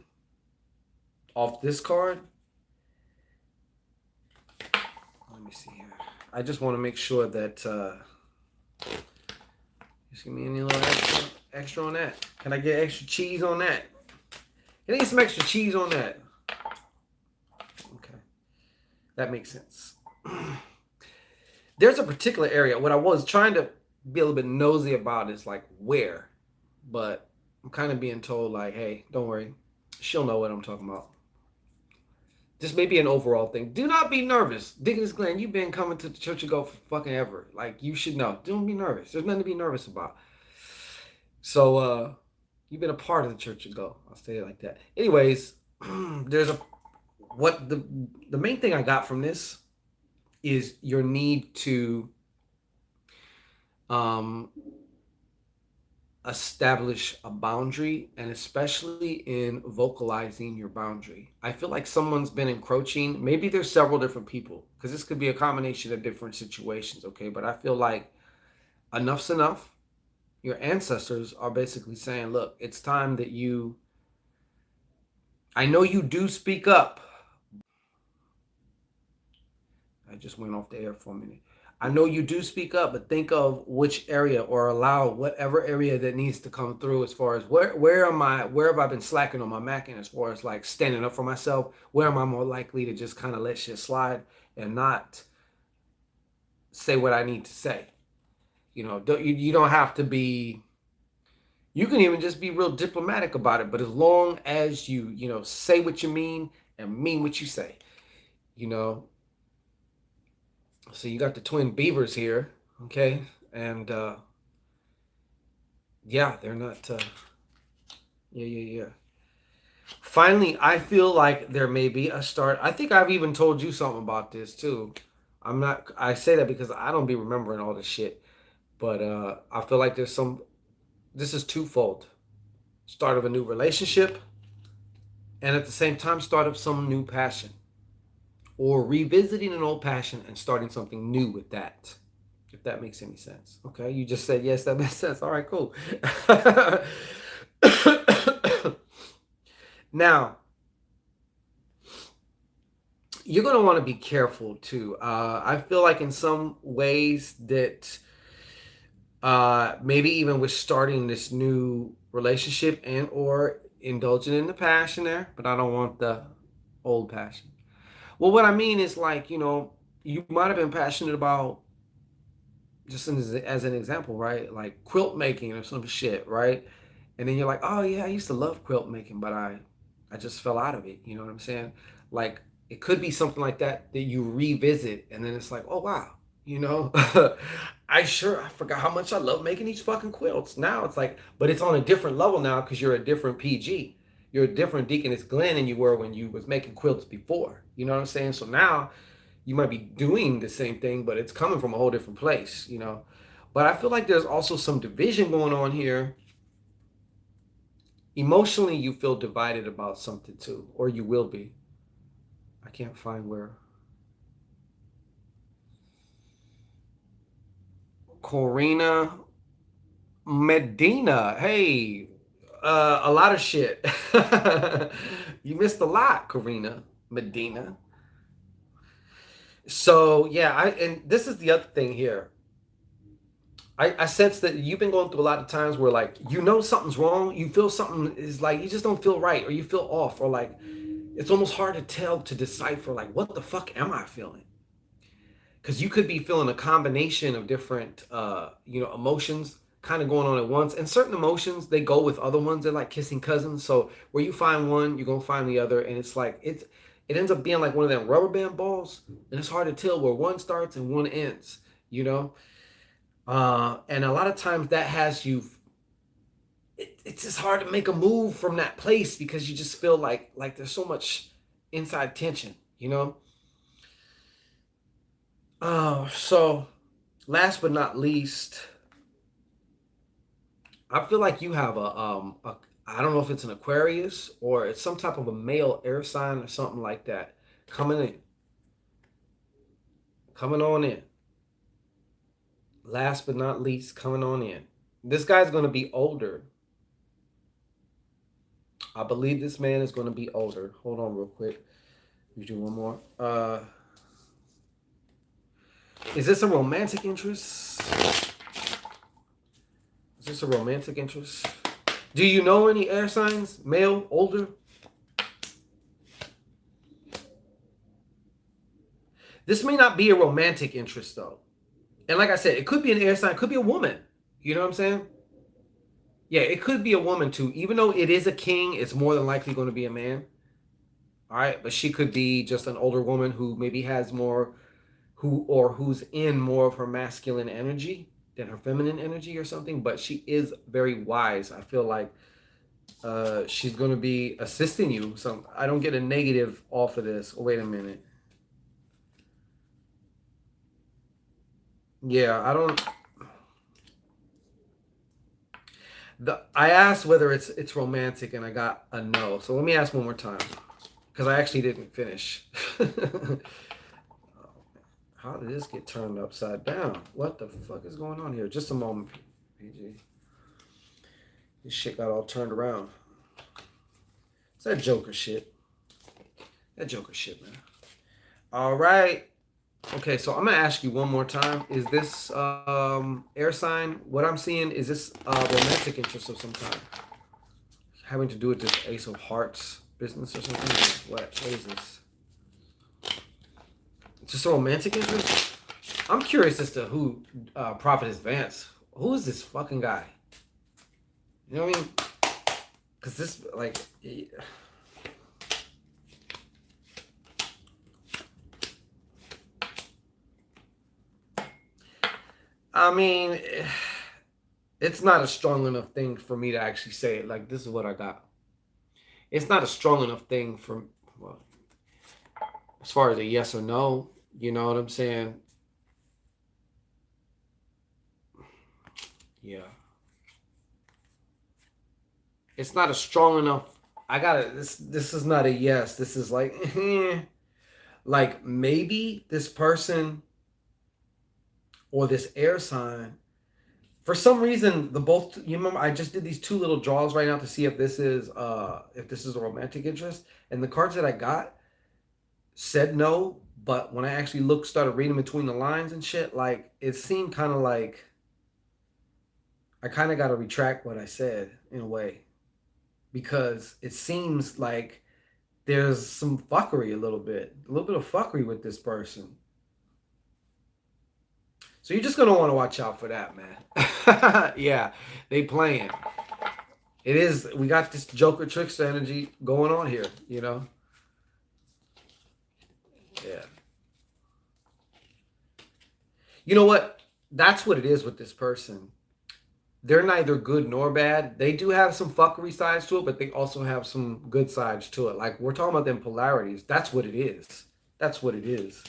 off this card. Let me see here. I just want to make sure that just give me any little extra on that. Can I get extra cheese on that? Can I get some extra cheese on that? Okay. That makes sense. There's a particular area. What I was trying to be a little bit nosy about is like where. but I'm kind of being told like, hey, don't worry, she'll know what I'm talking about. This may be an overall thing. Do not be nervous. Dickens Glenn, you've been coming to the Church of God for fucking ever. Like, you should know. Don't be nervous. There's nothing to be nervous about. So, you've been a part of the Church of God. I'll say it like that. Anyways, there's a what the main thing I got from this is your need to um establish a boundary, and especially in vocalizing your boundary. I feel like someone's been encroaching. Maybe there's several different people because this could be a combination of different situations, okay? But I feel like enough's enough. Your ancestors are basically saying, look, it's time that you, I know you do speak up. I just went off the air for a minute. I know you do speak up, but think of which area or allow whatever area that needs to come through as far as where have I been slacking on my macking as far as like standing up for myself? Where am I more likely to just kind of let shit slide and not say what I need to say? You don't have to be, you can even just be real diplomatic about it, but as long as you say what you mean and mean what you say, you know, so you got the twin beavers here, okay? And yeah, they're not yeah. Finally, I feel like there may be a start. I think I've even told you something about this too. I say that because I don't be remembering all this shit. But I feel like this is twofold. Start of a new relationship and at the same time start of some new passion. Or revisiting an old passion and starting something new with that. If that makes any sense. Okay, you just said yes, that makes sense. All right, cool. Now, you're going to want to be careful too. I feel like in some ways that maybe even with starting this new relationship and or indulging in the passion there, but I don't want the old passion. Well, what I mean is like, you might have been passionate about just as an example, right? Like quilt making or some shit, right? And then you're like, oh yeah, I used to love quilt making, but I just fell out of it. You know what I'm saying? Like it could be something like that that you revisit, and then it's like, oh wow, you know, I forgot how much I love making these fucking quilts. Now it's like, but it's on a different level now because you're a different PG. You're a different Deaconess Glenn than you were when you was making quilts before. You know what I'm saying? So now you might be doing the same thing, but it's coming from a whole different place. But I feel like there's also some division going on here. Emotionally, you feel divided about something too, or you will be. I can't find where. Corina Medina. Hey, a lot of shit. You missed a lot, Corina Medina. So yeah, and this is the other thing here. I sense that you've been going through a lot of times where like something's wrong, you feel something is like you just don't feel right, or you feel off, or like it's almost hard to tell to decipher like what the fuck am I feeling? Because you could be feeling a combination of different emotions kind of going on at once, and certain emotions they go with other ones. They're like kissing cousins. So where you find one, you're gonna find the other, and it's like it ends up being like one of them rubber band balls, and it's hard to tell where one starts and one ends. You know. And a lot of times that has you. It's just hard to make a move from that place because you just feel like there's so much inside tension. So last but not least, I feel like you have a I don't know if it's an Aquarius or it's some type of a male air sign or something like that coming on in. Last but not least, coming on in. This guy's going to be older. I believe this man is going to be older. Hold on real quick. We do one more. Is this a romantic interest? Is this a romantic interest? Do you know any air signs? Male, older? This may not be a romantic interest though. And like I said, it could be an air sign, it could be a woman. You know what I'm saying? Yeah, it could be a woman too. Even though it is a king, it's more than likely going to be a man. All right, but she could be just an older woman who maybe has more, who's in more of her masculine energy than her feminine energy or something. But she is very wise. I feel like she's going to be assisting you. So I don't get a negative off of this. Oh, wait a minute. Yeah, I don't. I asked whether it's romantic and I got a no. So let me ask one more time because I actually didn't finish. How did this get turned upside down? What the fuck is going on here? Just a moment, PG. This shit got all turned around. It's that Joker shit. That Joker shit, man. All right. Okay, so I'm gonna ask you one more time. Is this air sign? What I'm seeing is this romantic interest of some kind, having to do with this Ace of Hearts business or something? What is this? Just a romantic interest? I'm curious as to who Prophetess Vance. Who is this fucking guy? You know what I mean? Because this, like, I mean, it's not a strong enough thing for me to actually say it. Like, this is what I got. It's not a strong enough thing for, well, as far as a yes or no. You know what I'm saying? Yeah. It's not a strong enough. I gotta. This is not a yes. This is like, like maybe this person or this air sign. For some reason, the both. You remember, I just did these two little draws right now to see if this is a romantic interest, and the cards that I got said no. But when I actually started reading between the lines and shit, like it seemed kind of like I kind of got to retract what I said in a way because it seems like there's some fuckery a little bit of fuckery with this person. So you're just gonna want to watch out for that, man. Yeah, they playing. It is. We got this Joker trickster energy going on here. You know. Yeah. You know what? That's what it is with this person. They're neither good nor bad. They do have some fuckery sides to it, but they also have some good sides to it. Like we're talking about them polarities. That's what it is. That's what it is.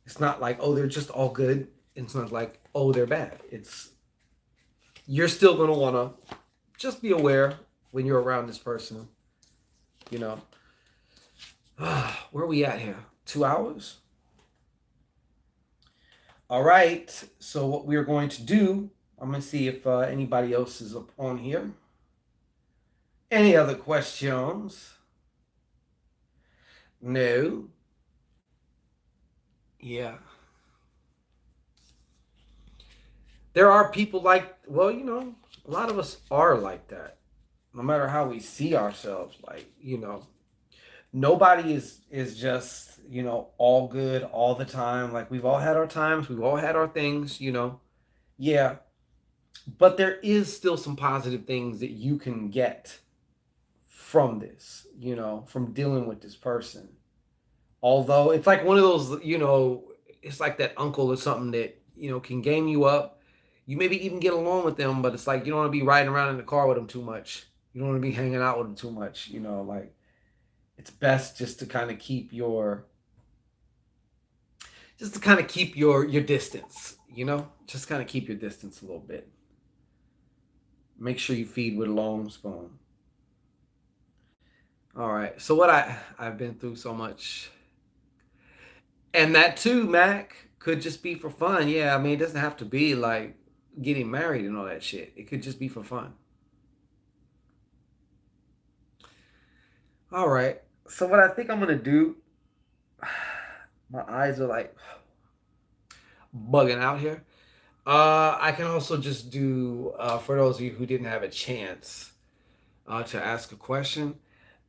It's not like, oh, they're just all good. It's not like, oh, they're bad. It's you're still gonna wanna just be aware when you're around this person. You know. Where are we at here? 2 hours? All right. So what we're going to do, I'm gonna see if anybody else is up on here. Any other questions? No. Yeah. There are people like, well, a lot of us are like that. No matter how we see ourselves, like, nobody is just, all good all the time. Like we've all had our times, we've all had our things. Yeah. But there is still some positive things that you can get from this, from dealing with this person. Although it's like one of those, it's like that uncle or something that, can game you up. You maybe even get along with them, but it's like you don't want to be riding around in the car with them too much. You don't want to be hanging out with them too much. Like it's best just to kind of keep your distance, just kind of keep your distance a little bit. Make sure you feed with a long spoon. All right. So I've been through so much. And that too, Mac, could just be for fun. Yeah, I mean, it doesn't have to be like getting married and all that shit. It could just be for fun. All right. So what I think I'm gonna do, my eyes are like bugging out here. I can also just do for those of you who didn't have a chance to ask a question.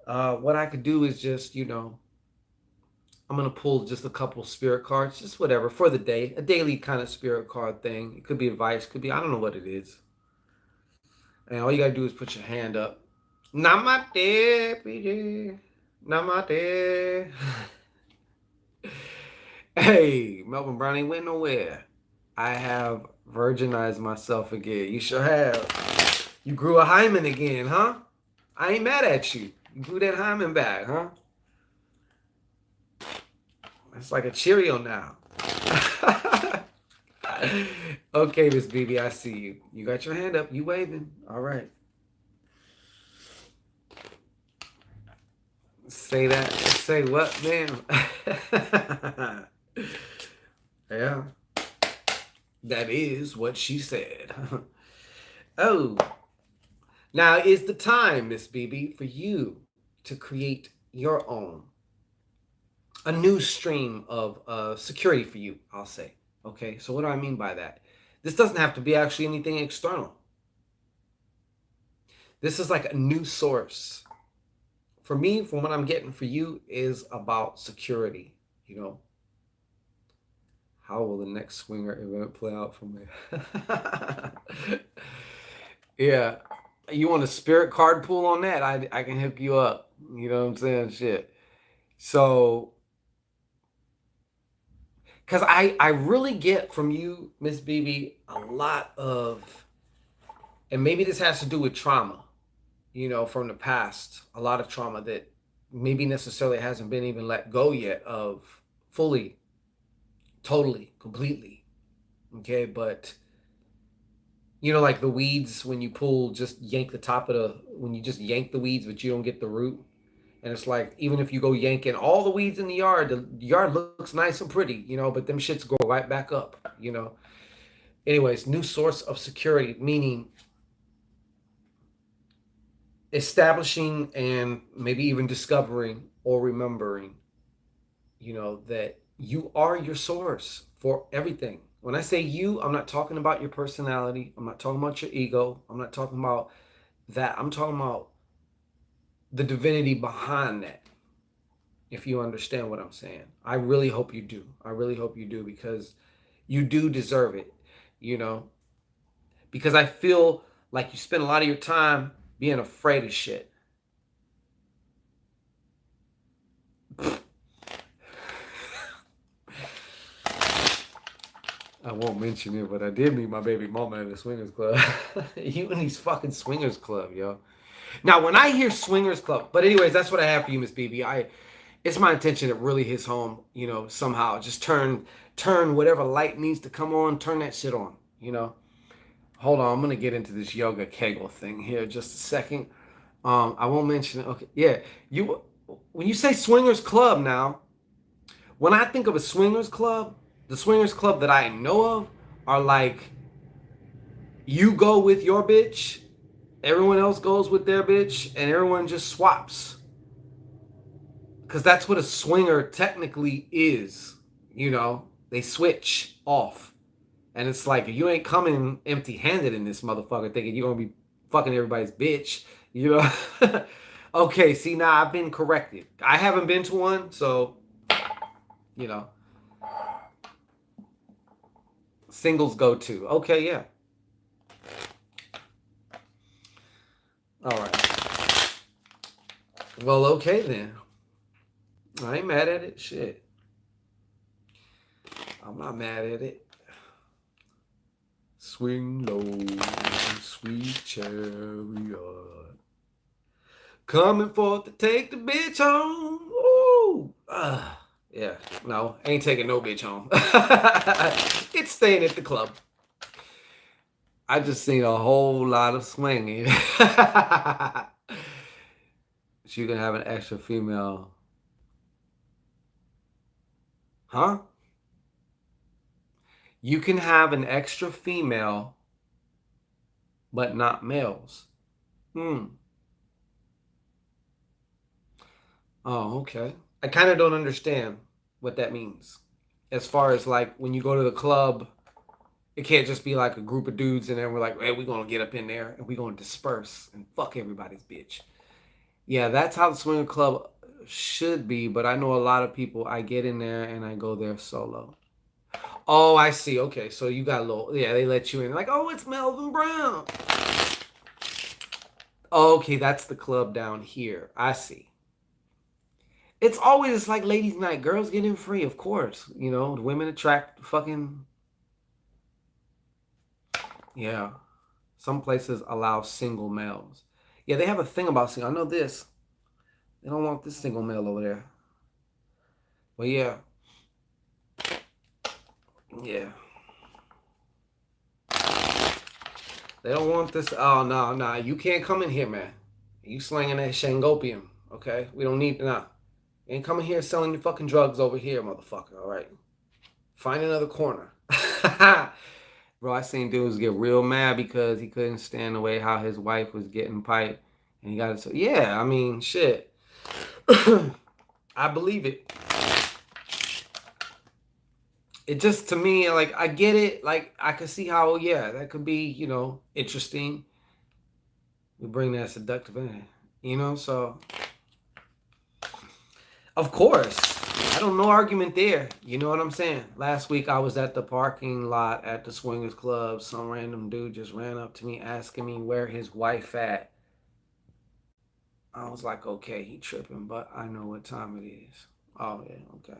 What I could do is just I'm gonna pull just a couple spirit cards, just whatever for the day, a daily kind of spirit card thing. It could be advice, could be I don't know what it is. And all you gotta do is put your hand up. Namaste, PJ. Namaste. Hey, Melvin Brown ain't went nowhere. I have virginized myself again. You sure have. You grew a hymen again, huh? I ain't mad at you. You grew that hymen back, huh? It's like a Cheerio now. Okay, Miss BB, I see you. You got your hand up. You waving. All right. Say that. Say what, man? Yeah. That is what she said. Oh. Now is the time, Miss BB, for you to create your own. A new stream of security for you, I'll say. Okay, so what do I mean by that? This doesn't have to be actually anything external. This is like a new source. For me, from what I'm getting for you, is about security. You know, how will the next swinger event play out for me? Yeah. You want a spirit card pool on that? I can hook you up. You know what I'm saying? Shit. So, because I really get from you, Miss BB, a lot of, and maybe this has to do with trauma, you know, from the past, a lot of trauma that maybe necessarily hasn't been even let go yet of fully, totally, completely. Okay. But, you know, like the weeds, when you pull, just yank the top of when you just yank the weeds, but you don't get the root. And it's like, even if you go yanking all the weeds in the yard looks nice and pretty, you know, but them shits go right back up, you know. Anyways, new source of security, meaning establishing and maybe even discovering or remembering, you know, that you are your source for everything. When I say you, I'm not talking about your personality. I'm not talking about your ego. I'm not talking about that. I'm talking about the divinity behind that. If you understand what I'm saying, I really hope you do. I really hope you do, because you do deserve it, you know, because I feel like you spend a lot of your time being afraid of shit. I won't mention it, but I did meet my baby mama at a swingers club. You and these fucking swingers club, yo. Now, when I hear swingers club, but anyways, that's what I have for you, Miss BB. It's my intention that really hits home, you know, somehow. Just turn whatever light needs to come on, turn that shit on, you know. Hold on, I'm gonna get into this yoga kegel thing here just a second. I won't mention it. Okay, yeah. You when you say swingers club now, when I think of a swingers club, the swingers club that I know of are like, you go with your bitch, everyone else goes with their bitch, and everyone just swaps. Because that's what a swinger technically is. You know, they switch off. And it's like, you ain't coming empty handed in this motherfucker thinking you're going to be fucking everybody's bitch. You know? Okay, see, now I've been corrected. I haven't been to one, so, you know, singles go to. Okay, yeah. All right. Well, okay then. I ain't mad at it. Shit. I'm not mad at it. Swing low, sweet chariot. Coming forth to take the bitch home. Ooh. Yeah, no, ain't taking no bitch home. It's staying at the club. I just seen a whole lot of swinging. So you can have an extra female. Huh? You can have an extra female, but not males. Hmm. Oh, okay. I kind of don't understand what that means. As far as like when you go to the club, it can't just be like a group of dudes and then we're like, hey, we're going to get up in there and we're going to disperse and fuck everybody's bitch. Yeah, that's how the swinger club should be, but I know a lot of people, I get in there and I go there solo. Oh, I see. Okay, so you got a little, yeah, they let you in. Like, oh, it's Melvin Brown. Oh, okay, that's the club down here. I see. It's always like ladies' night. Girls get in free, of course. You know, the women attract fucking. Yeah. Some places allow single males. Yeah, they have a thing about single. I know this. They don't want this single male over there. But yeah. Yeah. They don't want this. Oh, no, no. You can't come in here, man. You slinging that Shangopium, okay? We don't need. Nah. You ain't coming here selling your fucking drugs over here, motherfucker, all right? Find another corner. Bro, I seen dudes get real mad because he couldn't stand the way how his wife was getting piped. And he got it. So, yeah, I mean, shit. I believe it. It just, to me, like, I get it. Like, I could see how, yeah, that could be, interesting. We bring that seductive in, so, of course. I don't no argument there. You know what I'm saying? Last week I was at the parking lot at the Swingers Club. Some random dude just ran up to me asking me where his wife at. I was like, okay, he tripping, but I know what time it is. Oh, yeah, okay.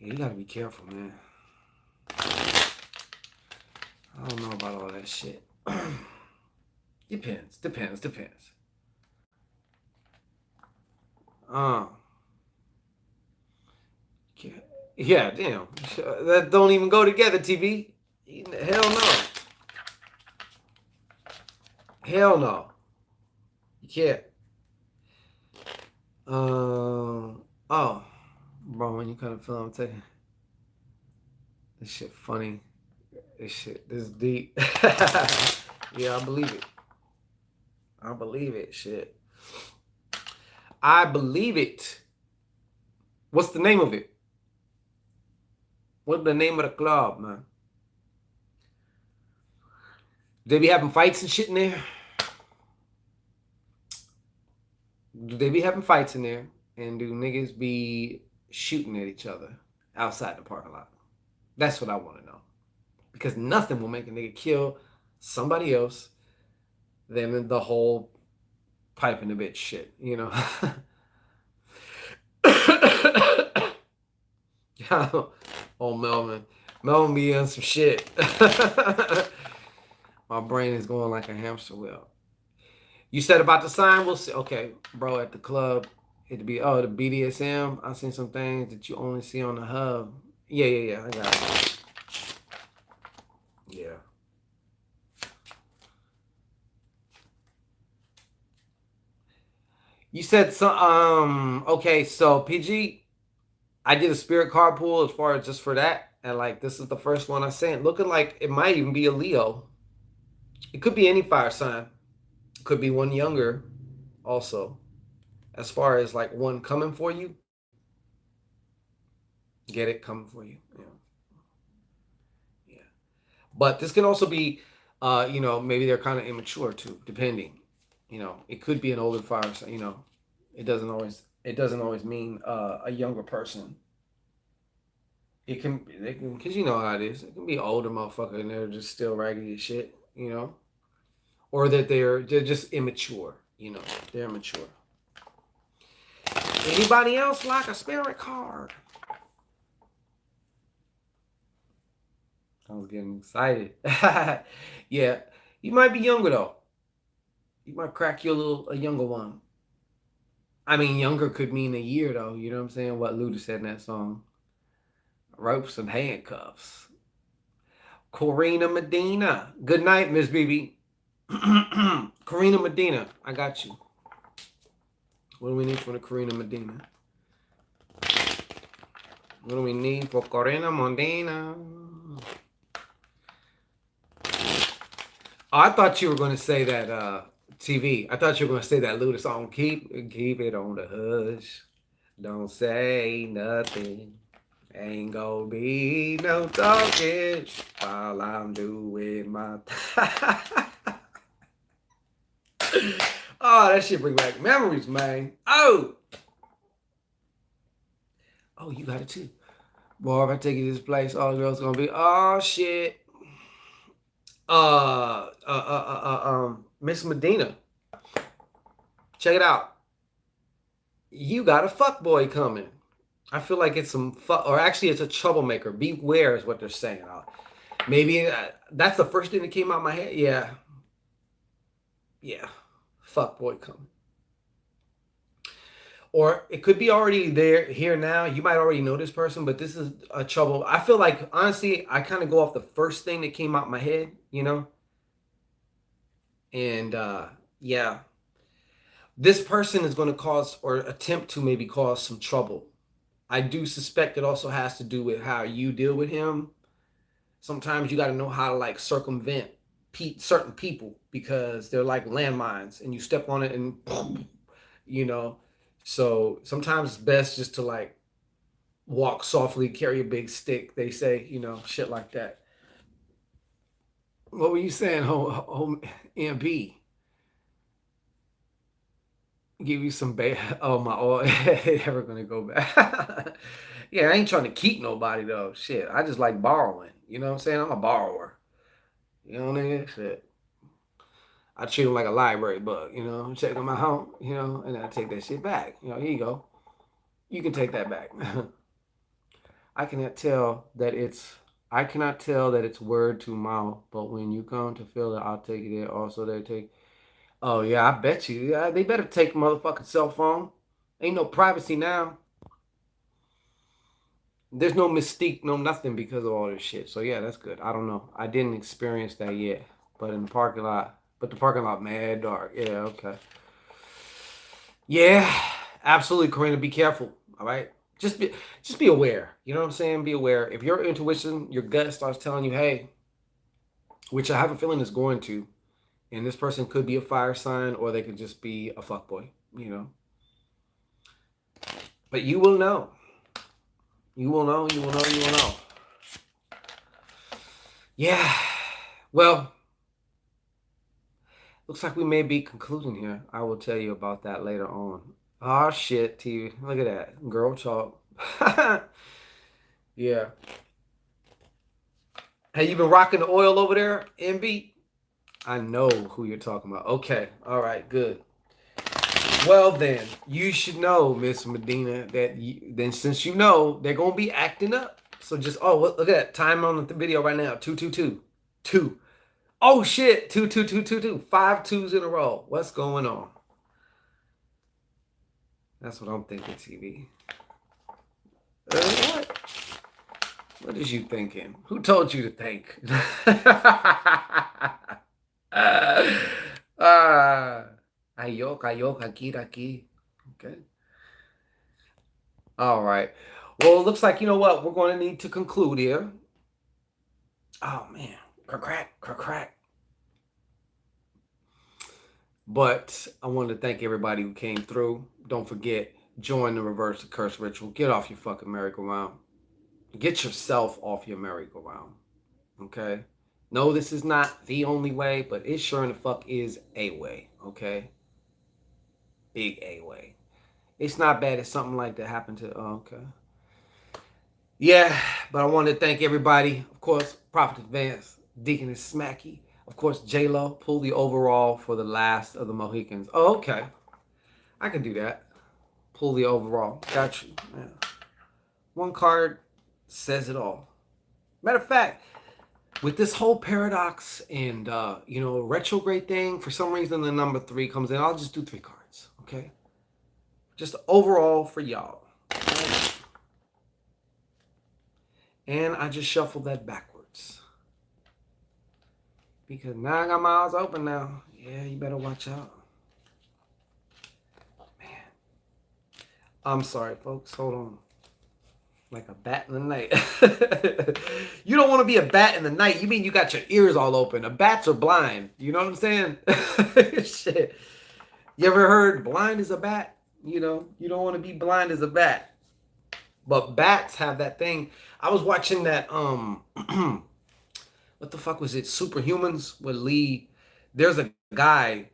Yeah, you gotta be careful, man. I don't know about all that shit. Depends. Yeah, yeah, damn. That don't even go together, TV. Hell no. Hell no. You can't. Oh, bro, when you kind of feel I'm taking this shit funny. This deep. Yeah, I believe it. I believe it. Shit. I believe it. What's the name of it? What's the name of the club, man? They be having fights and shit in there? Do they be having fights in there? And do niggas be shooting at each other outside the parking lot? That's what I want to know. Because nothing will make a nigga kill somebody else than the whole pipe in the bitch shit, Oh, Melvin. Melvin be on some shit. My brain is going like a hamster wheel. You said about the sign? We'll see. Okay, bro, at the club, it'd be, the BDSM. I seen some things that you only see on the hub. Yeah. I got it. Yeah. You said some, okay, so PG, I did a spirit carpool as far as just for that. And like, this is the first one I sent. Looking like it might even be a Leo. It could be any fire sign. It could be one younger also. As far as like one coming for you, get it coming for you. Yeah. But this can also be, maybe they're kind of immature too, depending. It could be an older fire sign. It doesn't always mean a younger person. They can, because you know how it is. It can be older motherfucker and they're just still raggedy as shit. Or that they're just immature. They're immature. Anybody else like a spirit card? I was getting excited. Yeah, you might be younger though. You might crack a younger one. I mean, younger could mean a year though. You know what I'm saying? What Luda said in that song. Ropes and handcuffs. Corina Medina. Good night, Miss BB. Corina Medina. I got you. What do we need for the Corina Medina? What do we need for Corina Medina? Oh, I thought you were going to say that TV. I thought you were going to say that Luda song. Keep it on the hush. Don't say nothing. Ain't gonna be no talking while I'm doing my. Oh, that shit bring back memories, man. Oh, you got it too. Boy, if I take you to this place, all the girls gonna be, oh shit. Miss Medina. check it out. You got a fuck boy coming. I feel like it's some fuck, or actually, it's a troublemaker. Beware is what they're saying. Maybe that's the first thing that came out of my head. Yeah, yeah, fuck boy coming. Or it could be already there here now. You might already know this person, but this is a trouble. I feel like honestly, I kind of go off the first thing that came out my head, you know. And yeah, this person is going to cause or attempt to maybe cause some trouble. I do suspect it also has to do with how you deal with him. Sometimes you got to know how to like circumvent certain people because they're like landmines and you step on it and boom, you know. So sometimes it's best just to like walk softly, carry a big stick. They say, you know, shit like that. What were you saying, home MB? Give you some oh my oil. Never gonna go back. Yeah, I ain't trying to keep nobody though. Shit. I just like borrowing. You know what I'm saying? I'm a borrower. You know what I mean? Shit. I treat them like a library book, you know. Check them out home, you know, and I take that shit back. You know, here you go. You can take that back. I cannot tell that it's I cannot tell that it's word to mouth, but when you come to feel it, I'll take it there. Also, they take. Oh yeah, I bet you. Yeah, they better take motherfucking cell phone. Ain't no privacy now. There's no mystique, no nothing because of all this shit. So yeah, that's good. I don't know. I didn't experience that yet, but in the parking lot. But the parking lot mad dark. Yeah, okay. Yeah, absolutely, Karina. Be careful. All right. Just be aware. You know what I'm saying? Be aware. If your intuition, your gut starts telling you, hey, which I have a feeling is going to, and this person could be a fire sign or they could just be a fuckboy, you know. But you will know. You will know, you will know, you will know. Yeah. Well, looks like we may be concluding here. I will tell you about that later on. Oh shit, TV. Look at that. Girl talk. Yeah. Hey, you been rocking the oil over there, MB? I know who you're talking about. Okay. All right, good. Well then, you should know, Miss Medina, that then since you know they're gonna be acting up. So just look at that time on the video right now. 222. 2. Oh shit, 22222. 5 twos in a row. What's going on? That's what I'm thinking, TV. What? What is you thinking? Who told you to think? Ayok, ayok, aquí. Okay. All right. Well, it looks like, you know what? We're going to need to conclude here. Oh, man. Crack, crack, crack. But I wanted to thank everybody who came through. Don't forget, join the Reverse the Curse Ritual. Get off your fucking merry-go-round. Get yourself off your merry-go-round. Okay? No, this is not the only way, but it sure in the fuck is a way. Okay? Big A way. It's not bad if something like that happened to... Oh, okay. Yeah, but I wanted to thank everybody. Of course, Prophet Advance, Deaconess Smacky. Of course, J-Lo pulled the overall for the last of the Mohicans. Oh, okay. I can do that. Pull the overall. Got you. Yeah. One card says it all. Matter of fact, with this whole paradox and, retrograde thing, for some reason the number 3 comes in. I'll just do 3 cards, okay? Just overall for y'all. And I just shuffled that backwards. Because now I got my eyes open now. Yeah, you better watch out. Man. I'm sorry, folks. Hold on. Like a bat in the night. You don't want to be a bat in the night. You mean you got your ears all open. The bats are blind. You know what I'm saying? Shit. You ever heard blind as a bat? You know, you don't want to be blind as a bat. But bats have that thing. I was watching that, what the fuck was it? Superhumans with Lee. There's a guy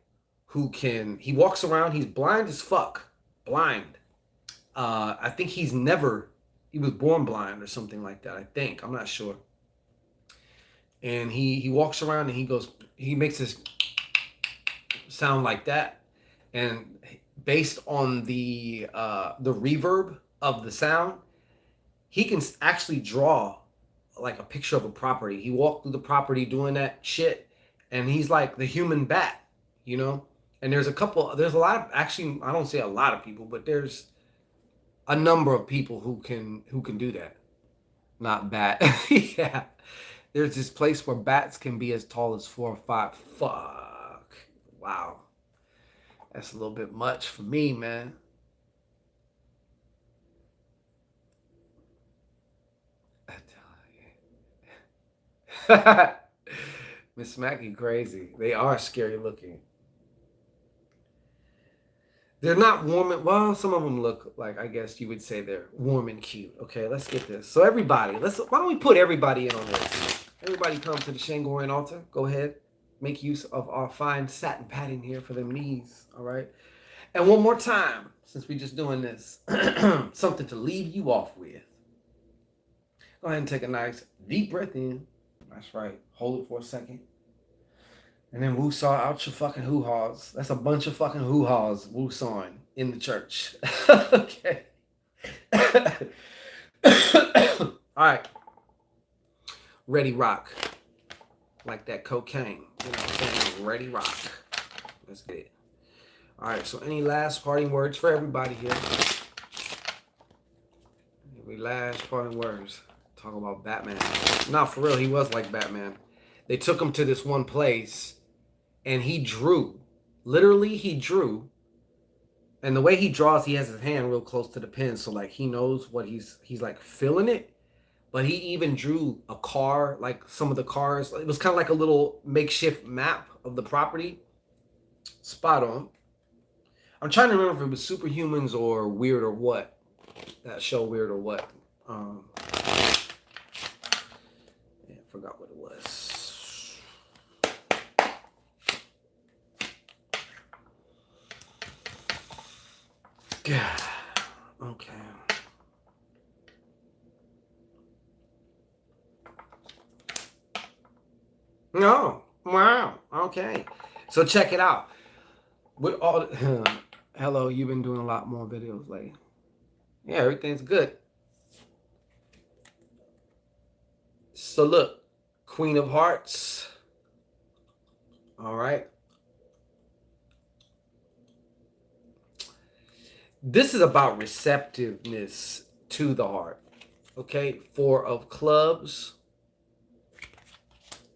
he walks around, he's blind as fuck. Blind. I think he was born blind or something like that. I think. I'm not sure. And he walks around and he makes this sound like that. and based on the reverb of the sound, he can actually draw like a picture of a property. He walked through the property doing that shit, and he's like the human bat, you know. And there's a lot of, actually, I don't say a lot of people, but there's a number of people who can do that. Not bat. Yeah. There's this place where bats can be as tall as 4 or 5. Fuck. Wow. That's a little bit much for me, man. Miss Mackie crazy. They are scary looking. They're not warm and, well, some of them look like, I guess you would say they're warm and cute. Okay, let's get this. So everybody, why don't we put everybody in on this? Everybody come to the Shangoran altar. Go ahead. Make use of our fine satin padding here for them knees. All right. And one more time, since we're just doing this, something to leave you off with. Go ahead and take a nice deep breath in. That's right. Hold it for a second. And then woo-saw out your fucking hoo-haws. That's a bunch of fucking hoo-haws woo-sawing in the church. Okay. All right. Ready rock. Like that cocaine. You know what I'm saying? Ready rock. Let's get it. All right. So any last parting words for everybody here? Any last parting words? Talk about Batman. Nah, for real. He was like Batman. They took him to this one place and he drew. Literally, he drew. And the way he draws, he has his hand real close to the pen. So like he knows what he's like feeling it. But he even drew a car, like some of the cars. It was kind of like a little makeshift map of the property. Spot on. I'm trying to remember if it was Superhumans or Weird or What. That show, Weird or What. Yeah, I forgot what it was. Yeah. Okay. No. Wow. Okay. So check it out. With all hello, you've been doing a lot more videos lately. Yeah, everything's good. So look, Queen of Hearts. All right. This is about receptiveness to the heart. Okay. 4 of Clubs.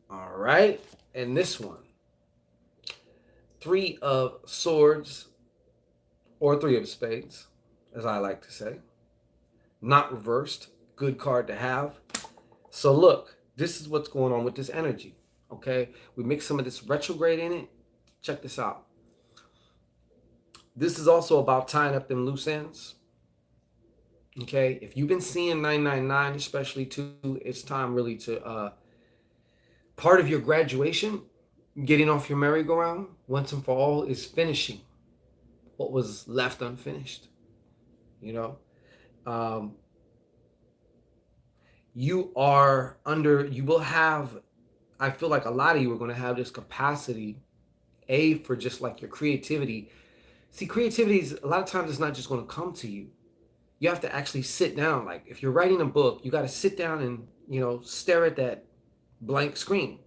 All right. And this one. 3 of Swords, or 3 of Spades, as I like to say. Not reversed. Good card to have. So look, this is what's going on with this energy. Okay. We mix some of this retrograde in it. Check this out. This is also about tying up them loose ends. Okay. If you've been seeing 999, especially too, it's time really to part of your graduation, getting off your merry-go-round once and for all, is finishing what was left unfinished. You know, you will have, I feel like a lot of you are going to have this capacity, for just like your creativity. See, creativity is, a lot of times, it's not just going to come to you. You have to actually sit down. Like if you're writing a book, you got to sit down and, stare at that blank screen.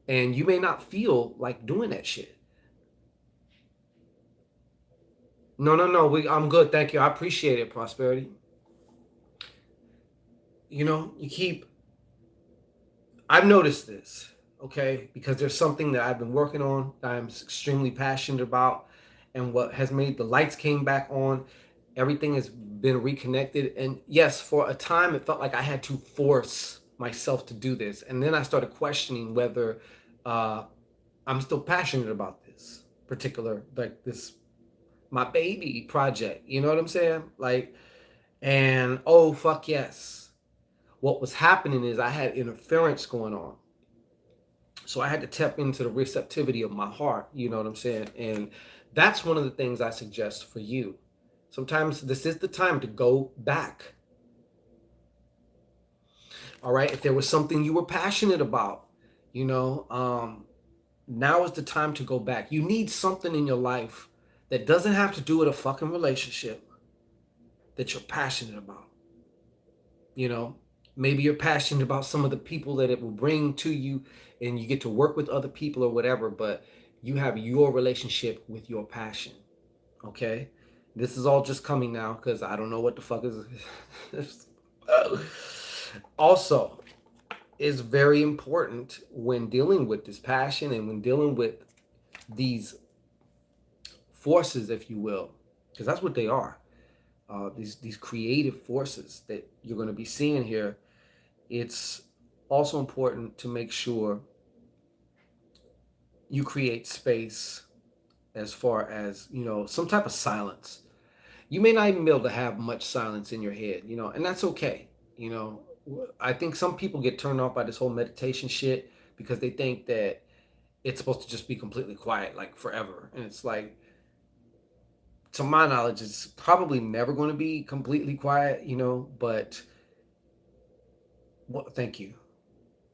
And you may not feel like doing that shit. No, no, no. I'm good. Thank you. I appreciate it, Prosperity. I've noticed this, okay? Because there's something that I've been working on that I'm extremely passionate about. And what has made the lights came back on. Everything has been reconnected. And yes, for a time, it felt like I had to force myself to do this. And then I started questioning whether I'm still passionate about this particular, like this, my baby project. You know what I'm saying? Like, and oh, fuck yes. What was happening is I had interference going on. So I had to tap into the receptivity of my heart. You know what I'm saying? And that's one of the things I suggest for you. Sometimes this is the time to go back. All right. If there was something you were passionate about, now is the time to go back. You need something in your life that doesn't have to do with a fucking relationship that you're passionate about. You know, maybe you're passionate about some of the people that it will bring to you and you get to work with other people or whatever, but you have your relationship with your passion. Okay? This is all just coming now because I don't know what the fuck is. Also, it's very important when dealing with this passion and when dealing with these forces, if you will, because that's what they are. These creative forces that you're going to be seeing here. It's also important to make sure you create space as far as, you know, some type of silence. You may not even be able to have much silence in your head, you know, and that's okay. You know, I think some people get turned off by this whole meditation shit because they think that it's supposed to just be completely quiet, like forever. And it's like, to my knowledge, it's probably never going to be completely quiet, you know, but well, thank you.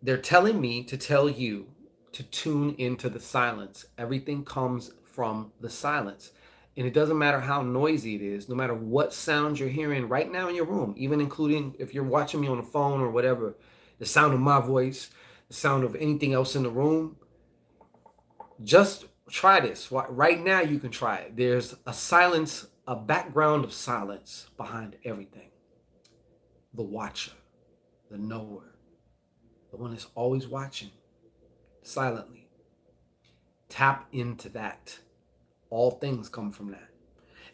They're telling me to tell you to tune into the silence. Everything comes from the silence. And it doesn't matter how noisy it is, no matter what sounds you're hearing right now in your room, even including if you're watching me on the phone or whatever, the sound of my voice, the sound of anything else in the room, just try this. Right now, you can try it. There's a silence, a background of silence behind everything. The watcher, the knower, the one that's always watching silently. Tap into that. All things come from that.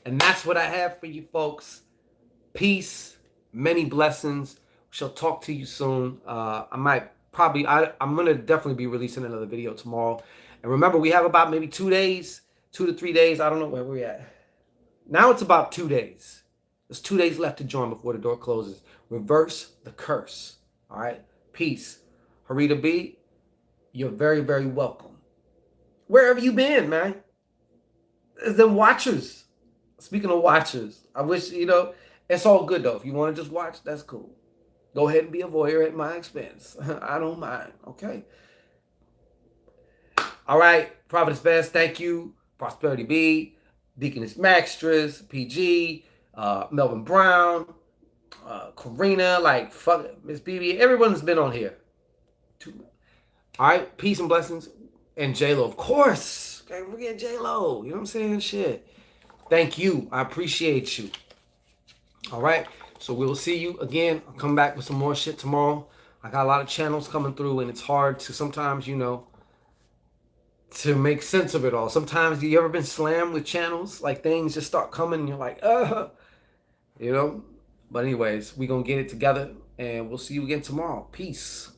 And that's what I have for you folks. Peace, many blessings. Shall talk to you soon. I'm going to definitely be releasing another video tomorrow. And remember, we have about maybe 2 days, 2 to 3 days. I don't know where we're at. Now it's about 2 days. There's 2 days left to join before the door closes. Reverse the curse. All right? Peace. Harita B, you're very, very welcome. Where have you been, man? The watchers. Speaking of watchers, I wish, you know, it's all good though. If you want to just watch, that's cool. Go ahead and be a voyeur at my expense. I don't mind. Okay. All right. Prophetess Vance, thank you. Prosperity B, Deaconess Maxtress, PG, Melvin Brown, Karina, like fuck Miss BB. Everyone's been on here. All right. Peace and blessings. And J-Lo, of course. Okay, forget J-Lo. You know what I'm saying? Shit. Thank you. I appreciate you. All right. So we'll see you again. I'll come back with some more shit tomorrow. I got a lot of channels coming through, and it's hard to sometimes, you know, to make sense of it all. Sometimes, you ever been slammed with channels? Like things just start coming, and you're like, you know? But anyways, we're going to get it together, and we'll see you again tomorrow. Peace.